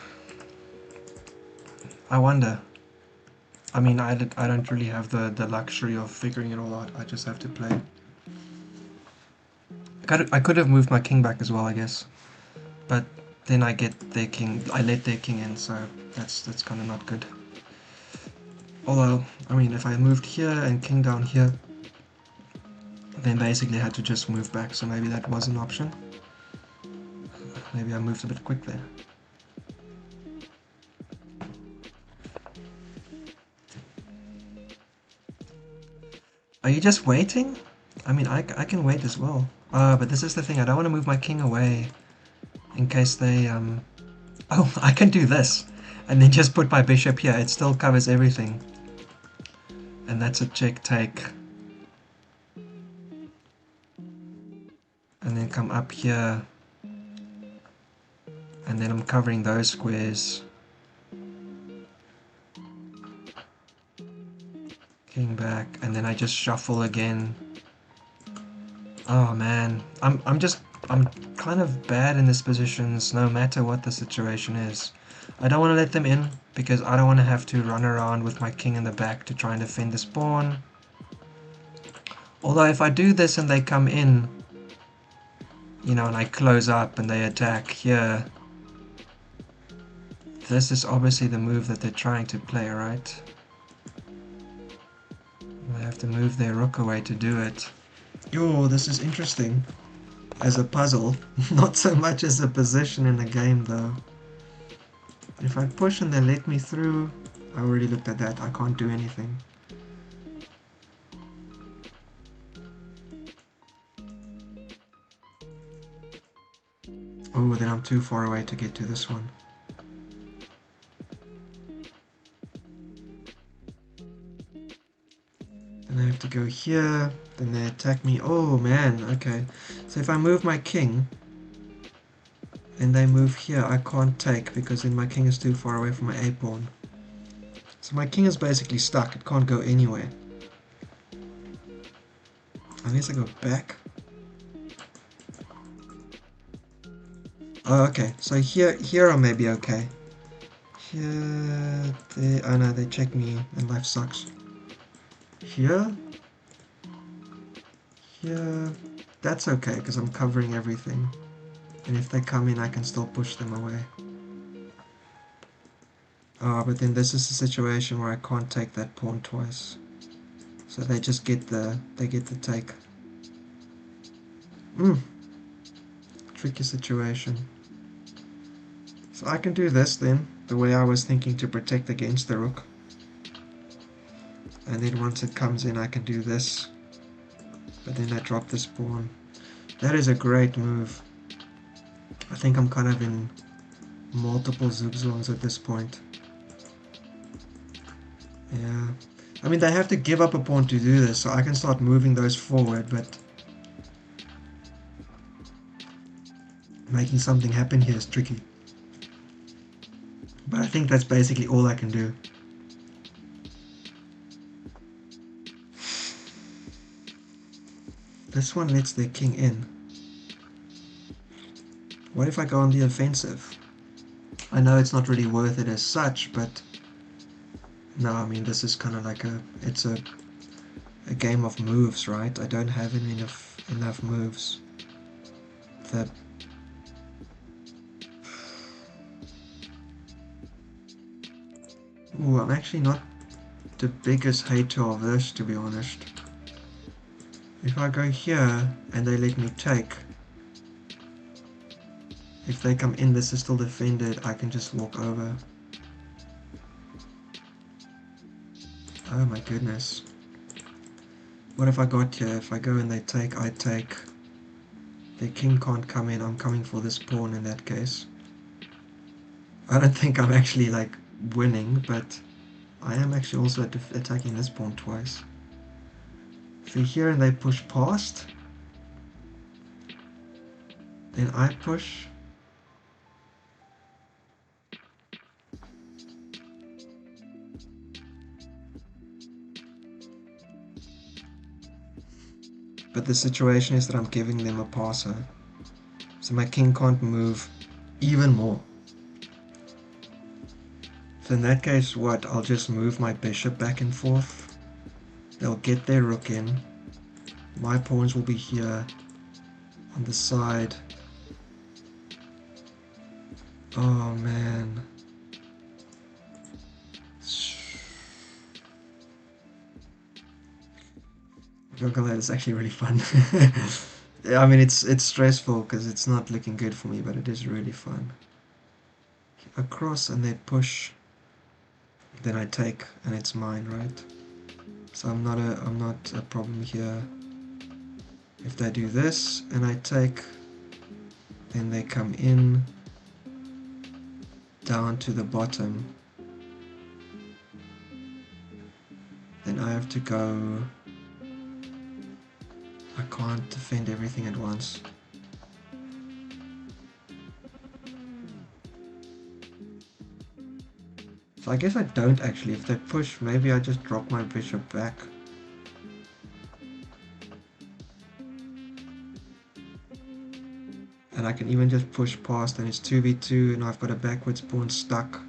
I wonder. I mean, I don't really have the luxury of figuring it all out. I just have to play. I could have moved my king back as well, I guess. But then I get their king. I let their king in, so that's kind of not good. Although, I mean, if I moved here and king down here, then basically I had to just move back. So maybe that was an option. Maybe I moved a bit quick there. Are you just waiting? I mean, I can wait as well. But this is the thing, I don't want to move my king away in case they, Oh, I can do this, and then just put my bishop here. It still covers everything. And that's a check take. And then come up here. And then I'm covering those squares. King back, and then I just shuffle again. Oh man, I'm kind of bad in this positions no matter what the situation is. I don't want to let them in because I don't want to have to run around with my king in the back to try and defend this pawn. Although if I do this and they come in, you know, and I close up and they attack here, this is obviously the move that they're trying to play, right? They have to move their rook away to do it. Yo, this is interesting. As a puzzle. Not so much as a position in the game though. If I push and they let me through... I already looked at that. I can't do anything. Oh, then I'm too far away to get to this one. Then I have to go here. Then they attack me. Oh man, okay. So if I move my king, and they move here, I can't take because then my king is too far away from my A pawn. So my king is basically stuck. It can't go anywhere. Unless I go back. Oh, okay. So here I may be okay. Here, they, oh no, they check me and life sucks. Here, here, that's okay because I'm covering everything. And if they come in, I can still push them away. Oh, but then this is a situation where I can't take that pawn twice. So they just get the take. Tricky situation. So I can do this then, the way I was thinking to protect against the rook. And then once it comes in, I can do this. But then I drop this pawn. That is a great move. I think I'm kind of in multiple zugzwangs at this point. Yeah. I mean, they have to give up a pawn to do this, so I can start moving those forward, but making something happen here is tricky. But I think that's basically all I can do. This one lets their king in. What if I go on the offensive? I know it's not really worth it as such, but no, I mean, this is kind of like it's a game of moves, right? I don't have enough moves. Ooh, I'm actually not the biggest hater of this, to be honest. If I go here and they let me take, if they come in, this is still defended, I can just walk over. Oh my goodness. What if I got here? If I go and they take, I take. Their king can't come in, I'm coming for this pawn in that case. I don't think I'm actually like winning, but I am actually also attacking this pawn twice. If they're here and they push past, then I push. But the situation is that I'm giving them a passer. So my king can't move even more. So in that case, what? I'll just move my bishop back and forth. They'll get their rook in. My pawns will be here on the side. Oh man. I'm not gonna lie, it's actually really fun. I mean, it's stressful because it's not looking good for me, but it is really fun. Across and they push. Then I take and it's mine, right? So I'm not a problem here. If they do this and I take, then they come in down to the bottom. Then I have to go. I can't defend everything at once. So I guess I don't actually. If they push, maybe I just drop my bishop back. And I can even just push past and it's 2v2 and I've got a backwards pawn stuck.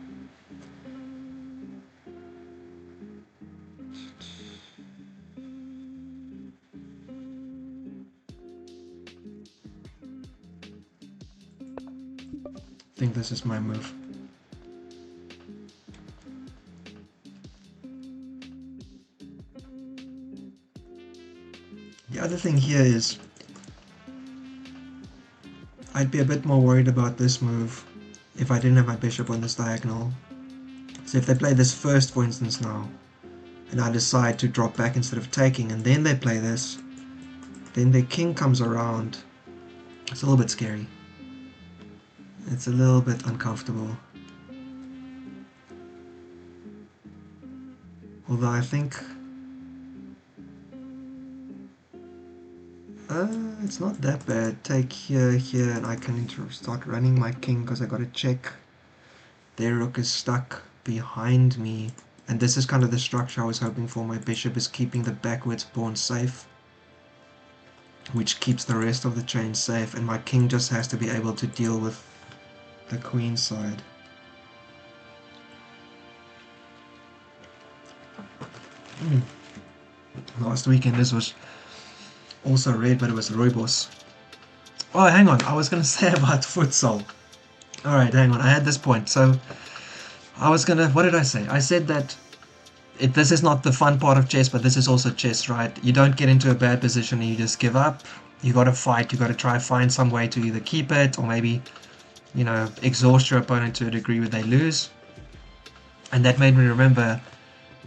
I think this is my move. The other thing here is I'd be a bit more worried about this move if I didn't have my bishop on this diagonal. So if they play this first, for instance, now, and I decide to drop back instead of taking, and then they play this, then their king comes around. It's a little bit scary. It's a little bit uncomfortable. Although I think it's not that bad. Take here, here, and I can start running my king because I got to check. Their rook is stuck behind me. And this is kind of the structure I was hoping for. My bishop is keeping the backwards pawn safe, which keeps the rest of the chain safe, and my king just has to be able to deal with the queen side. Last weekend this was also red, but it was Rooibos. Oh, hang on, I was going to say about futsal. Alright, hang on, I had this point. So, I was going to, what did I say? I said that this is not the fun part of chess, but this is also chess, right? You don't get into a bad position and you just give up. You got to fight, you got to try find some way to either keep it or maybe, you know, exhaust your opponent to a degree where they lose. And that made me remember,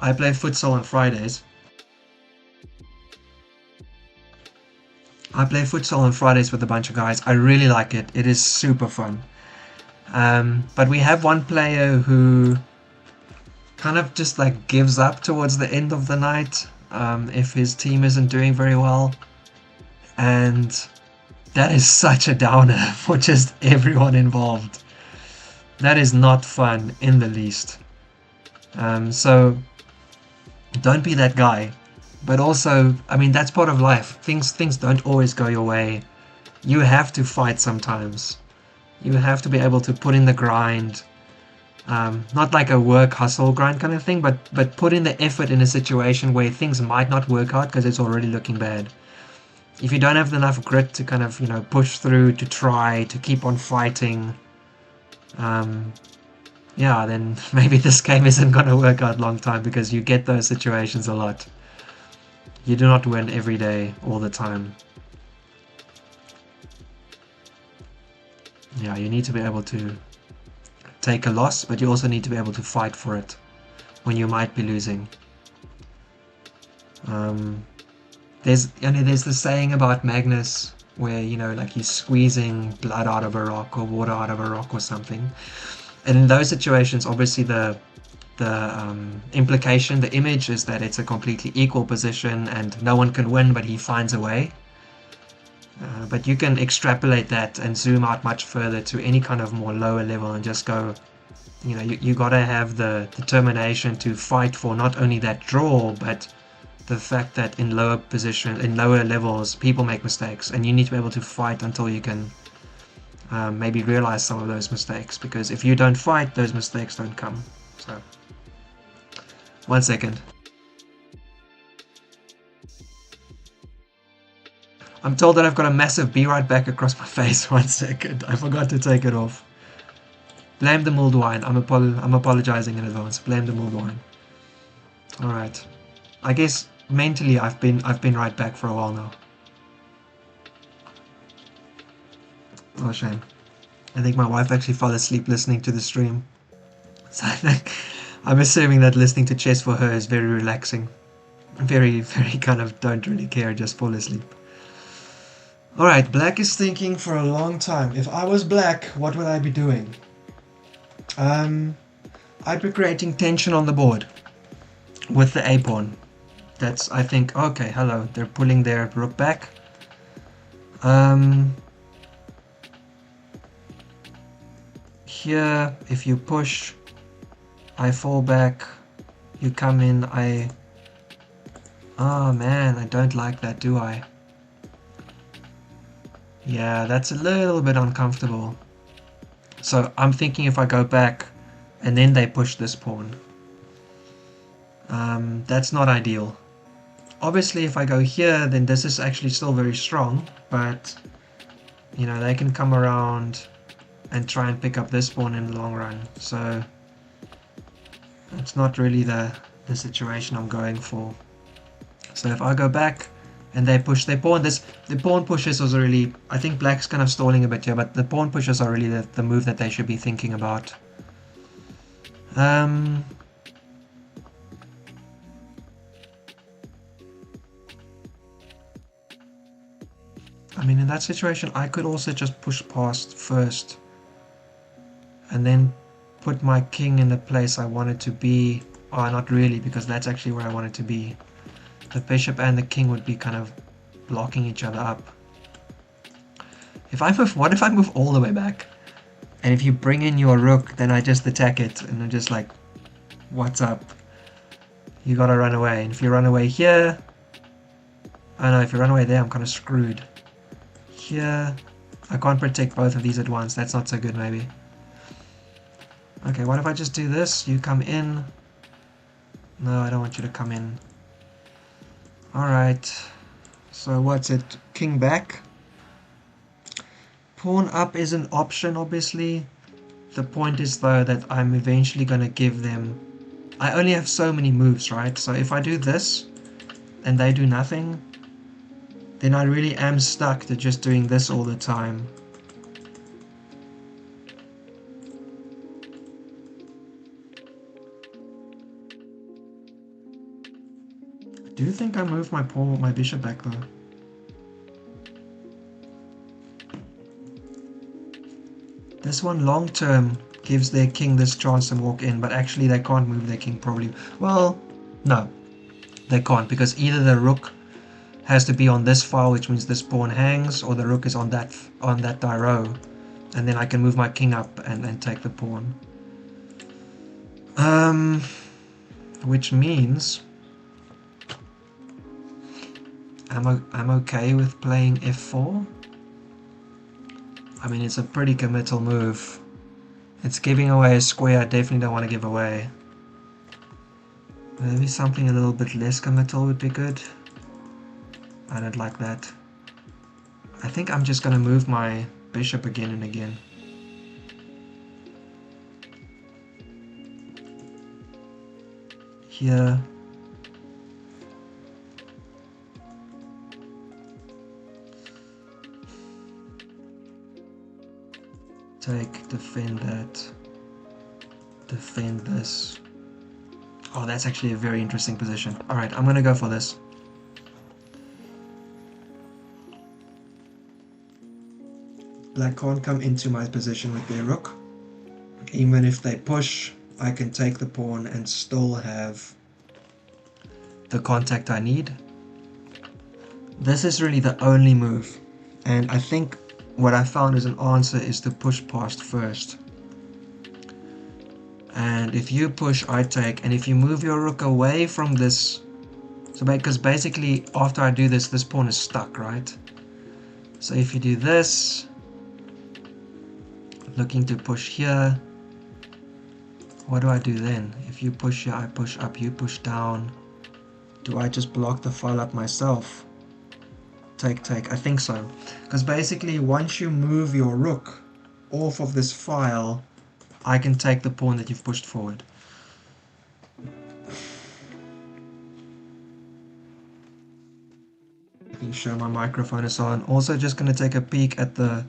I play futsal on Fridays. I play futsal on Fridays with a bunch of guys. I really like it. It is super fun. But we have one player who kind of just like gives up towards the end of the night if his team isn't doing very well. And that is such a downer for just everyone involved. That is not fun in the least. So don't be that guy. But also, I mean, that's part of life. Things don't always go your way. You have to fight sometimes. You have to be able to put in the grind. Not like a work hustle grind kind of thing, but put in the effort in a situation where things might not work out because it's already looking bad. If you don't have enough grit to kind of, you know, push through, to try, to keep on fighting, yeah, then maybe this game isn't going to work out long time, because you get those situations a lot. You do not win every day, all the time. Yeah, you need to be able to take a loss, but you also need to be able to fight for it when you might be losing. There's the saying about Magnus where, you know, like he's squeezing blood out of a rock or water out of a rock or something. And in those situations, obviously the implication, the image is that it's a completely equal position and no one can win, but he finds a way. But you can extrapolate that and zoom out much further to any kind of more lower level and just go, you know, you gotta have the determination to fight for not only that draw, but the fact that in lower position, in lower levels, people make mistakes, and you need to be able to fight until you can maybe realize some of those mistakes, because if you don't fight, those mistakes don't come. So, 1 second. I'm told that I've got a massive be right back across my face. 1 second. I forgot to take it off. Blame the mulled wine. I'm apologizing in advance. Blame the mulled wine. Alright. I guess mentally I've been right back for a while now. Oh, shame. I think my wife actually fell asleep listening to the stream. So I'm assuming that listening to chess for her is very relaxing. Very, very kind of don't really care, just fall asleep. Alright, black is thinking for a long time. If I was black, what would I be doing? I'd be creating tension on the board with the a-pawn. That's, I think, okay, hello, they're pulling their rook back. Here, if you push, I fall back, you come in, oh man, I don't like that, do I? Yeah, that's a little bit uncomfortable. So I'm thinking if I go back and then they push this pawn, that's not ideal. Obviously if I go here, then this is actually still very strong, but you know, they can come around and try and pick up this pawn in the long run. So it's not really the situation I'm going for. So if I go back and they push their pawn, the pawn pushes was really, I think black's kind of stalling a bit here, but the pawn pushes are really the move that they should be thinking about. Um, I mean, in that situation, I could also just push past first and then put my king in the place I want it to be. Oh, not really, because that's actually where I want it to be. The bishop and the king would be kind of blocking each other up. If I move, what if I move all the way back? And if you bring in your rook, then I just attack it, and I'm just like, what's up? You gotta run away. And if you run away here, oh no, if you run away there, I'm kind of screwed. Here, I can't protect both of these at once. That's not so good, maybe. Okay, what if I just do this? You come in. No, I don't want you to come in. Alright. So what's it? King back? Pawn up is an option, obviously. The point is, though, that I'm eventually going to give them... I only have so many moves, right? So if I do this, and they do nothing, then I really am stuck to just doing this all the time. I do think I moved my bishop back, though. This one long term gives their king this chance to walk in, but actually they can't move their king probably. Well, no, they can't, because either the rook has to be on this file, which means this pawn hangs, or the rook is on that die row, and then I can move my king up and take the pawn. Which means I'm okay with playing f4. I mean, it's a pretty committal move. It's giving away a square I definitely don't want to give away. Maybe something a little bit less committal would be good. I don't like that. I think I'm just going to move my bishop again and again. Here. Take, defend that. Defend this. Oh, that's actually a very interesting position. Alright, I'm going to go for this. Black can't come into my position with their rook. Even if they push, I can take the pawn and still have the contact I need. This is really the only move. And I think what I found as an answer is to push past first. And if you push, I take. And if you move your rook away from this... So because basically after I do this, this pawn is stuck, right? So if you do this... Looking to push here. What do I do then? If you push here, I push up, you push down. Do I just block the file up myself? Take, take. I think so. Because basically, once you move your rook off of this file, I can take the pawn that you've pushed forward. Making sure my microphone is on. Also just going to take a peek at the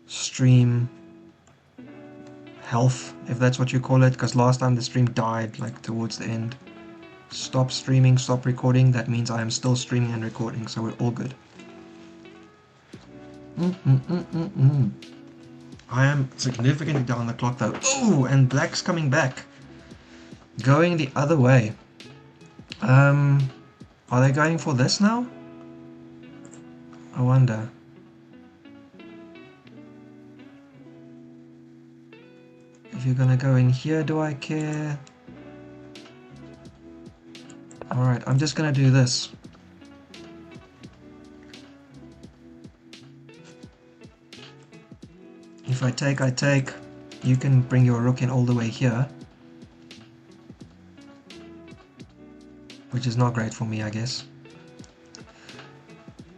stream health, if that's what you call it, because last time the stream died like towards the end. Stop streaming, stop recording, that means I am still streaming and recording, so we're all good. I am significantly down the clock though. Oh, and black's coming back. Going the other way. Are they going for this now? I wonder. If you're gonna go in here, do I care? Alright, I'm just gonna do this. If I take, I take. You can bring your rook in all the way here. Which is not great for me, I guess.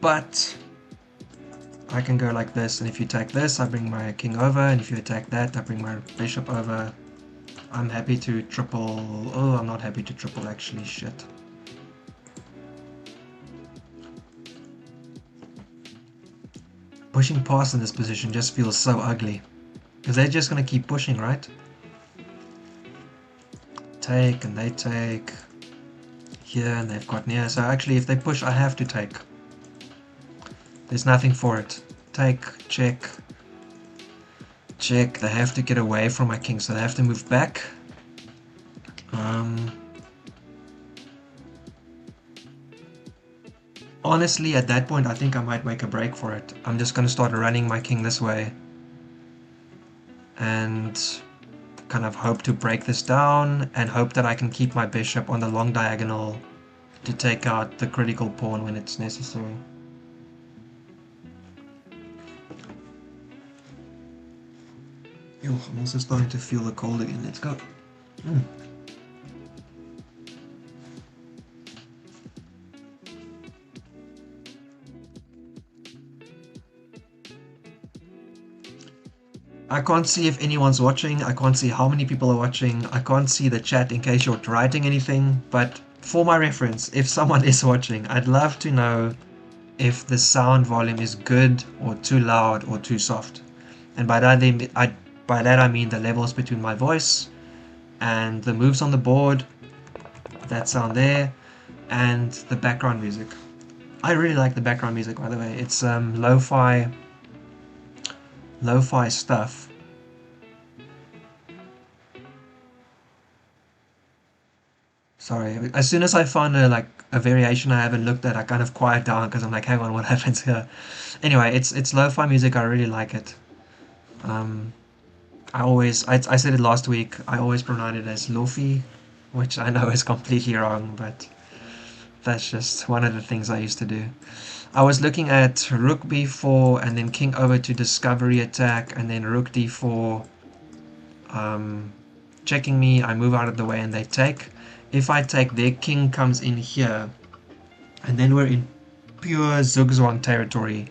But I can go like this, and if you take this, I bring my king over, and if you attack that, I bring my bishop over. I'm happy to triple... Oh, I'm not happy to triple, actually, shit. Pushing past in this position just feels so ugly. Because they're just going to keep pushing, right? take, and they take here, and they've got near. So actually, if they push, I have to take. There's nothing for it. Take, check, check. They have to get away from my king, so they have to move back. Honestly, at that point, I think I might make a break for it. I'm just going to start running my king this way and kind of hope to break this down and hope that I can keep my bishop on the long diagonal to take out the critical pawn when it's necessary. Yo, I'm also starting to feel the cold again. Let's go. I can't see if anyone's watching, I can't see how many people are watching, I can't see the chat in case you're writing anything, but for my reference, if someone is watching, I'd love to know if the sound volume is good or too loud or too soft. And by that I mean the levels between my voice and the moves on the board, that sound there, and the background music. I really like the background music, by the way. It's lo-fi stuff. Sorry, as soon as I find a variation I haven't looked at, I kind of quiet down because I'm like, hang on, what happens here? Anyway, it's lo-fi music. I really like it. I said it last week, I always pronounce it as lofi, which I know is completely wrong, but that's just one of the things I used to do. I was looking at rook b4 and then king over to discovery attack and then rook d4 checking me. I move out of the way and they take. If I take, their king comes in here and then we're in pure zugzwang territory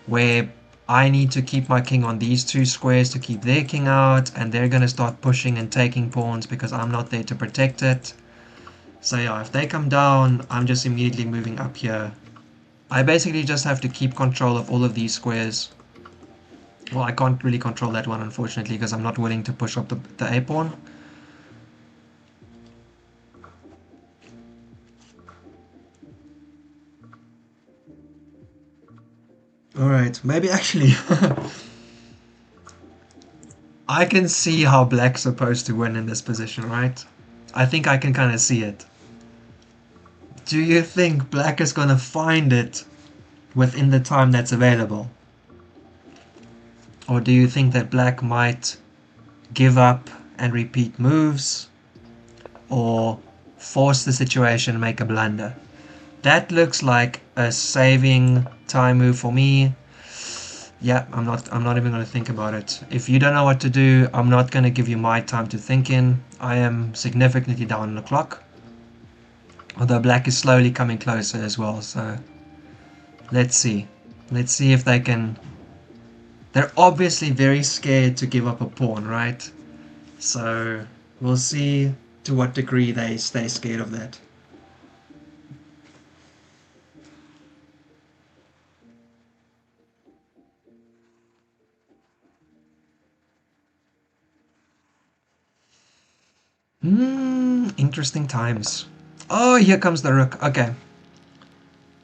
where I need to keep my king on these two squares to keep their king out, and they're going to start pushing and taking pawns because I'm not there to protect it. So yeah, if they come down, I'm just immediately moving up here. I basically just have to keep control of all of these squares. Well, I can't really control that one, unfortunately, because I'm not willing to push up the a-pawn. Alright, maybe actually... I can see how black's supposed to win in this position, right? I think I can kind of see it. Do you think black is going to find it within the time that's available? Or do you think that black might give up and repeat moves? Or force the situation and make a blunder? That looks like a saving time move for me. Yeah, I'm not even going to think about it. If you don't know what to do, I'm not going to give you my time to think in. I am significantly down on the clock. Although black is slowly coming closer as well, so let's see. Let's see if they can... They're obviously very scared to give up a pawn, right? So we'll see to what degree they stay scared of that. Interesting times. Oh, here comes the rook. Okay.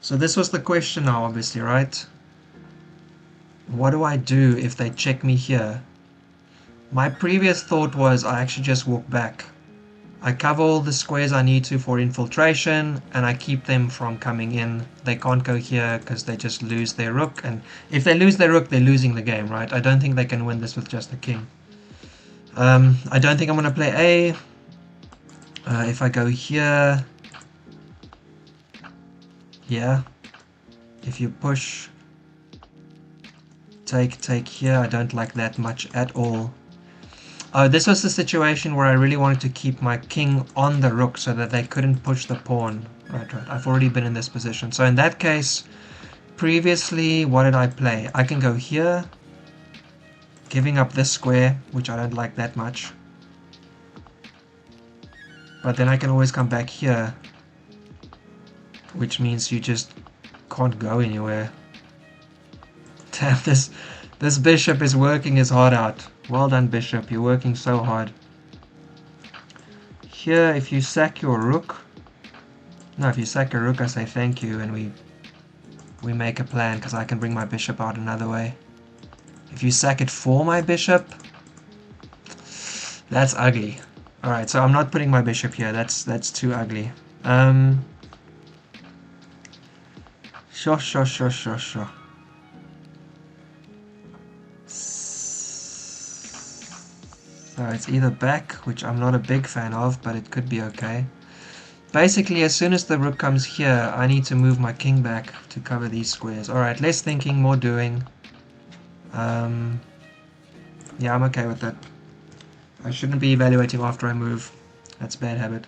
So this was the question now, obviously, right? What do I do if they check me here? My previous thought was I actually just walk back. I cover all the squares I need to for infiltration, and I keep them from coming in. They can't go here because they just lose their rook, and if they lose their rook, they're losing the game, right? I don't think they can win this with just a king. I don't think I'm going to play A. If I go here, yeah, if you push, take here, I don't like that much at all. This was the situation where I really wanted to keep my king on the rook so that they couldn't push the pawn. Right, I've already been in this position. So in that case, previously, what did I play? I can go here, giving up this square, which I don't like that much. But then I can always come back here, which means you just can't go anywhere. Damn, this bishop is working his heart out. Well done, bishop. You're working so hard. here, if you sack your rook... No, if you sack your rook, I say thank you, and we make a plan, because I can bring my bishop out another way. If you sack it for my bishop... That's ugly. Alright, so I'm not putting my bishop here. That's too ugly. Sure. So it's either back, which I'm not a big fan of, but it could be okay. Basically, as soon as the rook comes here, I need to move my king back to cover these squares. Alright, less thinking, more doing. Yeah, I'm okay with that. I shouldn't be evaluating after I move. That's a bad habit.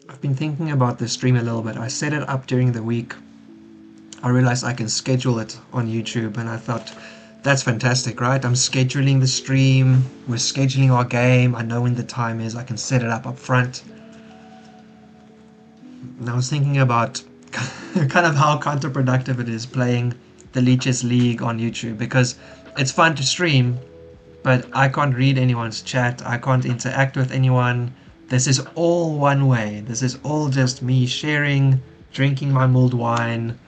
I've been thinking about this stream a little bit. I set it up during the week. I realized I can schedule it on YouTube, and I thought, that's fantastic, right? I'm scheduling the stream, we're scheduling our game, I know when the time is, I can set it up front. And I was thinking about kind of how counterproductive it is playing the Lichess League on YouTube, because it's fun to stream, but I can't read anyone's chat, I can't interact with anyone. This is all one way. This is all just me sharing, drinking my mulled wine,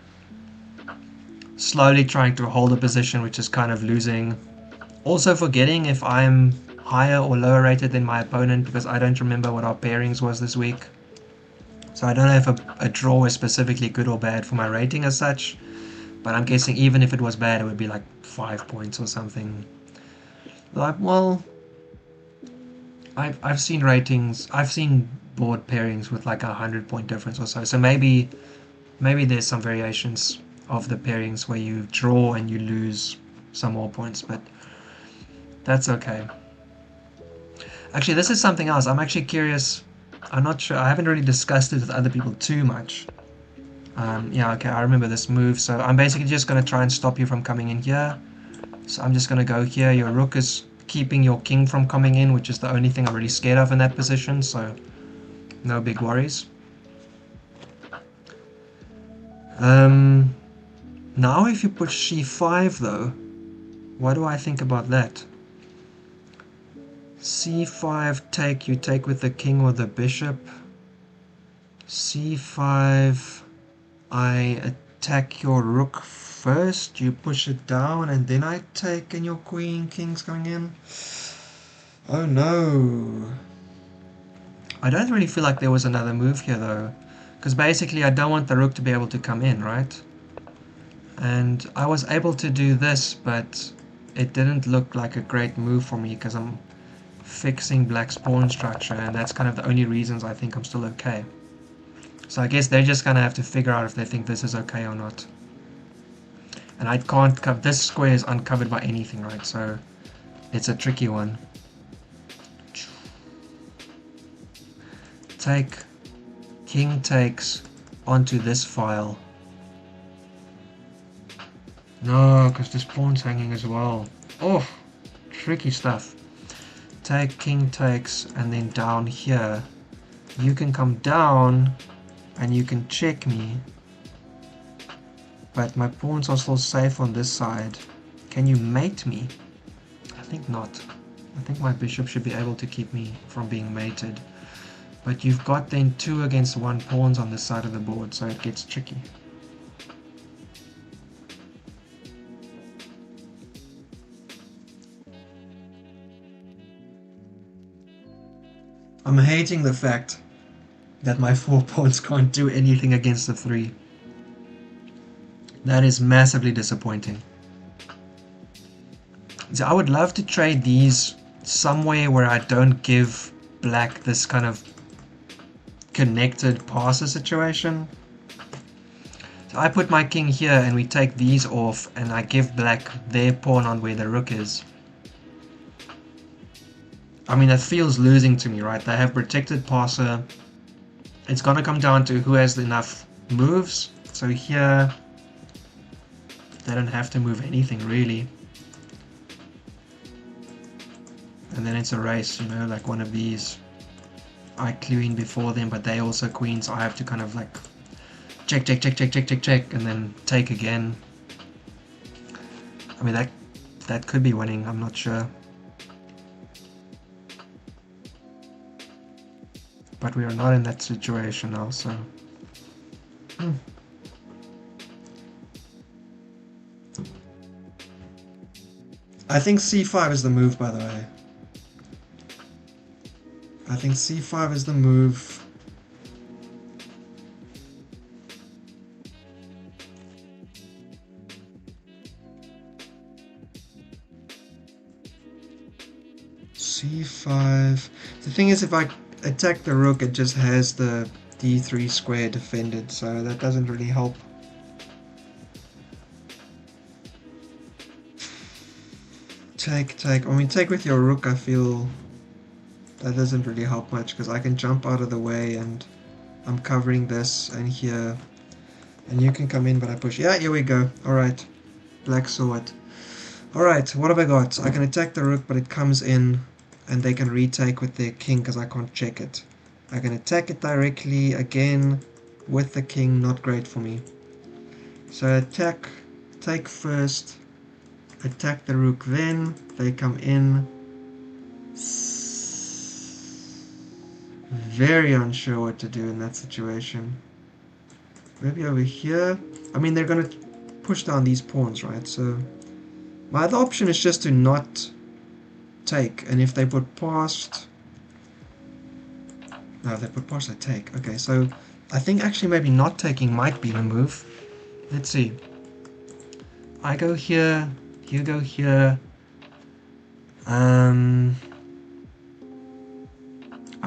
slowly trying to hold a position which is kind of losing. Also forgetting if I'm higher or lower rated than my opponent, because I don't remember what our pairings was this week. So I don't know if a draw is specifically good or bad for my rating as such, but I'm guessing even if it was bad, it would be like 5 points or something. Like, well, I've seen ratings, I've seen board pairings with like 100-point difference or so. So maybe there's some variations of the pairings where you draw and you lose some more points, but that's okay. Actually, this is something else. I'm actually curious. I'm not sure. I haven't really discussed it with other people too much. Yeah, okay, I remember this move. So I'm basically just going to try and stop you from coming in here. So I'm just going to go here. Your rook is keeping your king from coming in, which is the only thing I'm really scared of in that position. So no big worries. Now if you push c5 though, what do I think about that? c5 take, you take with the king or the bishop. c5, I attack your rook first, you push it down, and then I take and your king's going in. Oh no. I don't really feel like there was another move here though, because basically I don't want the rook to be able to come in, right? And I was able to do this, but it didn't look like a great move for me because I'm fixing black's pawn structure, and that's kind of the only reasons I think I'm still okay. So I guess they're just gonna have to figure out if they think this is okay or not. And I can't cover, this square is uncovered by anything, right? So it's a tricky one. Take, king takes onto this file. No, because this pawn's hanging as well. Oh, tricky stuff. Take, king takes, and then down here. You can come down, and you can check me. But my pawns are still safe on this side. Can you mate me? I think not. I think my bishop should be able to keep me from being mated. But you've got then 2 against 1 pawns on this side of the board, so it gets tricky. I'm hating the fact that my 4 pawns can't do anything against the 3. That is massively disappointing. So I would love to trade these somewhere where I don't give black this kind of connected passer situation. So I put my king here and we take these off and I give black their pawn on where the rook is. I mean, it feels losing to me, right? They have protected passer. It's gonna come down to who has enough moves. So here, they don't have to move anything really. And then it's a race, you know, like one of these. I queen before them, but they also queen, so I have to kind of like check, check, check, check, check, check, check, and then take again. I mean, that could be winning, I'm not sure. But we are not in that situation now, so... I think c5 is the move, by the way. I think c5 is the move. c5. The thing is, if I attack the rook, it just has the d3 square defended, so that doesn't really help. Take. I mean, take with your rook, I feel that doesn't really help much, because I can jump out of the way and I'm covering this and here. And you can come in, but I push. Yeah, here we go. Alright. Black saw it. Alright, what have I got? I can attack the rook, but it comes in and they can retake with their king because I can't check it. I can attack it directly again with the king, not great for me. So attack, take first, attack the rook then, they come in. Very unsure what to do in that situation. Maybe over here. I mean, they're going to push down these pawns, right? So my other option is just to not take, and if they put past... No, if they put past, I take. Okay, so I think actually maybe not taking might be the move. Let's see. I go here, you go here.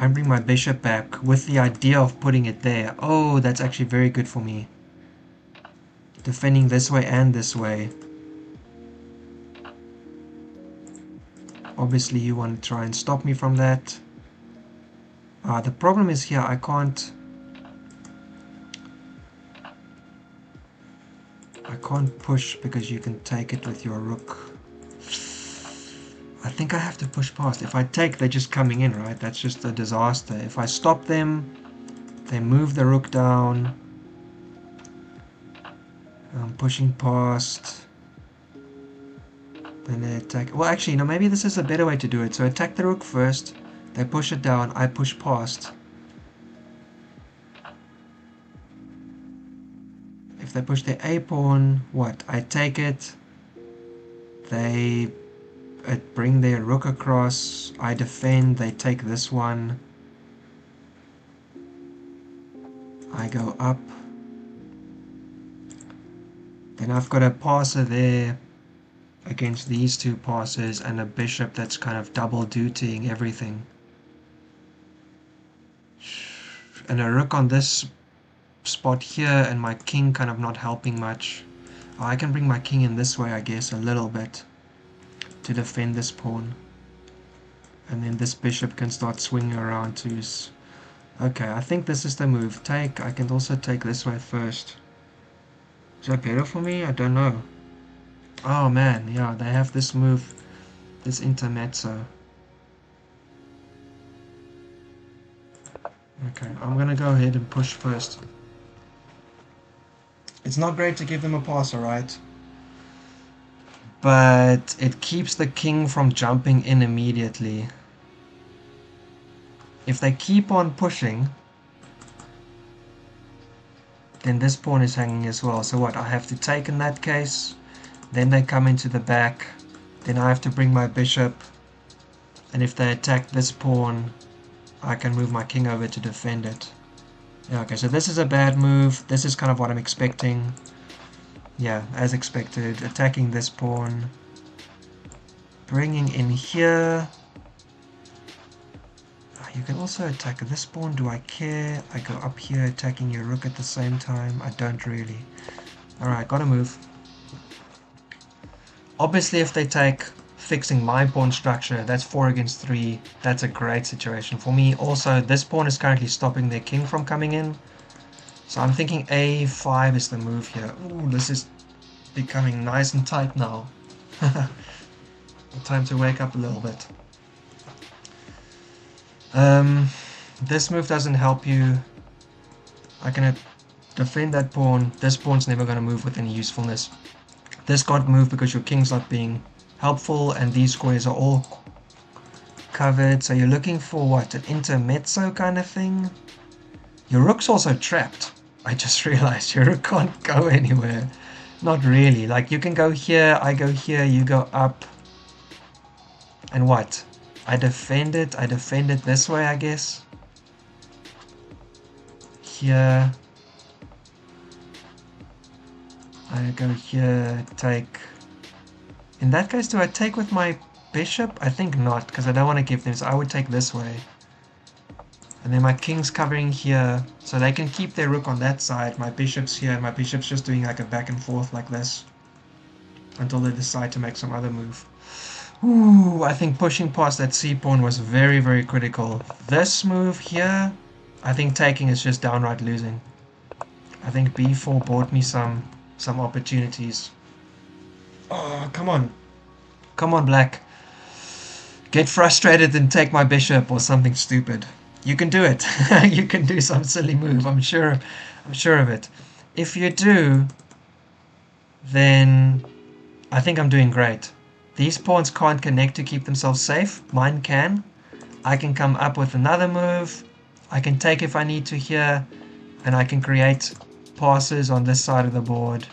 I bring my bishop back with the idea of putting it there. Oh, that's actually very good for me. Defending this way and this way. Obviously you want to try and stop me from that. The problem is here I can't push because you can take it with your rook. I think I have to push past. If I take, they're just coming in, right? That's just a disaster. If I stop them, they move the rook down. I'm pushing past. Then they attack. Well, actually, no, maybe this is a better way to do it. So attack the rook first. They push it down. I push past. If they push their A pawn, what? I take it. They bring their rook across. I defend. They take this one. I go up. Then I've got a passer there against these two passers and a bishop that's kind of double dutying everything. And a rook on this spot here and my king kind of not helping much. I can bring my king in this way, I guess, a little bit to defend this pawn. And then this bishop can start swinging around too. Okay, I think this is the move. Take. I can also take this way first. Is that better for me? I don't know. Oh man, yeah, they have this move, this intermezzo. Okay, I'm gonna go ahead and push first. It's not great to give them a pass, alright? But it keeps the king from jumping in immediately. If they keep on pushing, then this pawn is hanging as well. So what, I have to take in that case, then they come into the back, then I have to bring my bishop, and if they attack this pawn, I can move my king over to defend it. Yeah, okay, so this is a bad move. This is kind of what I'm expecting. Yeah, as expected. Attacking this pawn. Bringing in here. You can also attack this pawn. Do I care? I go up here attacking your rook at the same time. I don't really. Alright, gotta move. Obviously, if they take, fixing my pawn structure, that's 4 against 3. That's a great situation for me. Also, this pawn is currently stopping their king from coming in. So I'm thinking a5 is the move here. Ooh, this is becoming nice and tight now. Time to wake up a little bit. This move doesn't help you. I can defend that pawn. This pawn's never going to move with any usefulness. This can't move because your king's not being helpful, and these squares are all covered. So you're looking for what? An intermezzo kind of thing? Your rook's also trapped. I just realized your rook can't go anywhere. Not really. Like, you can go here, I go here, you go up. And what? I defend it this way, I guess. Here. I go here, take. In that case, do I take with my bishop? I think not, because I don't want to give them, so I would take this way. And then my king's covering here, so they can keep their rook on that side. My bishop's here, my bishop's just doing like a back and forth like this. Until they decide to make some other move. Ooh, I think pushing past that c-pawn was very, very critical. This move here, I think taking is just downright losing. I think b4 bought me some opportunities. Oh, come on. Come on, black. Get frustrated and take my bishop or something stupid. You can do it. You can do some silly move. I'm sure of it. If you do, then I think I'm doing great. These pawns can't connect to keep themselves safe. Mine can. I can come up with another move. I can take if I need to here, and I can create passes on this side of the board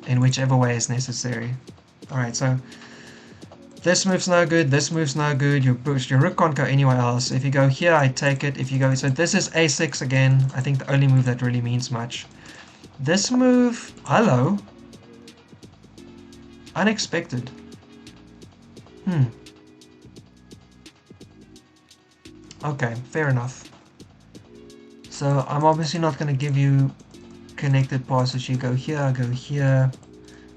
in whichever way is necessary. Alright, so this move's no good, this move's no good, your rook can't go anywhere else. If you go here, I take it. If you go, so this is a6 again. I think the only move that really means much. This move, hello. Unexpected. Okay, fair enough. So I'm obviously not going to give you connected passes. You go here, I go here.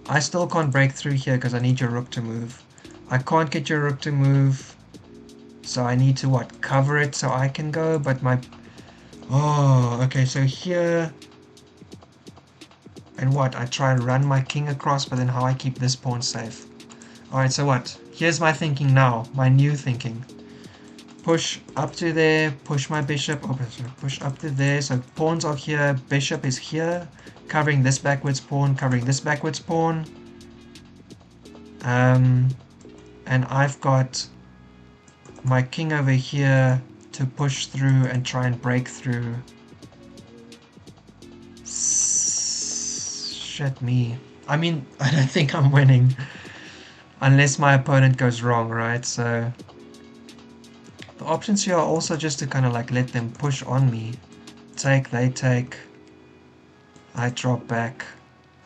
I still can't break through here because I need your rook to move. I can't get your rook to move, so I need to what? Cover it so I can go, but my... Oh, okay, so here... And what? I try and run my king across, but then how I keep this pawn safe. Alright, so what? Here's my thinking now, my new thinking. Push up to there, push my bishop, oh, sorry, push up to there, so pawns are here, bishop is here, covering this backwards pawn, covering this backwards pawn. And I've got my king over here to push through and try and break through. Shit me. I mean, I don't think I'm winning unless my opponent goes wrong, right? So the options here are also just to kind of like let them push on me. Take, they take. I drop back.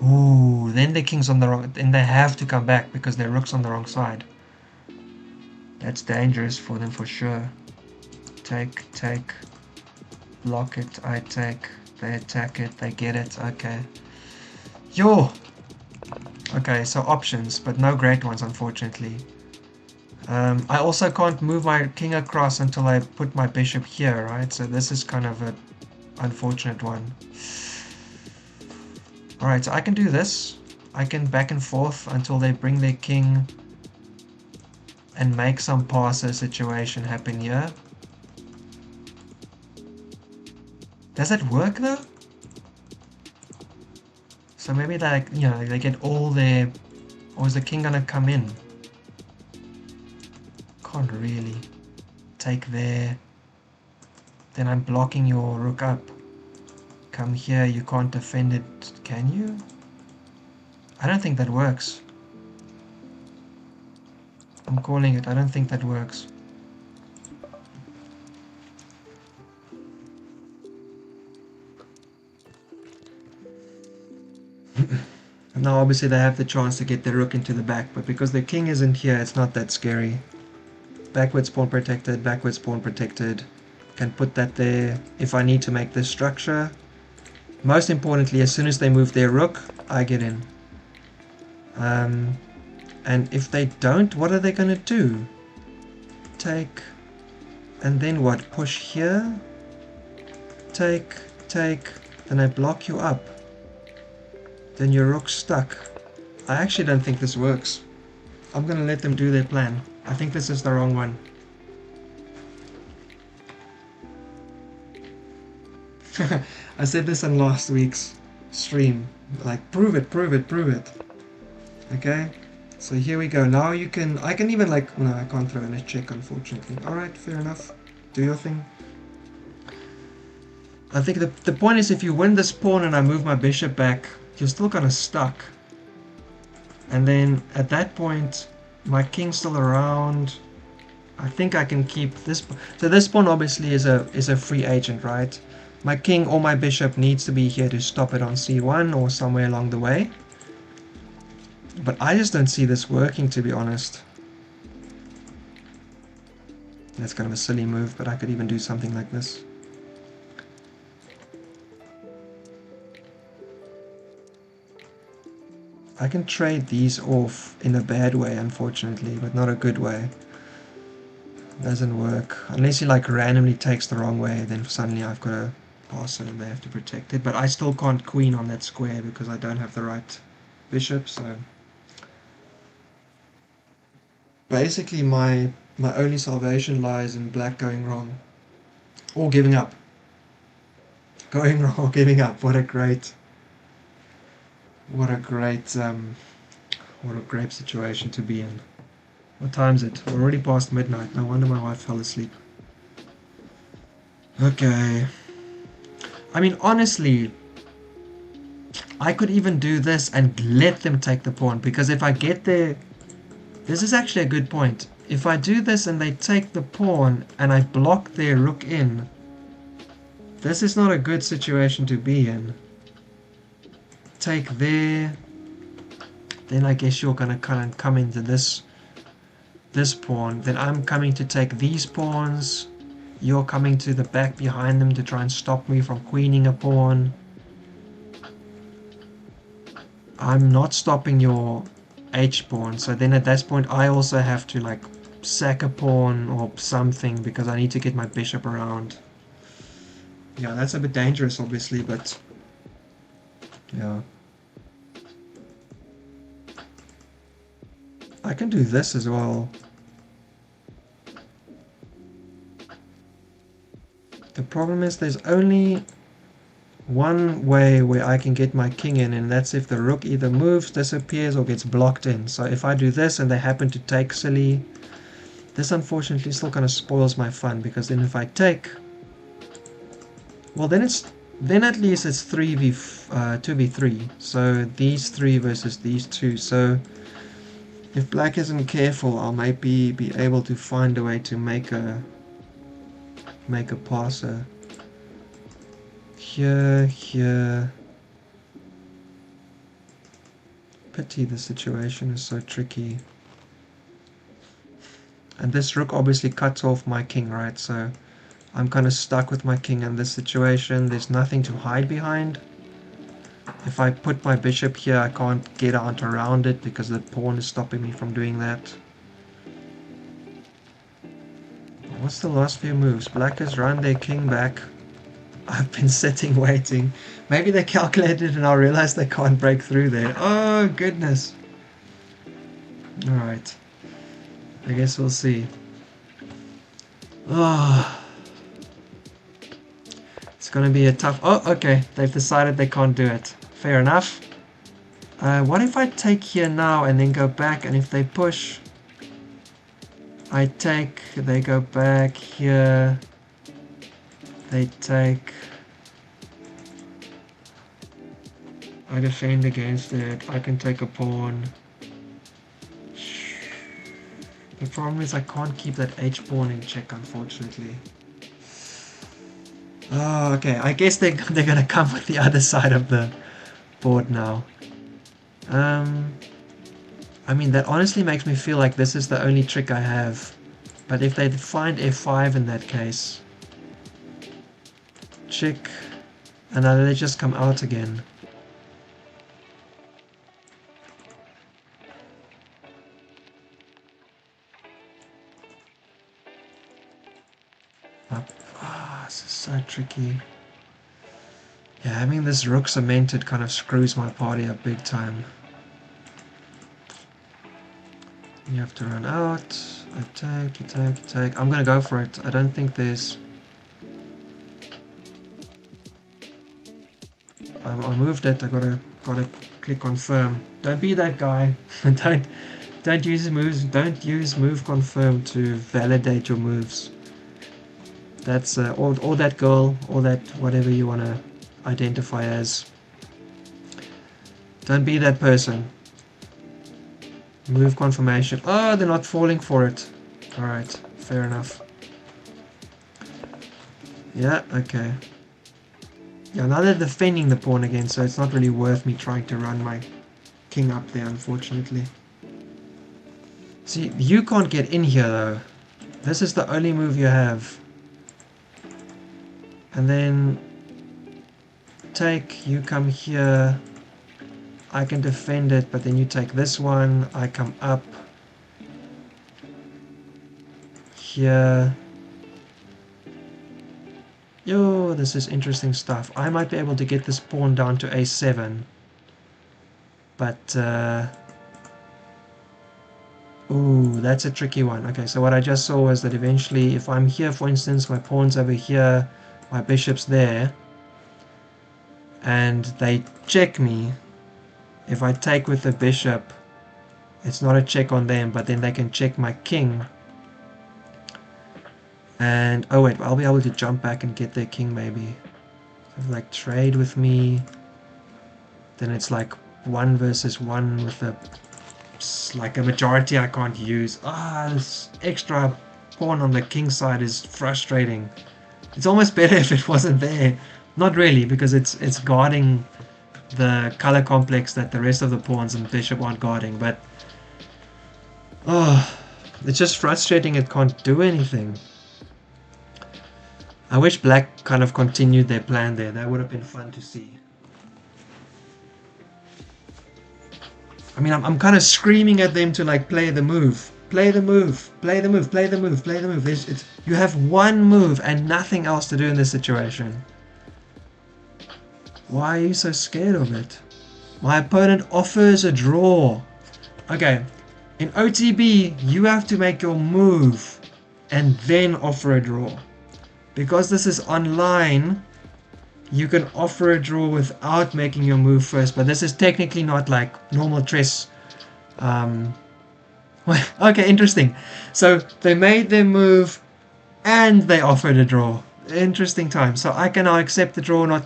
Ooh, then the king's on the wrong, then they have to come back because their rook's on the wrong side. That's dangerous for them for sure. Take, take, block it, I take, they attack it, they get it, okay. Yo! Okay, so options, but no great ones unfortunately. I also can't move my king across until I put my bishop here, right? So this is kind of an unfortunate one. Alright, so I can do this. I can back and forth until they bring their king and make some passer situation happen here. Does that work though? So maybe they, you know, they get all their... Or is the king gonna come in? Can't really. Take there. Then I'm blocking your rook up. Come here, you can't defend it, can you? I don't think that works. I'm calling it, I don't think that works. Now obviously they have the chance to get their rook into the back, but because the king isn't here, it's not that scary. Backwards pawn protected, backwards pawn protected. Can put that there if I need to make this structure. Most importantly, as soon as they move their rook, I get in. And if they don't, what are they going to do? Take, and then what? Push here? Take, take, then I block you up. Then your rook's stuck. I actually don't think this works. I'm going to let them do their plan. I think this is the wrong one. I said this on last week's stream. Like, prove it, prove it, prove it. Okay? So here we go. Now you can... I can even like... No, I can't throw in a check, unfortunately. Alright, fair enough. Do your thing. I think the point is if you win this pawn and I move my bishop back, you're still kind of stuck. And then at that point, my king's still around. I think I can keep this. So this pawn obviously is a free agent, right? My king or my bishop needs to be here to stop it on c1 or somewhere along the way. But I just don't see this working, to be honest. That's kind of a silly move, but I could even do something like this. I can trade these off in a bad way, unfortunately, but not a good way. Doesn't work. Unless he like randomly takes the wrong way, then suddenly I've got a pass and they have to protect it. But I still can't queen on that square because I don't have the right bishop, so... Basically my only salvation lies in black going wrong. Or giving up. Going wrong or giving up. What a great situation to be in. What time is it? We're already past midnight. No wonder my wife fell asleep. Okay. I mean, honestly, I could even do this and let them take the pawn, because if I get there... This is actually a good point. If I do this and they take the pawn and I block their rook in, this is not a good situation to be in. Take there, then I guess you're gonna kind of come into this pawn, then I'm coming to take these pawns, you're coming to the back behind them to try and stop me from queening a pawn. I'm not stopping your h pawn, so then at this point I also have to like sack a pawn or something because I need to get my bishop around. Yeah, that's a bit dangerous obviously, but yeah. I can do this as well. The problem is there's only one way where I can get my king in, and that's if the rook either moves, disappears, or gets blocked in. So if I do this and they happen to take silly, this unfortunately still kind of spoils my fun, because then if I take, well then at least it's 2v3, so these 3 versus these 2. So if black isn't careful, I'll maybe be able to find a way to make a passer. Here. Pity the situation is so tricky. And this rook obviously cuts off my king, right? So I'm kind of stuck with my king in this situation. There's nothing to hide behind. If I put my bishop here, I can't get out around it because the pawn is stopping me from doing that. What's the last few moves? Black has run their king back. I've been sitting waiting. Maybe they calculated and I realized they can't break through there. Oh goodness. Alright. I guess we'll see. Oh. It's gonna be a tough... Oh, okay. They've decided they can't do it. Fair enough. What if I take here now and then go back, and if they push... I take, they go back here... They take... I defend against it. I can take a pawn. The problem is I can't keep that h-pawn in check, unfortunately. Oh, okay. I guess they're gonna come with the other side of the board now. I mean, that honestly makes me feel like this is the only trick I have. But if they find f5 in that case... Check, and then they just come out again. This is so tricky. Yeah, having this rook cemented kind of screws my party up big time. You have to run out. Attack. I'm gonna go for it. I don't think there's... I moved it. I gotta click confirm. Don't be that guy. Don't use moves. Don't use move confirm to validate your moves. That's or that girl, or that whatever you wanna identify as. Don't be that person. Move confirmation. Oh, they're not falling for it. Alright, fair enough. Yeah, okay. Yeah, now they're defending the pawn again, so it's not really worth me trying to run my king up there, unfortunately. See, you can't get in here though. This is the only move you have. And then take, you come here. I can defend it, but then you take this one. I come up here. Yo, this is interesting stuff. I might be able to get this pawn down to a7. But, ooh, that's a tricky one. Okay, so what I just saw was that eventually, if I'm here, for instance, my pawn's over here, my bishop's there, and they check me. If I take with the bishop, it's not a check on them, but then they can check my king. And, oh wait, I'll be able to jump back and get their king maybe. So like trade with me. Then it's like 1 versus 1 with like a majority I can't use. This extra pawn on the king side is frustrating. It's almost better if it wasn't there. Not really, because it's guarding the color complex that the rest of the pawns and bishop aren't guarding, but it's just frustrating it can't do anything. I wish black kind of continued their plan there. That would have been fun to see. I mean, I'm kind of screaming at them to like play the move. Play the move. Play the move. Play the move. Play the move. You have one move and nothing else to do in this situation. Why are you so scared of it? My opponent offers a draw. Okay, in OTB, you have to make your move and then offer a draw. Because this is online, you can offer a draw without making your move first, but this is technically not like normal chess. Okay, interesting. So they made their move and they offered a draw. Interesting time. So I can now accept the draw or not.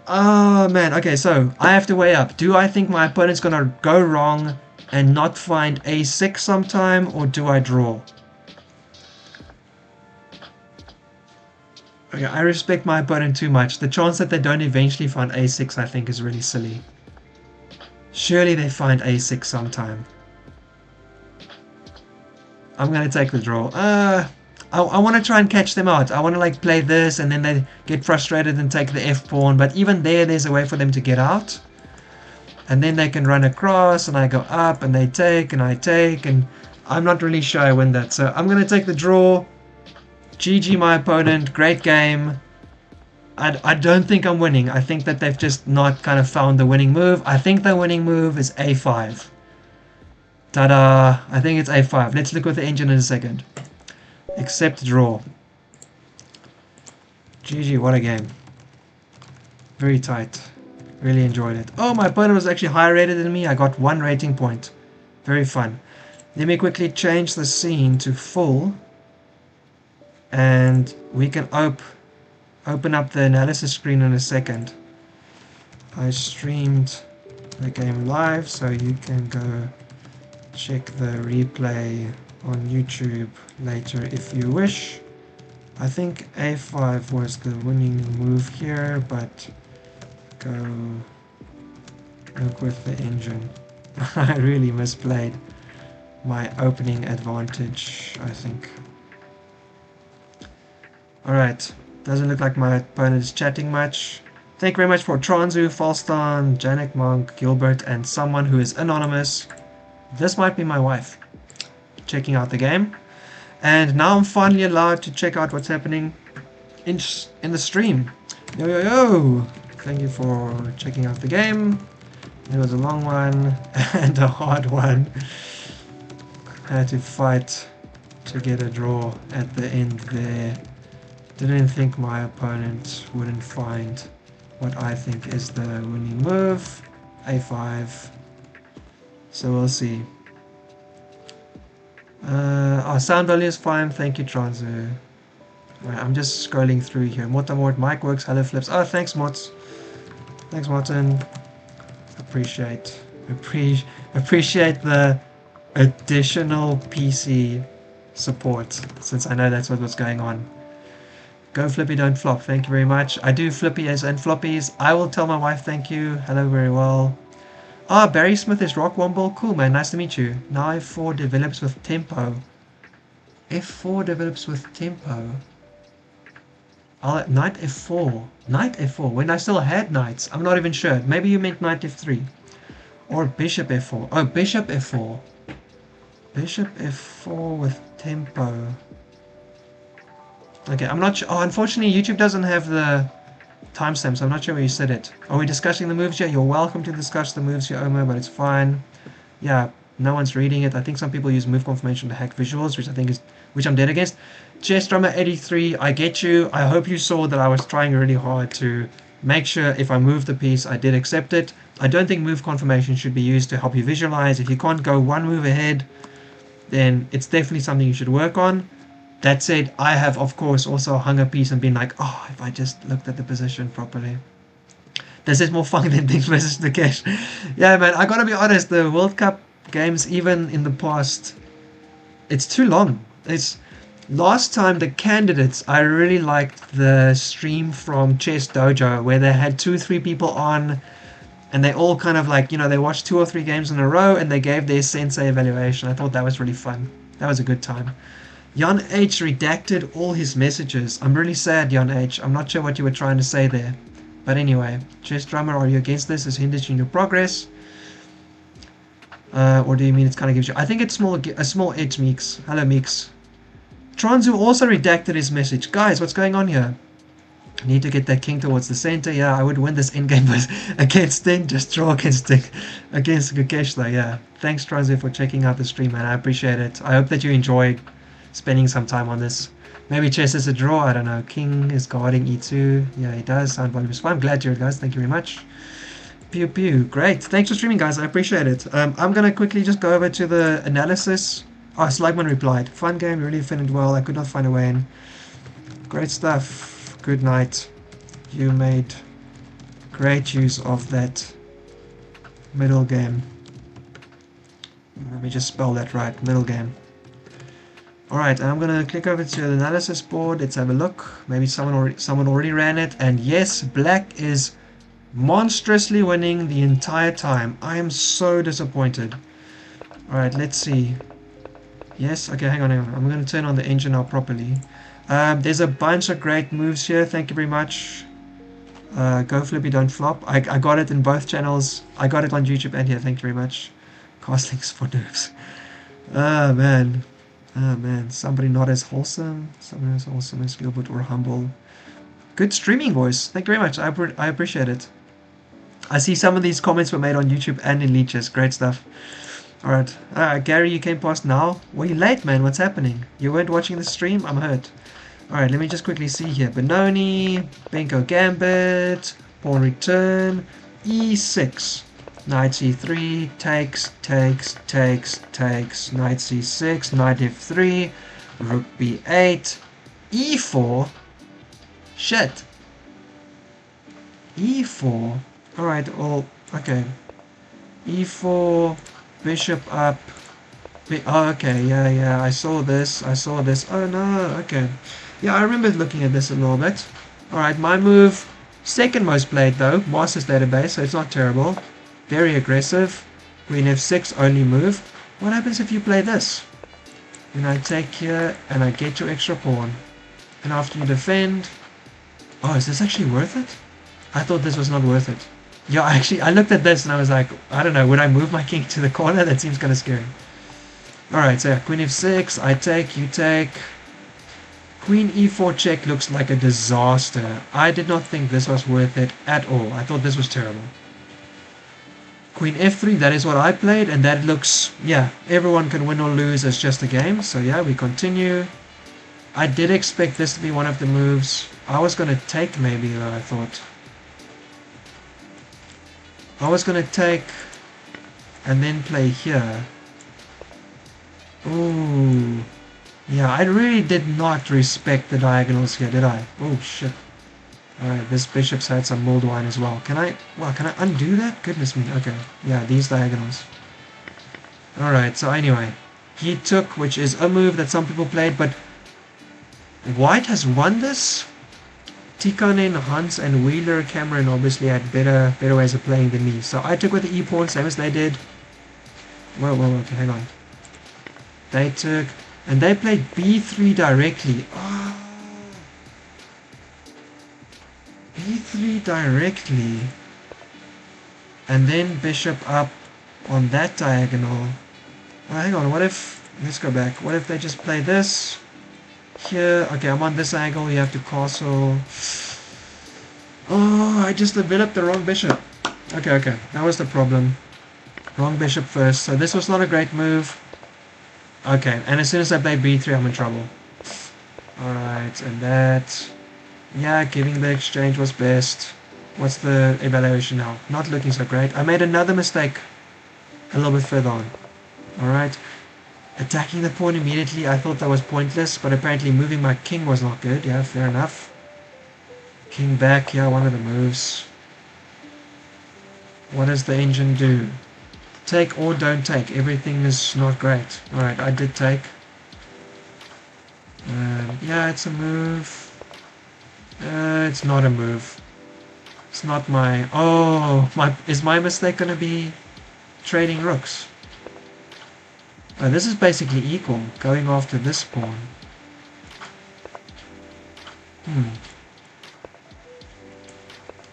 Oh man, okay, so I have to weigh up. Do I think my opponent's gonna go wrong and not find a6 sometime, or do I draw? Okay, I respect my opponent too much. The chance that they don't eventually find a6 I think is really silly. Surely they find a6 sometime. I'm gonna take the draw. I want to try and catch them out. I want to like play this and then they get frustrated and take the f pawn, but even there's a way for them to get out. And then they can run across and I go up and they take and I take, and I'm not really sure I win that. So I'm going to take the draw. GG my opponent, great game. I don't think I'm winning. I think that they've just not kind of found the winning move. I think the winning move is a5. Ta-da! I think it's a5. Let's look with the engine in a second. Accept draw. GG, what a game. Very tight. Really enjoyed it. Oh, my opponent was actually higher rated than me. I got 1 rating point. Very fun. Let me quickly change the scene to full. And we can open up the analysis screen in a second. I streamed the game live, so you can go check the replay on YouTube later if you wish. I think a5 was the winning move here, but go look with the engine. I really misplayed my opening advantage, I think. Alright, doesn't look like my opponent is chatting much. Thank you very much for Transu, Falstan, Janek Monk, Gilbert, and someone who is anonymous. This might be my wife. Checking out the game. And now I'm finally allowed to check out what's happening in the stream. Yo yo yo! Thank you for checking out the game. It was a long one and a hard one. I had to fight to get a draw at the end there. Didn't think my opponent wouldn't find what I think is the winning move. A5. So we'll see. Our sound value is fine. Thank you, Transu. Right, I'm just scrolling through here. Motamort, Mike works, hello flips. Oh, thanks, Mots. Thanks, Martin. Appreciate the additional PC support, since I know that's what's going on. Go flippy, don't flop. Thank you very much. I do flippies and floppies. I will tell my wife thank you. Hello, very well. Ah, Barry Smith is Rock Womble. Cool, man. Nice to meet you. Now F4 develops with tempo. F4 develops with tempo. Knight F4. Knight F4. When I still had knights. I'm not even sure. Maybe you meant Knight F3. Or Bishop F4. Oh, Bishop F4. Bishop F4 with tempo. Okay, I'm not sure. Oh, unfortunately, YouTube doesn't have the timestamp, so I'm not sure where you said it. Are we discussing the moves here? You're welcome to discuss the moves here, Omer, but it's fine. Yeah, no one's reading it. I think some people use move confirmation to hack visuals, which I'm dead against. Chess Drummer 83, I get you. I hope you saw that I was trying really hard to make sure if I moved the piece, I did accept it. I don't think move confirmation should be used to help you visualize. If you can't go one move ahead, then it's definitely something you should work on. That said, I have, of course, also hung a piece and been like, oh, if I just looked at the position properly. This is more fun than things versus the cash. Yeah, man, I gotta be honest, the World Cup games, even in the past, it's too long. Last time, the candidates, I really liked the stream from Chess Dojo, where they had 2-3 people on, and they all kind of like, they watched 2 or 3 games in a row, and they gave their sensei evaluation. I thought that was really fun. That was a good time. Jan H redacted all his messages. I'm really sad, Jan H. I'm not sure what you were trying to say there. But anyway, Chess Drummer, are you against this? This hinders you in your progress? Or do you mean it kind of gives you... I think it's a small edge, Meeks. Hello, Meeks. Transu also redacted his message. Guys, what's going on here? I need to get that king towards the center. Yeah, I would win this endgame against Sting. Just draw against Sting. Against Gukesh, though, yeah. Thanks, Transu, for checking out the stream, man. I appreciate it. I hope that you enjoyed spending some time on this. Maybe chess is a draw, I don't know. King is guarding e2. Yeah, he does. Sound volume is fine. I'm glad you're guys. Thank you very much. Pew pew. Great. Thanks for streaming, guys. I appreciate it. I'm going to quickly just go over to the analysis. Oh, Slugman replied. Fun game. Really finished well. I could not find a way in. Great stuff. Good night. You made great use of that middle game. Let me just spell that right. Middle game. Alright, I'm going to click over to the analysis board. Let's have a look. Maybe someone already ran it. And yes, black is monstrously winning the entire time. I am so disappointed. Alright, let's see. Yes, okay, hang on. I'm going to turn on the engine now properly. There's a bunch of great moves here. Thank you very much. Go flippy, don't flop. I got it in both channels. I got it on YouTube and here. Thank you very much. Castlinks for nerves. Ah, man. Oh man, somebody not as wholesome, somebody as wholesome as Gilbert or humble. Good streaming voice, thank you very much, I appreciate it. I see some of these comments were made on YouTube and in Lichess, great stuff. Alright, Gary, you came past now. Well, you're late, man, what's happening? You weren't watching the stream? I'm hurt. Alright, let me just quickly see here. Benoni, Benko Gambit, pawn return, e6. Knight c3, takes, knight c6, knight f3, rook b8, e4, shit, e4, alright, well, okay, e4, bishop up, oh, okay, yeah, I saw this, oh no, okay, yeah, I remember looking at this a little bit. Alright, my move, second most played though, Master's database, so it's not terrible. Very aggressive. Queen f6, only move. What happens if you play this? Then I take here and I get your extra pawn. And after you defend... Oh, is this actually worth it? I thought this was not worth it. Yeah, actually, I looked at this and I was like, I don't know, would I move my king to the corner? That seems kind of scary. Alright, so yeah, queen f6, I take, you take. Queen e4 check looks like a disaster. I did not think this was worth it at all. I thought this was terrible. Queen f3, that is what I played, and that looks, yeah, everyone can win or lose, it's just a game, so yeah, we continue. I did expect this to be one of the moves. I was going to take maybe, though, I thought. I was gonna take and then play here. Ooh. Yeah, I really did not respect the diagonals here, did I? Oh shit. Alright, this bishop's had some mulled wine as well. Can I undo that? Goodness me. Okay. Yeah, these diagonals. Alright, so anyway. He took, which is a move that some people played, but White has won this. Tikkanen, Hans, and Wheeler Cameron obviously had better ways of playing than me. So I took with the E-pawn, same as they did. Whoa, okay, hang on. They took, and they played B3 directly. Oh. B3 directly. And then bishop up on that diagonal. Well, hang on, what if, let's go back. What if they just play this? Here, okay, I'm on this angle, you have to castle. Oh, I just developed the wrong bishop. Okay, that was the problem. Wrong bishop first, so this was not a great move. Okay, and as soon as I play b3, I'm in trouble. Alright, and that... Yeah, giving the exchange was best. What's the evaluation now? Not looking so great. I made another mistake a little bit further on. Alright. Attacking the pawn immediately, I thought that was pointless, but apparently moving my king was not good. Yeah, fair enough. King back, yeah, one of the moves. What does the engine do? Take or don't take. Everything is not great. Alright, I did take. Yeah, it's a move. It's not a move. It's not my... Oh, is my mistake going to be trading rooks? This is basically equal, going after this pawn.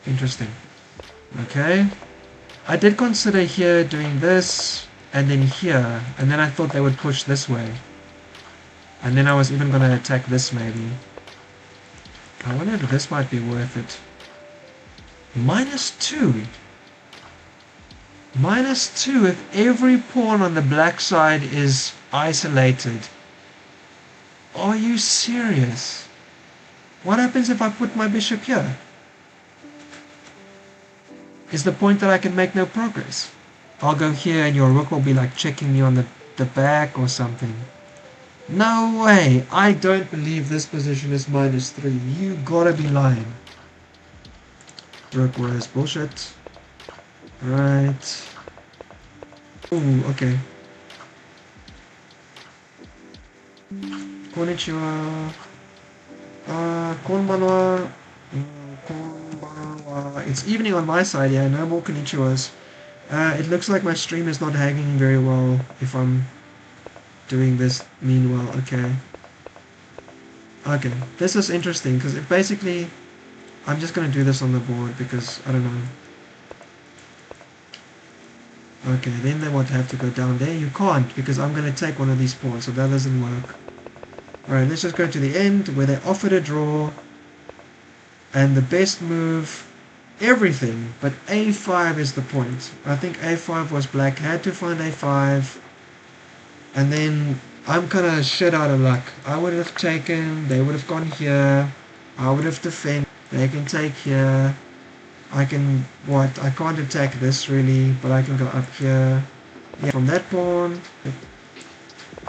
Interesting. Okay. I did consider here doing this, and then here, and then I thought they would push this way. And then I was even going to attack this maybe. I wonder if this might be worth it. -2. -2 if every pawn on the black side is isolated. Are you serious? What happens if I put my bishop here? Is the point that I can make no progress? I'll go here and your rook will be like checking me on the back or something. No way! I don't believe this position is -3. You gotta be lying. Rook was bullshit. Right. Ooh, okay. Konnichiwa. Konbanwa. Konbanwa. It's evening on my side, yeah, no more konnichiwas. It looks like my stream is not hanging very well if I'm doing this meanwhile. Okay. Okay, this is interesting because it basically... I'm just going to do this on the board because, I don't know. Okay, then they would have to go down there. You can't because I'm going to take one of these pawns, so that doesn't work. Alright, let's just go to the end where they offered a draw. And the best move, everything, but a5 is the point. I think a5 was black, had to find a5. And then I'm kind of shit out of luck. I would have taken, they would have gone here. I would have defended. They can take here. I can, what? I can't attack this really, but I can go up here. Yeah, from that pawn.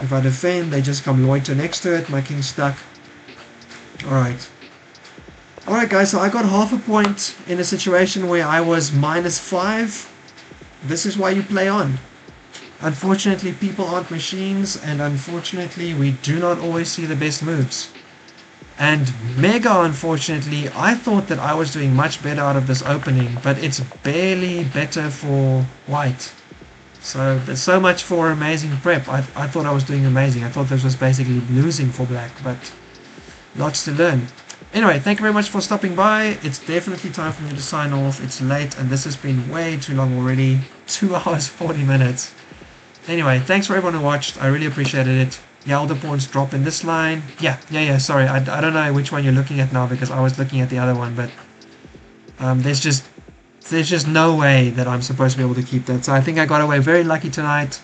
If I defend, they just come loiter next to it. My king's stuck. Alright. Alright guys, so I got half a point in a situation where I was -5. This is why you play on. Unfortunately, people aren't machines, and unfortunately, we do not always see the best moves. And mega unfortunately, I thought that I was doing much better out of this opening, but it's barely better for white. So there's so much for amazing prep. I thought I was doing amazing. I thought this was basically losing for black, but lots to learn. Anyway, thank you very much for stopping by. It's definitely time for me to sign off. It's late and this has been way too long already. 2 hours 40 minutes. Anyway, thanks for everyone who watched. I really appreciated it. Yeah, all the pawns drop in this line. Yeah, sorry. I don't know which one you're looking at now because I was looking at the other one, but there's just no way that I'm supposed to be able to keep that. So I think I got away very lucky tonight.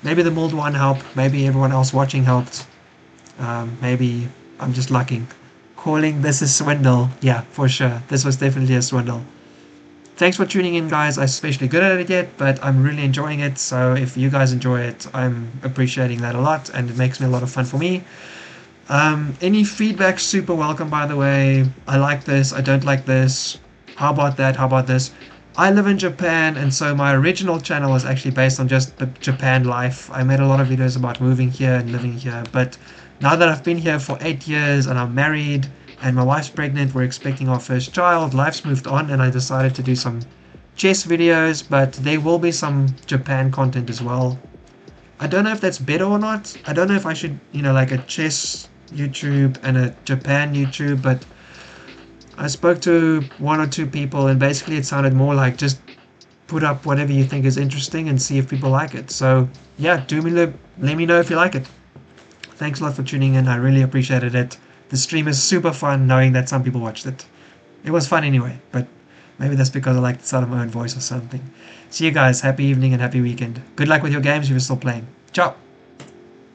Maybe the mulled one helped. Maybe everyone else watching helped. Maybe I'm just lucking. Calling this a swindle. Yeah, for sure. This was definitely a swindle. Thanks for tuning in, guys. I'm especially good at it yet, but I'm really enjoying it. So if you guys enjoy it, I'm appreciating that a lot, and it makes me a lot of fun for me. Any feedback, super welcome, by the way. I like this, I don't like this. How about that? How about this? I live in Japan, and so my original channel was actually based on just the Japan life. I made a lot of videos about moving here and living here, but now that I've been here for 8 years and I'm married and my wife's pregnant, we're expecting our first child, life's moved on, and I decided to do some chess videos, but there will be some Japan content as well. I don't know if that's better or not. I don't know if I should, like a chess YouTube and a Japan YouTube, but I spoke to one or two people and basically it sounded more like just put up whatever you think is interesting and see if people like it. So yeah, let me know if you like it. Thanks a lot for tuning in. I really appreciated it. The stream is super fun knowing that some people watched it. It was fun anyway, but maybe that's because I like the sound of my own voice or something. See you guys. Happy evening and happy weekend. Good luck with your games if you're still playing. Ciao.